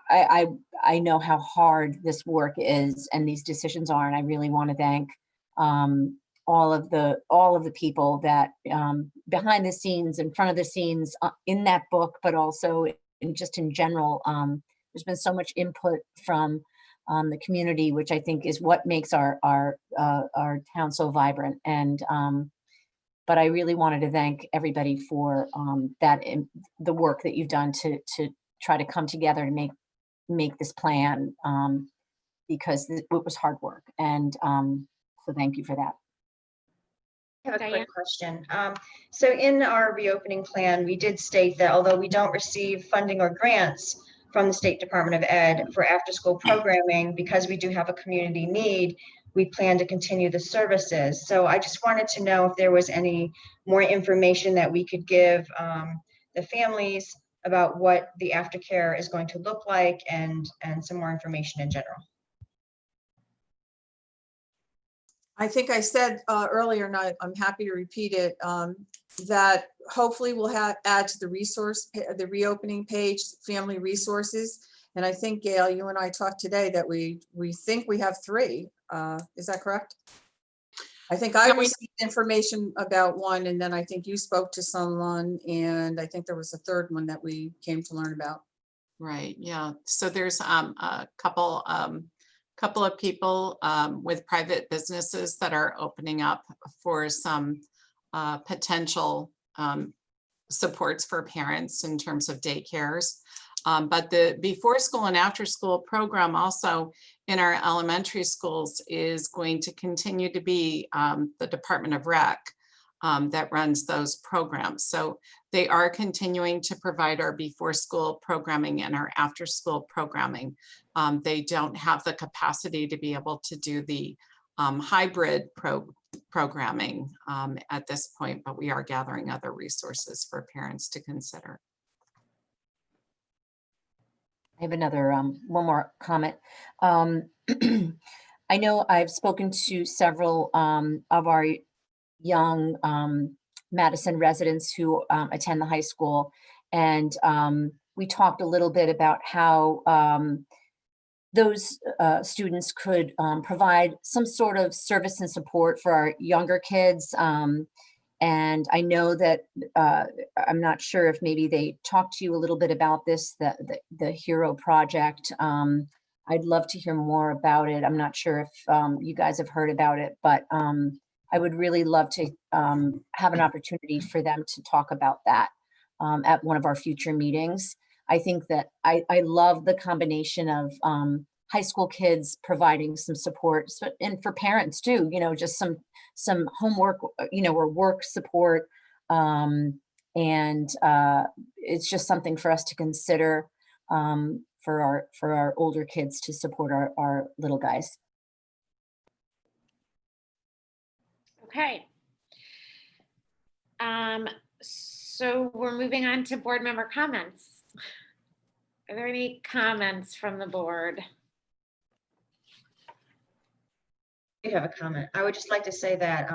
I know how hard this work is and these decisions are, and I really want to thank all of the people that behind the scenes, in front of the scenes, in that book, but also just in general. There's been so much input from the community, which I think is what makes our town so vibrant. And but I really wanted to thank everybody for the work that you've done to try to come together to make this plan, because it was hard work. And so thank you for that. I have a quick question. So in our reopening plan, we did state that although we don't receive funding or grants from the State Department of Ed for after-school programming, because we do have a community need, we plan to continue the services. So I just wanted to know if there was any more information that we could give the families about what the aftercare is going to look like, and some more information in general. I think I said earlier, and I'm happy to repeat it, that hopefully we'll add to the reopening page, family resources. And I think, Gail, you and I talked today that we think we have 3. Is that correct? I think I received information about one, and then I think you spoke to someone, and I think there was a third one that we came to learn about. Right, yeah. So there's a couple of people with private businesses that are opening up for some potential supports for parents in terms of daycares. But the before school and after school program also in our elementary schools is going to continue to be the Department of Rec that runs those programs. So they are continuing to provide our before school programming and our after school programming. They don't have the capacity to be able to do the hybrid programming at this point, but we are gathering other resources for parents to consider. I have another one more comment. I know I've spoken to several of our young Madison residents who attend the high school, and we talked a little bit about how those students could provide some sort of service and support for our younger kids. And I know that I'm not sure if maybe they talked to you a little bit about this, the Hero Project. I'd love to hear more about it. I'm not sure if you guys have heard about it, but I would really love to have an opportunity for them to talk about that at one of our future meetings. I think that I love the combination of high school kids providing some support, and for parents too, just some homework, or work support. And it's just something for us to consider for our older kids to support our little guys. Okay. So we're moving on to board member comments. Are there any comments from the board? I have a comment. I would just like to say that,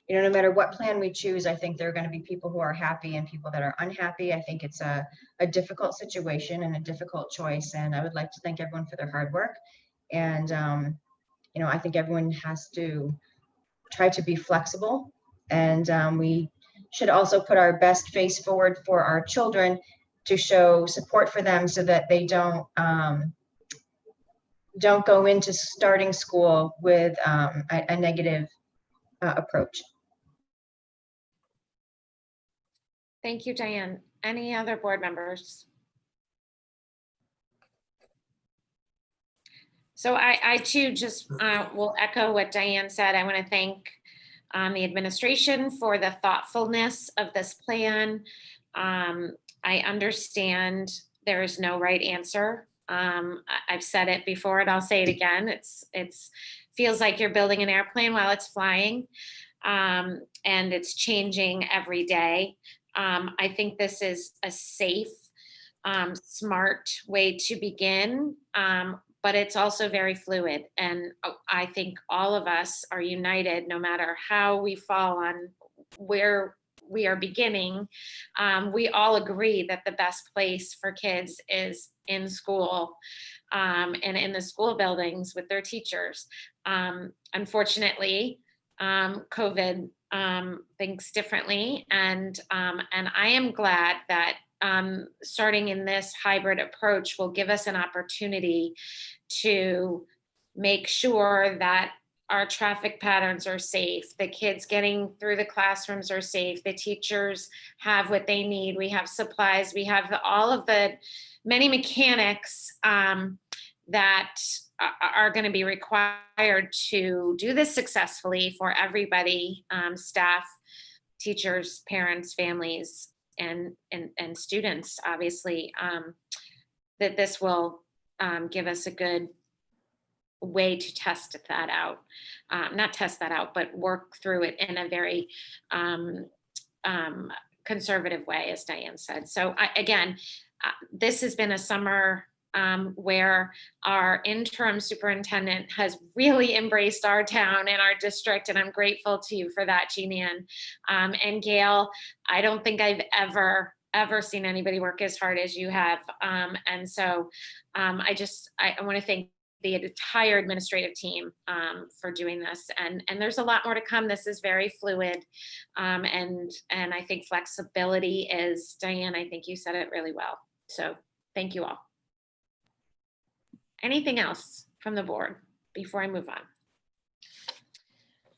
no matter what plan we choose, I think there are going to be people who are happy and people that are unhappy. I think it's a difficult situation and a difficult choice. And I would like to thank everyone for their hard work. And, I think everyone has to try to be flexible. And we should also put our best face forward for our children to show support for them so that they don't go into starting school with a negative approach. Thank you, Diane. Any other board members? So I too just will echo what Diane said. I want to thank the administration for the thoughtfulness of this plan. I understand there is no right answer. I've said it before and I'll say it again. It's feels like you're building an airplane while it's flying, and it's changing every day. I think this is a safe, smart way to begin, but it's also very fluid. And I think all of us are united, no matter how we fall on where we are beginning. We all agree that the best place for kids is in school, and in the school buildings with their teachers. Unfortunately, COVID thinks differently, and I am glad that starting in this hybrid approach will give us an opportunity to make sure that our traffic patterns are safe, the kids getting through the classrooms are safe, the teachers have what they need, we have supplies, we have all of the many mechanics that are going to be required to do this successfully for everybody, staff, teachers, parents, families, and students, obviously, that this will give us a good way to test that out, not test that out, but work through it in a very conservative way, as Diane said. So again, this has been a summer where our interim superintendent has really embraced our town and our district, and I'm grateful to you for that, Jean-Ann. And Gail, I don't think I've ever seen anybody work as hard as you have. And so I want to thank the entire administrative team for doing this. And there's a lot more to come. This is very fluid. And I think flexibility is, Diane, I think you said it really well. So thank you all. Anything else from the board before I move on?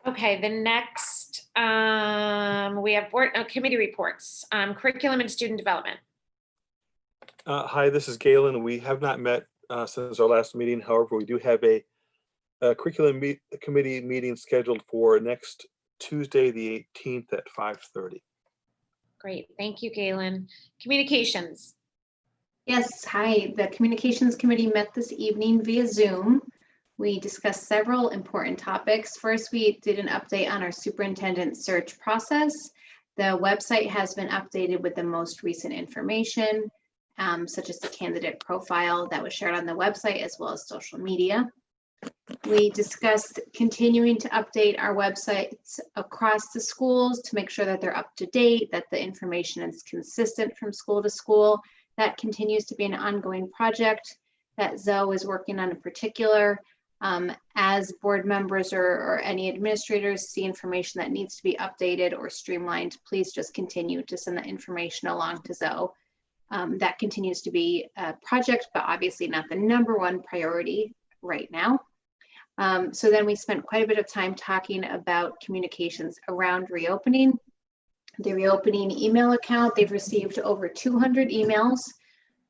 Okay, the next, we have board committee reports, curriculum and student development. Hi, this is Galen. We have not met since our last meeting. However, we do have a curriculum committee meeting scheduled for next Tuesday, the 18th at 5:30. Great, thank you, Galen. Communications. Yes, hi. The Communications Committee met this evening via Zoom. We discussed several important topics. First, we did an update on our superintendent search process. The website has been updated with the most recent information, such as the candidate profile that was shared on the website, as well as social media. We discussed continuing to update our websites across the schools to make sure that they're up to date, that the information is consistent from school to school. That continues to be an ongoing project that Zoe is working on in particular. As board members or any administrators see information that needs to be updated or streamlined, please just continue to send that information along to Zoe. That continues to be a project, but obviously not the #1 priority right now. So then we spent quite a bit of time talking about communications around reopening. The reopening email account, they've received over 200 emails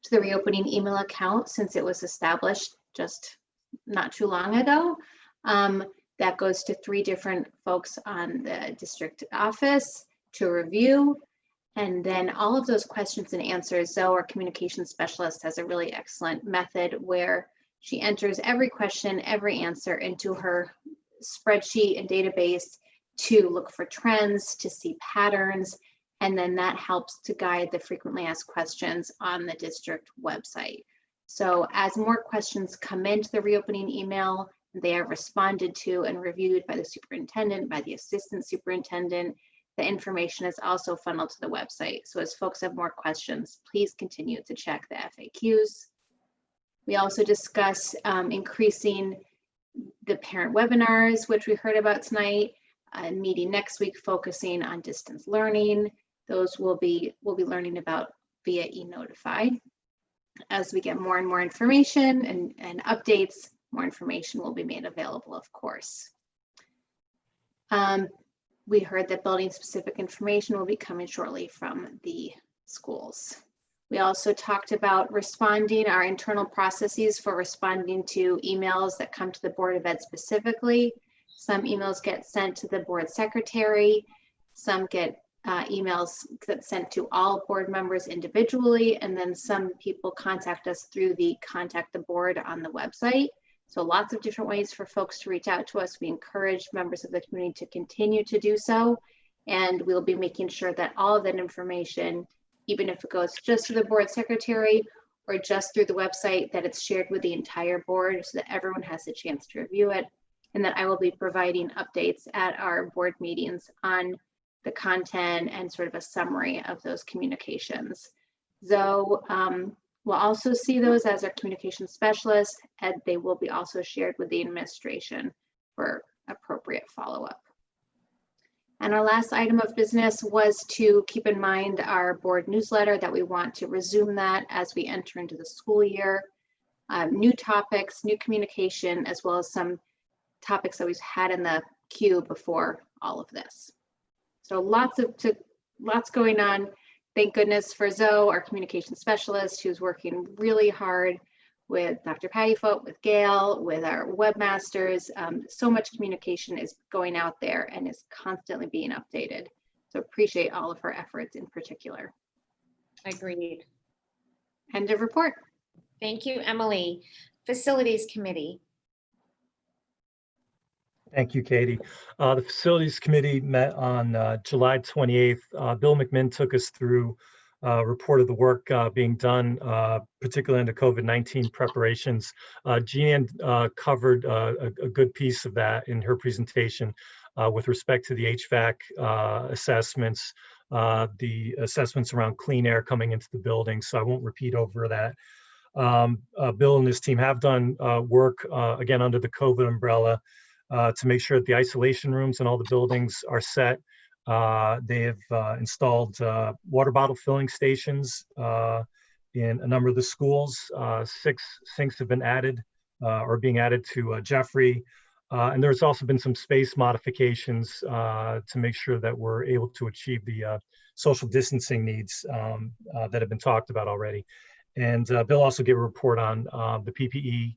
to the reopening email account since it was established just not too long ago. That goes to 3 different folks on the district office to review. And then all of those questions and answers, Zoe, our communication specialist, has a really excellent method where she enters every question, every answer into her spreadsheet and database to look for trends, to see patterns, and then that helps to guide the frequently asked questions on the district website. So as more questions come into the reopening email, they are responded to and reviewed by the superintendent, by the assistant superintendent. The information is also funneled to the website. So as folks have more questions, please continue to check the FAQs. We also discuss increasing the parent webinars, which we heard about tonight. Meeting next week focusing on distance learning. Those we'll be learning about via eNotify. As we get more and more information and updates, more information will be made available, of course. We heard that building specific information will be coming shortly from the schools. We also talked about responding, our internal processes for responding to emails that come to the Board of Ed specifically. Some emails get sent to the board secretary, some get emails that sent to all board members individually, and then some people contact us through the contact the board on the website. So lots of different ways for folks to reach out to us. We encourage members of the community to continue to do so, and we'll be making sure that all of that information, even if it goes just to the board secretary or just through the website, that it's shared with the entire board so that everyone has a chance to review it, and that I will be providing updates at our board meetings on the content and sort of a summary of those communications. Zoe will also see those as our communication specialist, and they will be also shared with the administration for appropriate follow-up. And our last item of business was to keep in mind our board newsletter, that we want to resume that as we enter into the school year. new topics, new communication, as well as some topics that we've had in the queue before all of this. So lots going on. Thank goodness for Zoe, our communication specialist, who's working really hard with Dr. Pattyfoot, with Gail, with our webmasters. So much communication is going out there and is constantly being updated. So appreciate all of her efforts in particular. Agreed. End of report. Thank you, Emily. Facilities Committee. Thank you, Katie. The Facilities Committee met on July 28th. Bill McMinn took us through a report of the work being done, particularly into COVID-19 preparations. Jean covered a good piece of that in her presentation with respect to the HVAC assessments, the assessments around clean air coming into the building, so I won't repeat over that. Bill and his team have done work, again, under the COVID umbrella, to make sure that the isolation rooms in all the buildings are set. They have installed water bottle filling stations in a number of the schools. 6 sinks have been added or being added to Jeffrey. And there's also been some space modifications to make sure that we're able to achieve the social distancing needs that have been talked about already. And Bill also gave a report on the PPE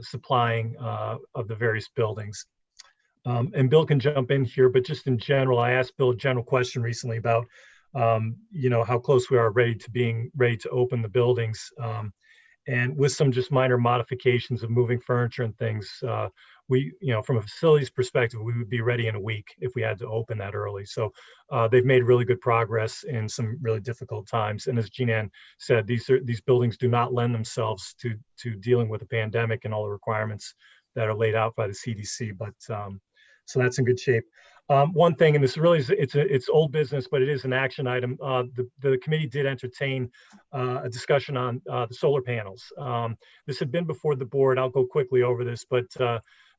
supplying of the various buildings. And Bill can jump in here, but just in general, I asked Bill a general question recently about, how close we are being ready to open the buildings. And with some just minor modifications of moving furniture and things, we, from a facilities perspective, we would be ready in a week if we had to open that early. So they've made really good progress in some really difficult times. And as Jean said, these buildings do not lend themselves to dealing with a pandemic and all the requirements that are laid out by the CDC. But so that's in good shape. One thing, and this really is, it's old business, but it is an action item. The committee did entertain a discussion on the solar panels. This had been before the board. I'll go quickly over this, but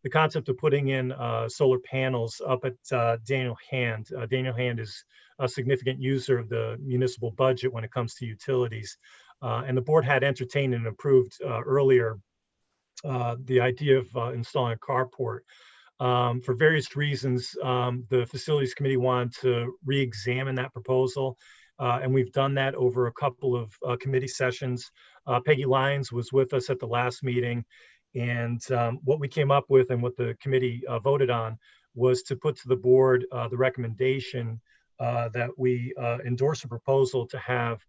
the concept of putting in solar panels up at Daniel Hand. Daniel Hand is a significant user of the municipal budget when it comes to utilities. And the board had entertained and approved earlier the idea of installing a carport. For various reasons, the Facilities Committee wanted to re-examine that proposal, and we've done that over a couple of committee sessions. Peggy Lyons was with us at the last meeting, and what we came up with and what the committee voted on was to put to the board the recommendation that we endorse a proposal to have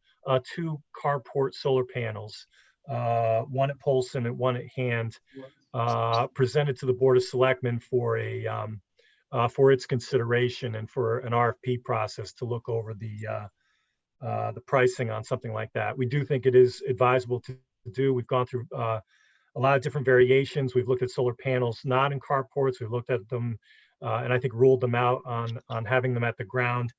2 carport solar panels, one at Polson and one at Hand, presented to the Board of Selectmen for its consideration and for an RFP process to look over the pricing on something like that. We do think it is advisable to do. We've gone through a lot of different variations. We've looked at solar panels not in carports. We've looked at them and I think ruled them out on having them at the ground.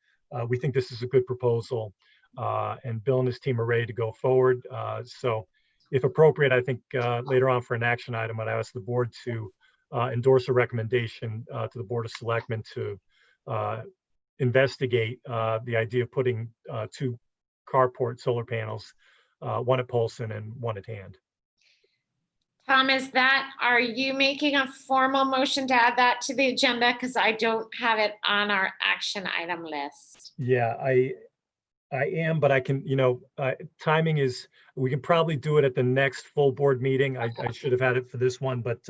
We think this is a good proposal, and Bill and his team are ready to go forward. So if appropriate, I think later on for an action item, I'd ask the board to endorse a recommendation to the Board of Selectmen to investigate the idea of putting 2 carport solar panels, one at Polson and one at Hand. Tom, are you making a formal motion to add that to the agenda? Because I don't have it on our action item list. Yeah, I am, but I can, timing is, we can probably do it at the next full board meeting. I should have had it for this one, but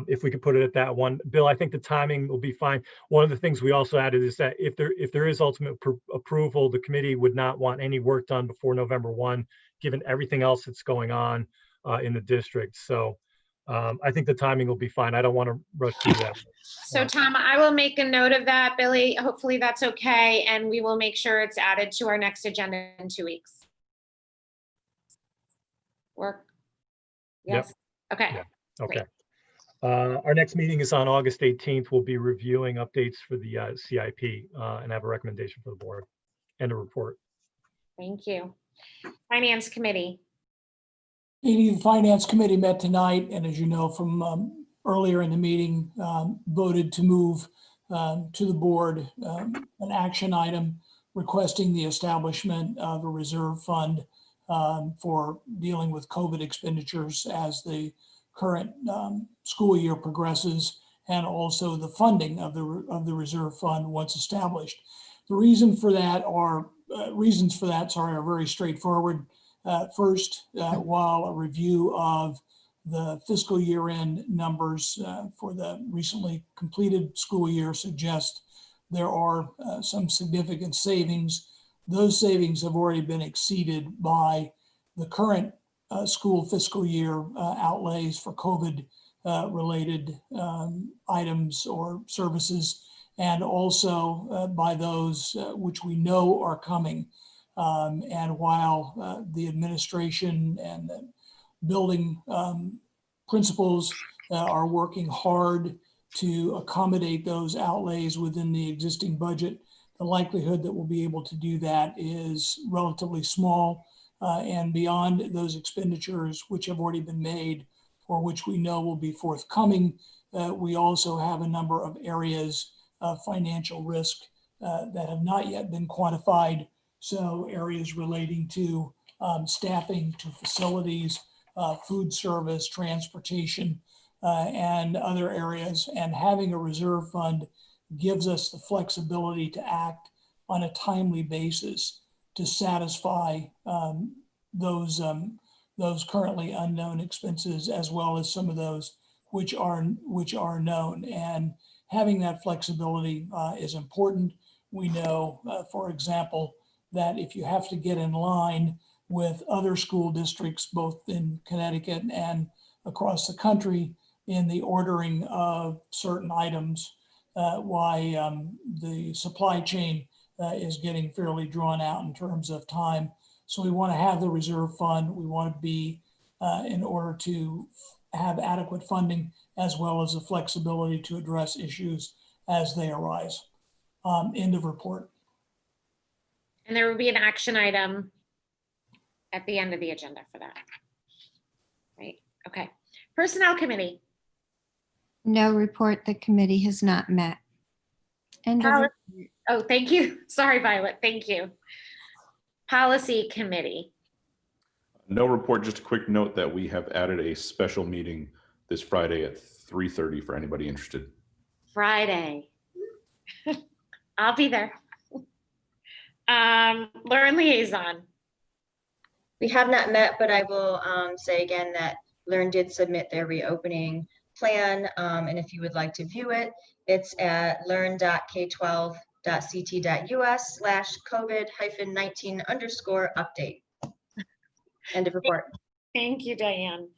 if we could put it at that one. Bill, I think the timing will be fine. One of the things we also added is that if there is ultimate approval, the committee would not want any work done before November 1, given everything else that's going on in the district. So I think the timing will be fine. I don't want to rush through that. So Tom, I will make a note of that. Billy, hopefully that's okay. And we will make sure it's added to our next agenda in 2 weeks. Work? Yes. Yep. Okay. Yeah. Okay. Our next meeting is on August 18th. We'll be reviewing updates for the CIP and have a recommendation for the board and a report. Thank you. Finance Committee. The Finance Committee met tonight, and as you know from earlier in the meeting, voted to move to the board an action item requesting the establishment of a reserve fund for dealing with COVID expenditures as the current school year progresses, and also the funding of the reserve fund once established. The reasons for that are very straightforward. First, while a review of the fiscal year end numbers for the recently completed school year suggests there are some significant savings. Those savings have already been exceeded by the current school fiscal year outlays for COVID related items or services, and also by those which we know are coming. And while the administration and the building principals are working hard to accommodate those outlays within the existing budget, the likelihood that we'll be able to do that is relatively small. And beyond those expenditures which have already been made or which we know will be forthcoming, we also have a number of areas of financial risk that have not yet been quantified. So areas relating to staffing, to facilities, food service, transportation, and other areas. And having a reserve fund gives us the flexibility to act on a timely basis to satisfy those currently unknown expenses, as well as some of those which are known. And having that flexibility is important. We know, for example, that if you have to get in line with other school districts, both in Connecticut and across the country, in the ordering of certain items, why the supply chain is getting fairly drawn out in terms of time. So we want to have the reserve fund. We want to be in order to have adequate funding, as well as the flexibility to address issues as they arise. End of report. And there will be an action item at the end of the agenda for that. Right, okay. Personnel Committee. No report. The committee has not met. End of report. Oh, thank you. Sorry, Violet. Thank you. Policy Committee. No report, just a quick note that we have added a special meeting this Friday at 3:30 for anybody interested. Friday. I'll be there. Learn Liaison. We have not met, but I will say again that Learn did submit their reopening plan. And if you would like to view it, it's at learn.k12.ct.us/COVID-19_update. End of report. Thank you, Diane.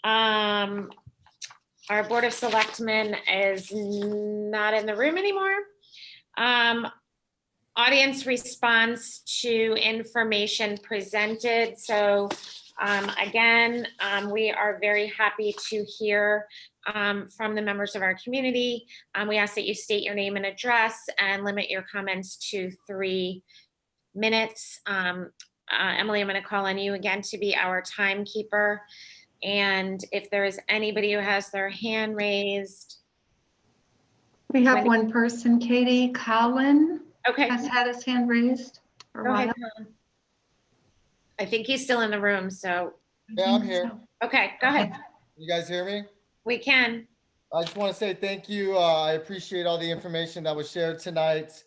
Our Board of Selectmen is not in the room anymore. Audience response to information presented. So again, we are very happy to hear from the members of our community. We ask that you state your name and address and limit your comments to 3 minutes. Emily, I'm going to call on you again to be our timekeeper. And if there is anybody who has their hand raised. We have one person, Katie. Colin has had his hand raised for a while. I think he's still in the room, so. Yeah, I'm here. Okay, go ahead. You guys hear me? We can. I just want to say thank you. I appreciate all the information that was shared tonight.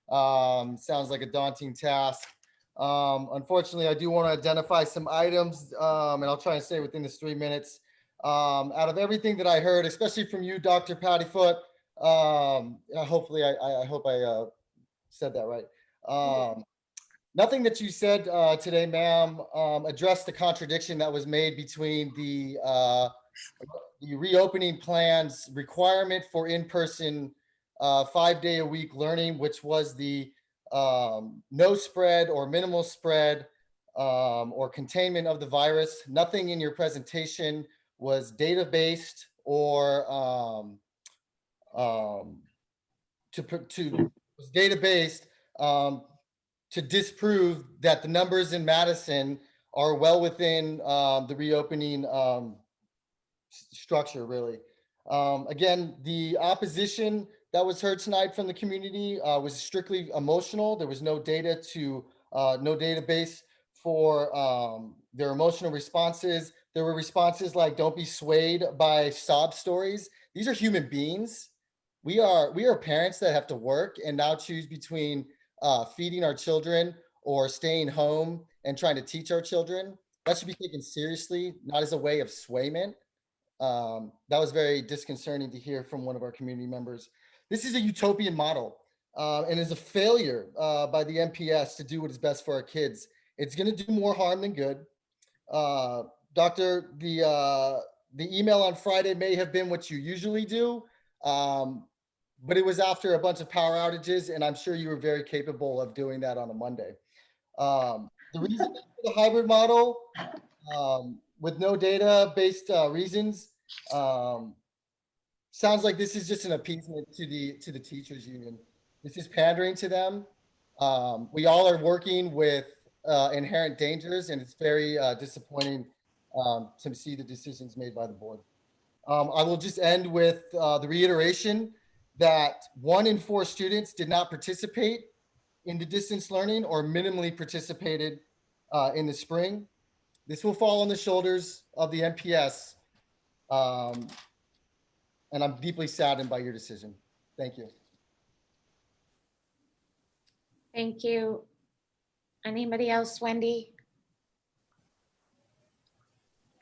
Sounds like a daunting task. Unfortunately, I do want to identify some items, and I'll try and stay within this 3 minutes. Out of everything that I heard, especially from you, Dr. Pattyfoot, hopefully I hope I said that right. Nothing that you said today, ma'am, addressed the contradiction that was made between the reopening plan's requirement for in-person 5-day-a-week learning, which was the no spread or minimal spread or containment of the virus. Nothing in your presentation was data-based or data-based to disprove that the numbers in Madison are well within the reopening structure, really. Again, the opposition that was heard tonight from the community was strictly emotional. There was no data no database for their emotional responses. There were responses like, don't be swayed by sob stories. These are human beings. We are parents that have to work and now choose between feeding our children or staying home and trying to teach our children. That should be taken seriously, not as a way of swayment. That was very disconcerting to hear from one of our community members. This is a utopian model and is a failure by the MPS to do what is best for our kids. It's going to do more harm than good. Doctor, the email on Friday may have been what you usually do, but it was after a bunch of power outages, and I'm sure you were very capable of doing that on a Monday. The reason for the hybrid model with no data-based reasons sounds like this is just an appeasement to the teachers union. This is pandering to them. We all are working with inherent dangers, and it's very disappointing to see the decisions made by the board. I will just end with the reiteration that 1 in 4 students did not participate in the distance learning or minimally participated in the spring. This will fall on the shoulders of the MPS, and I'm deeply saddened by your decision. Thank you. Thank you. Anybody else, Wendy?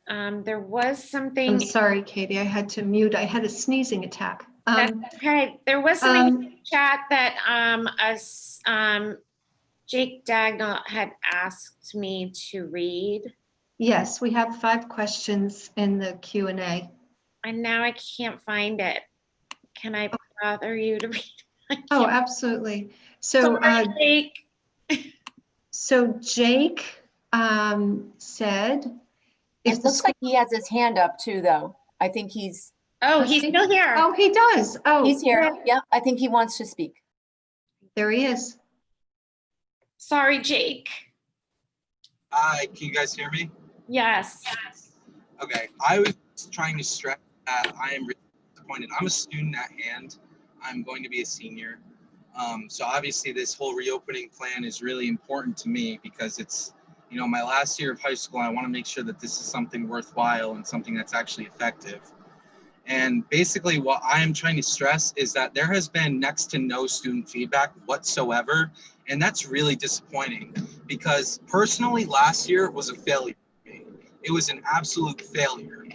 There was something. I'm sorry, Katie, I had to mute. I had a sneezing attack. That's okay. There was something in the chat that Jake Dagnall had asked me to read. Yes, we have 5 questions in the Q&A. And now I can't find it. Can I bother you to read? Oh, absolutely. So, Jake. So Jake said, it looks like he has his hand up too, though. I think he's. Oh, he's still here. Oh, he does. Oh, he's here. Yeah, I think he wants to speak. There he is. Sorry, Jake. Hi, can you guys hear me? Yes. Okay, I was trying to stress that I am really disappointed. I'm a student at hand. I'm going to be a senior. So obviously this whole reopening plan is really important to me because it's, you know, my last year of high school. I want to make sure that this is something worthwhile and something that's actually effective. And basically what I am trying to stress is that there has been next to no student feedback whatsoever. And that's really disappointing because personally last year was a failure for me. It was an absolute failure.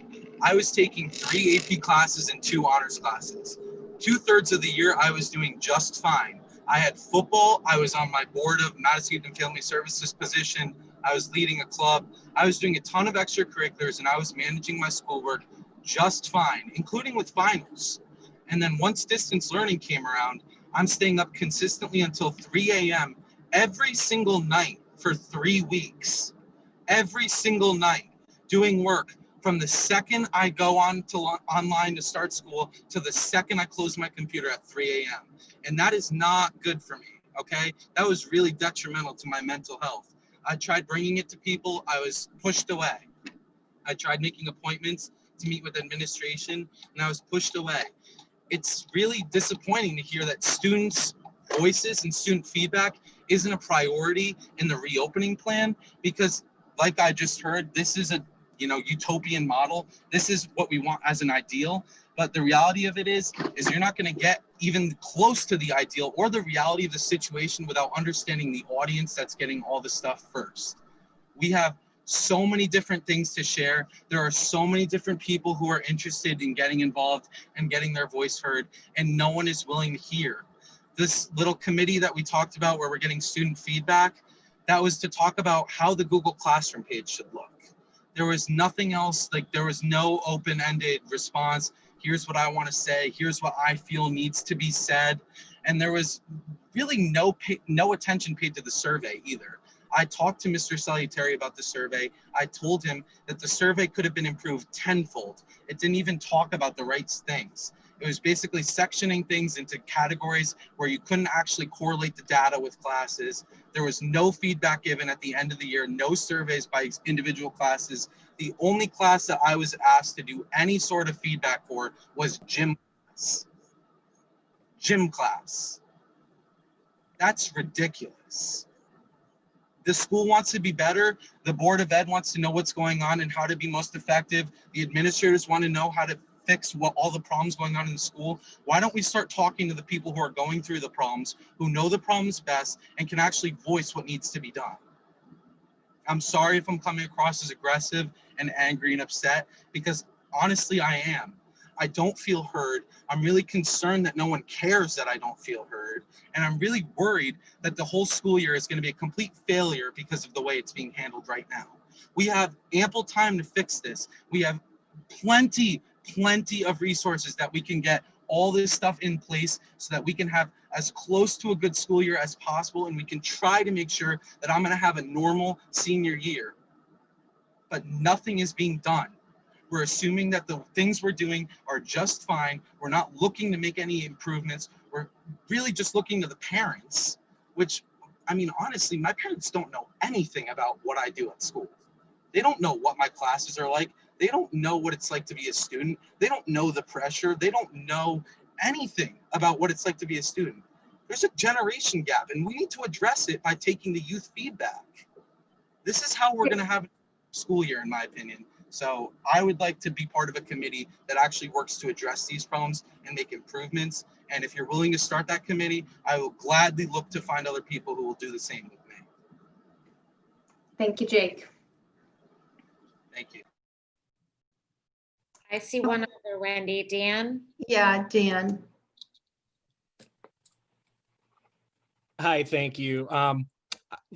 I was taking 3 AP classes and 2 honors classes. 2/3 of the year I was doing just fine. I had football. I was on my board of Madison Youth and Family Services position. I was leading a club. I was doing a ton of extracurriculars and I was managing my schoolwork just fine, including with finals. And then once distance learning came around, I'm staying up consistently until 3 a.m. every single night for 3 weeks. Every single night doing work from the second I go on to online to start school to the second I close my computer at 3 a.m. And that is not good for me, okay? That was really detrimental to my mental health. I tried bringing it to people. I was pushed away. I tried making appointments to meet with administration and I was pushed away. It's really disappointing to hear that students' voices and student feedback isn't a priority in the reopening plan because like I just heard, this is a utopian model. This is what we want as an ideal. But the reality of it is you're not going to get even close to the ideal or the reality of the situation without understanding the audience that's getting all the stuff first. We have so many different things to share. There are so many different people who are interested in getting involved and getting their voice heard, and no one is willing to hear. This little committee that we talked about where we're getting student feedback, that was to talk about how the Google Classroom page should look. There was nothing else, like there was no open-ended response. Here's what I want to say. Here's what I feel needs to be said. And there was really no attention paid to the survey either. I talked to Mr. Salutary about the survey. I told him that the survey could have been improved tenfold. It didn't even talk about the right things. It was basically sectioning things into categories where you couldn't actually correlate the data with classes. There was no feedback given at the end of the year, no surveys by individual classes. The only class that I was asked to do any sort of feedback for was gym class. Gym class. That's ridiculous. The school wants to be better. The Board of Ed wants to know what's going on and how to be most effective. The administrators want to know how to fix what all the problems going on in the school. Why don't we start talking to the people who are going through the problems, who know the problems best and can actually voice what needs to be done? I'm sorry if I'm coming across as aggressive and angry and upset, because honestly, I am. I don't feel heard. I'm really concerned that no one cares that I don't feel heard. And I'm really worried that the whole school year is going to be a complete failure because of the way it's being handled right now. We have ample time to fix this. We have plenty of resources that we can get all this stuff in place so that we can have as close to a good school year as possible, and we can try to make sure that I'm going to have a normal senior year. But nothing is being done. We're assuming that the things we're doing are just fine. We're not looking to make any improvements. We're really just looking to the parents, which, I mean, honestly, my parents don't know anything about what I do at school. They don't know what my classes are like. They don't know what it's like to be a student. They don't know the pressure. They don't know anything about what it's like to be a student. There's a generation gap, and we need to address it by taking the youth feedback. This is how we're going to have a school year, in my opinion. So I would like to be part of a committee that actually works to address these problems and make improvements. And if you're willing to start that committee, I will gladly look to find other people who will do the same with me. Thank you, Jake. Thank you. I see one other, Wendy. Dan? Yeah, Dan. Hi, thank you.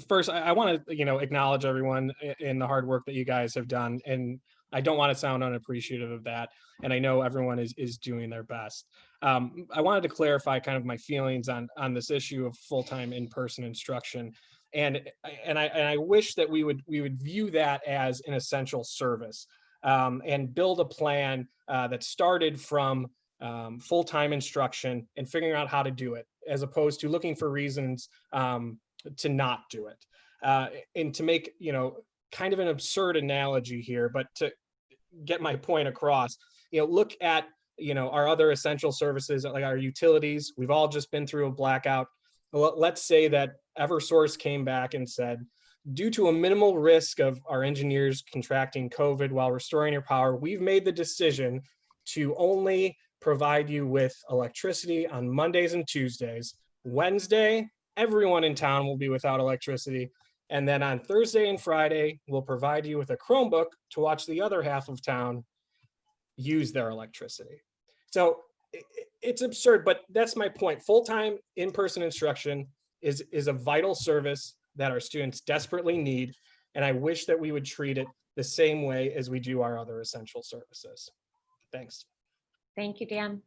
First, I want to, acknowledge everyone in the hard work that you guys have done, and I don't want to sound unappreciative of that. And I know everyone is doing their best. I wanted to clarify kind of my feelings on this issue of full-time in-person instruction, and I wish that we would view that as an essential service, and build a plan that started from full-time instruction and figuring out how to do it, as opposed to looking for reasons to not do it. And to make, kind of an absurd analogy here, but to get my point across, look at, our other essential services, like our utilities. We've all just been through a blackout. Well, let's say that Eversource came back and said, due to a minimal risk of our engineers contracting COVID while restoring your power, we've made the decision to only provide you with electricity on Mondays and Tuesdays. Wednesday, everyone in town will be without electricity. And then on Thursday and Friday, we'll provide you with a Chromebook to watch the other half of town use their electricity. So it's absurd, but that's my point. Full-time in-person instruction is a vital service that our students desperately need. And I wish that we would treat it the same way as we do our other essential services. Thanks. Thank you, Dan.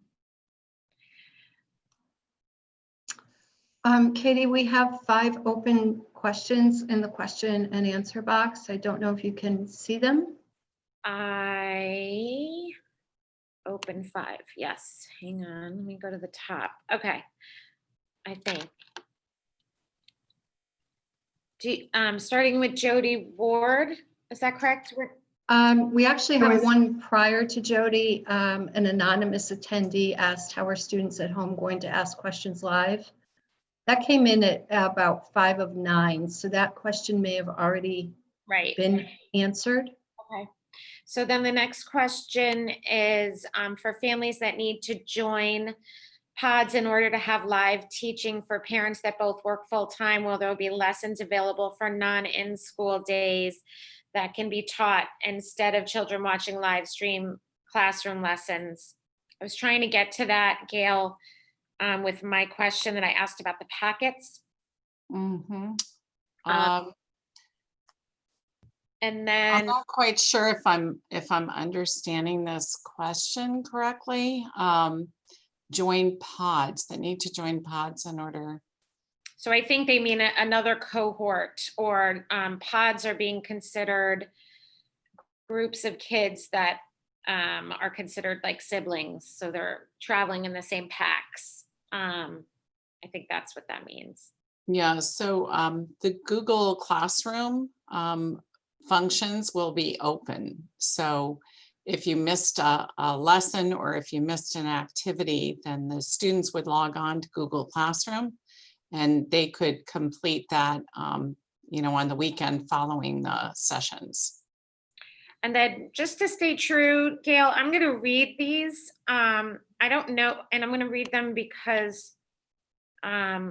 Katie, we have 5 open questions in the question and answer box. I don't know if you can see them. I open 5. Yes. Hang on. Let me go to the top. Okay. I think. Starting with Jody Ward. Is that correct? We actually have one prior to Jody. An anonymous attendee asked, how are students at home going to ask questions live? That came in at about 5 of 9. So that question may have already been answered. Okay. So then the next question is for families that need to join pods in order to have live teaching for parents that both work full-time, will there be lessons available for non-in-school days that can be taught instead of children watching live stream classroom lessons? I was trying to get to that, Gail, with my question that I asked about the packets. Mm-hmm. And then I'm not quite sure if I'm understanding this question correctly. Join pods, that need to join pods in order. So I think they mean another cohort, or pods are being considered groups of kids that are considered like siblings. So they're traveling in the same packs. I think that's what that means. Yeah, so the Google Classroom functions will be open. So if you missed a lesson or if you missed an activity, then the students would log on to Google Classroom and they could complete that, on the weekend following the sessions. And then just to stay true, Gail, I'm going to read these. I don't know, and I'm going to read them because. I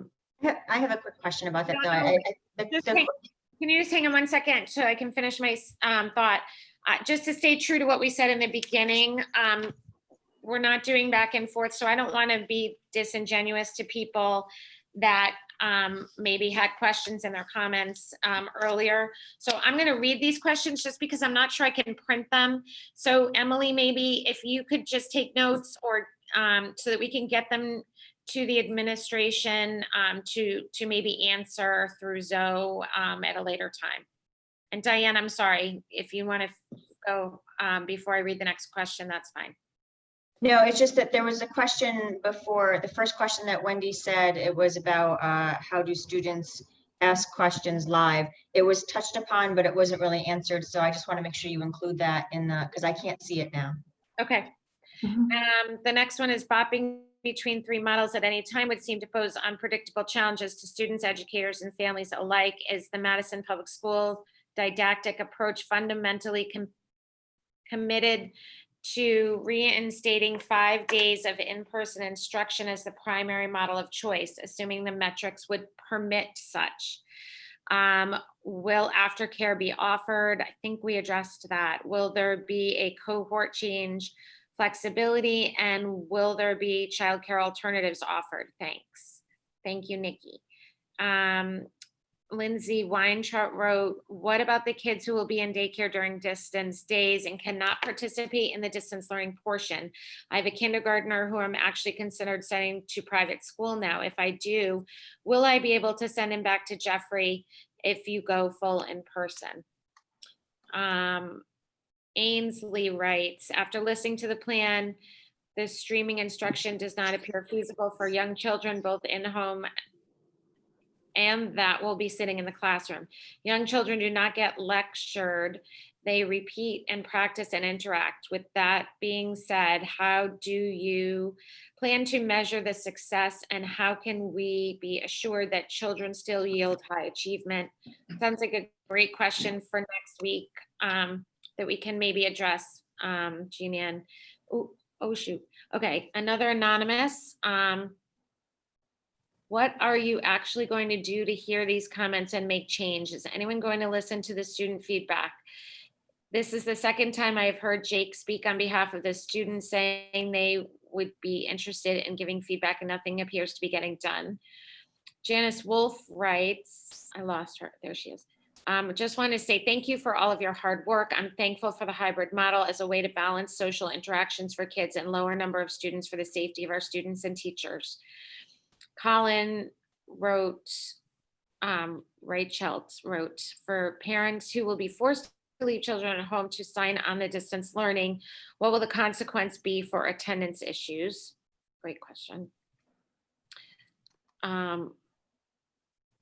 have a quick question about that, though. Can you just hang on 1 second so I can finish my thought? Just to stay true to what we said in the beginning, we're not doing back and forth, so I don't want to be disingenuous to people that maybe had questions in their comments earlier. So I'm going to read these questions just because I'm not sure I can print them. So Emily, maybe if you could just take notes, or so that we can get them to the administration to maybe answer through Zoe at a later time. And Diane, I'm sorry, if you want to go before I read the next question, that's fine. No, it's just that there was a question before, the first question that Wendy said, it was about how do students ask questions live. It was touched upon, but it wasn't really answered. So I just want to make sure you include that in the, because I can't see it now. Okay. The next one is bopping between 3 models at any time would seem to pose unpredictable challenges to students, educators, and families alike. Is the Madison Public School didactic approach fundamentally committed to reinstating 5 days of in-person instruction as the primary model of choice, assuming the metrics would permit such? Will aftercare be offered? I think we addressed that. Will there be a cohort change flexibility, and will there be childcare alternatives offered? Thanks. Thank you, Nikki. Lindsay Weintraub wrote, what about the kids who will be in daycare during distance days and cannot participate in the distance learning portion? I have a kindergartner who I'm actually considered sending to private school now. If I do, will I be able to send him back to Jeffrey if you go full in person? Ainsley writes, after listening to the plan, the streaming instruction does not appear feasible for young children, both in home and that will be sitting in the classroom. Young children do not get lectured. They repeat and practice and interact. With that being said, how do you plan to measure the success, and how can we be assured that children still yield high achievement? Sounds like a great question for next week that we can maybe address, Jean Ann. Oh shoot. Okay, another anonymous. What are you actually going to do to hear these comments and make change? Is anyone going to listen to the student feedback? This is the second time I've heard Jake speak on behalf of the students saying they would be interested in giving feedback, and nothing appears to be getting done. Janice Wolf writes, I lost her, there she is. Just want to say thank you for all of your hard work. I'm thankful for the hybrid model as a way to balance social interactions for kids and lower number of students for the safety of our students and teachers. Colin wrote, Rachel wrote, for parents who will be forced to leave children at home to sign on the distance learning, what will the consequence be for attendance issues? Great question.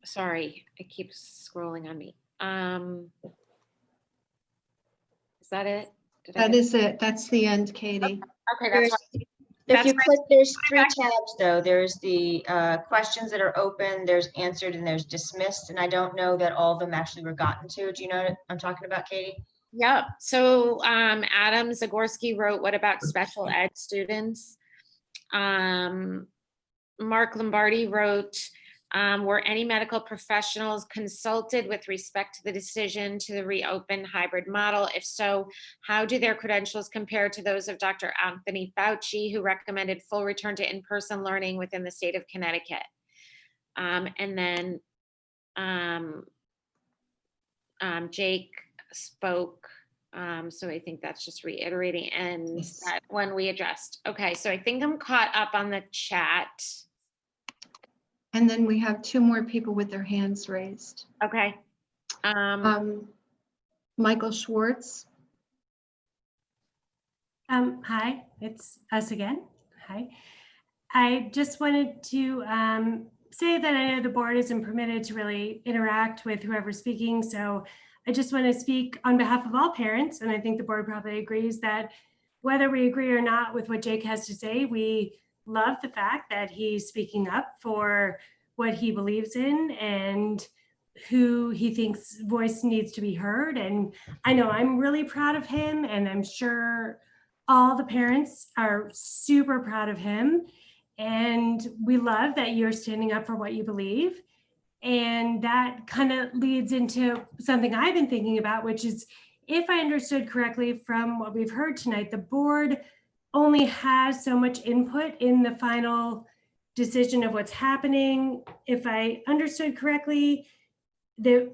Sorry, it keeps scrolling on me. Is that it? That is it. That's the end, Katie. Okay, that's If you click, there's 3 tabs though. There's the questions that are open, there's answered, and there's dismissed. And I don't know that all of them actually were gotten to. Do you know what I'm talking about, Katie? Yep. So Adam Zagorski wrote, what about special ed students? Mark Lombardi wrote, were any medical professionals consulted with respect to the decision to reopen hybrid model? If so, how do their credentials compare to those of Dr. Anthony Fauci, who recommended full return to in-person learning within the state of Connecticut? And then Jake spoke, so I think that's just reiterating, and that one we addressed. Okay, so I think I'm caught up on the chat. And then we have 2 more people with their hands raised. Okay. Michael Schwartz. Hi, it's us again. Hi. I just wanted to say that I know the board isn't permitted to really interact with whoever's speaking. So I just want to speak on behalf of all parents. And I think the board probably agrees that whether we agree or not with what Jake has to say, we love the fact that he's speaking up for what he believes in, and who he thinks voice needs to be heard. And I know I'm really proud of him, and I'm sure all the parents are super proud of him. And we love that you're standing up for what you believe. And that kind of leads into something I've been thinking about, which is, if I understood correctly from what we've heard tonight, the board only has so much input in the final decision of what's happening. If I understood correctly, the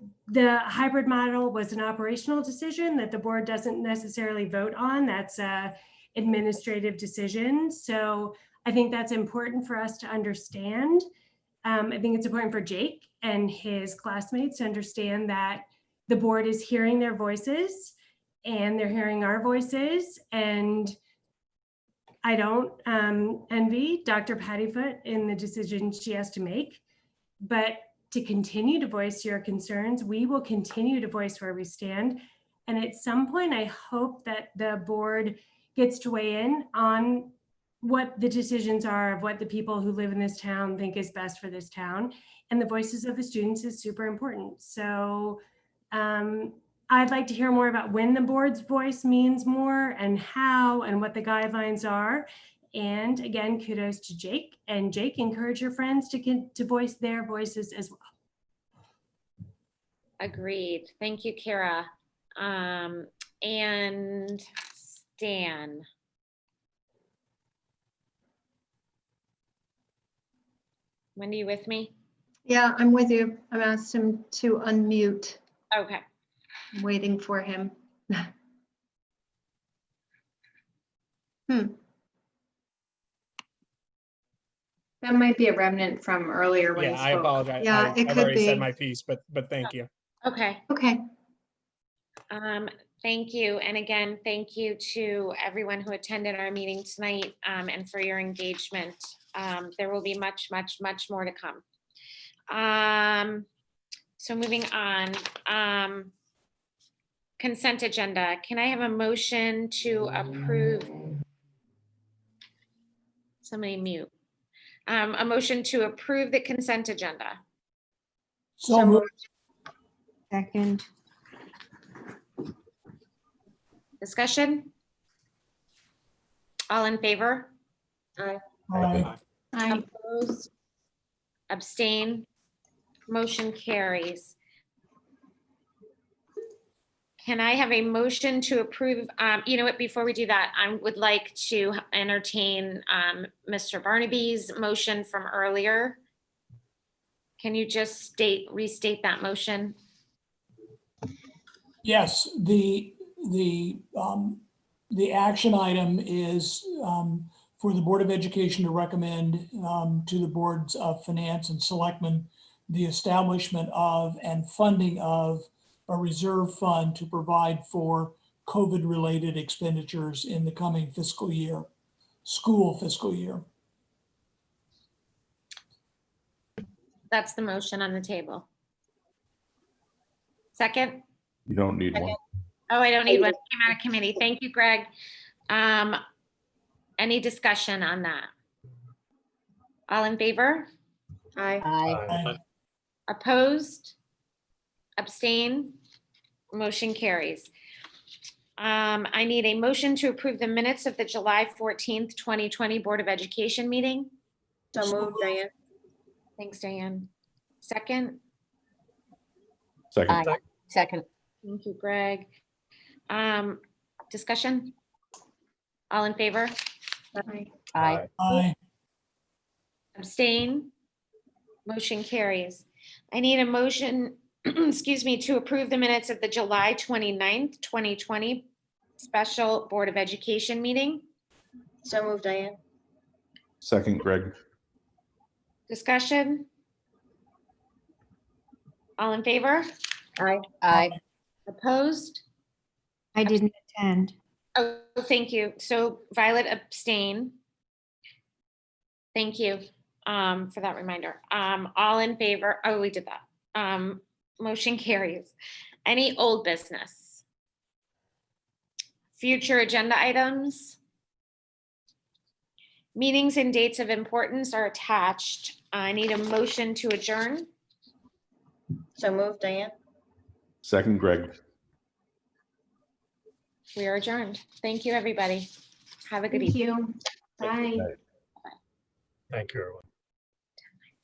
hybrid model was an operational decision that the board doesn't necessarily vote on. That's a administrative decision. So I think that's important for us to understand. I think it's important for Jake and his classmates to understand that the board is hearing their voices and they're hearing our voices. And I don't envy Dr. Pattyfoot in the decision she has to make, but to continue to voice your concerns, we will continue to voice where we stand. And at some point, I hope that the board gets to weigh in on what the decisions are of what the people who live in this town think is best for this town. And the voices of the students is super important. So I'd like to hear more about when the board's voice means more and how and what the guidelines are. And again, kudos to Jake. And Jake, encourage your friends to voice their voices as well. Agreed. Thank you, Kara. And Stan. Wendy, you with me? Yeah, I'm with you. I've asked him to unmute. Okay. I'm waiting for him. That might be a remnant from earlier when he Yeah, spoke. I apologize. Yeah, it I've could already said be. my piece, but thank you. Okay. Okay. Thank you. And again, thank you to everyone who attended our meeting tonight and for your engagement. There will be much, much, much more to come. So moving on. Consent agenda. Can I have a motion to approve? Somebody mute. A motion to approve the consent agenda. So moved. Second. Discussion? All in favor? Aye. Aye. Opposed? Abstain? Motion carries. Can I have a motion to approve? You know what, before we do that, I would like to entertain Mr. Barnaby's motion from earlier. Can you just restate that motion? Yes, the action item is for the Board of Education to recommend to the Boards of Finance and Selectmen the establishment of and funding of a reserve fund to provide for COVID-related expenditures in the coming fiscal year, school fiscal year. That's the motion on the table. Second? You don't need one. Oh, I don't need one. Came out of committee. Thank you, Greg. Any discussion on that? All in favor? Aye. Aye. Opposed? Abstain? Motion carries. I need a motion to approve the minutes of the July 14th, 2020 Board of Education meeting. So moved, Diane. Thanks, Diane. Second? Second. Aye. Second. Thank you, Greg. Discussion? All in favor? Aye. Aye. Aye. Abstain? Motion carries. I need a motion, excuse me, to approve the minutes of the July 29th, 2020 Special Board of Education meeting. So moved, Diane. Second, Greg. Discussion? All in favor? Aye. Aye. Opposed? I didn't attend. Oh, thank you. So Violet abstain. Thank you for that reminder. All in favor? Oh, we did that. Motion carries. Any old business? Future agenda items? Meetings and dates of importance are attached. I need a motion to adjourn. So moved, Diane. Second, Greg. We are adjourned. Thank you, everybody. Have a good Thank evening. you. Bye. Thank you, everyone.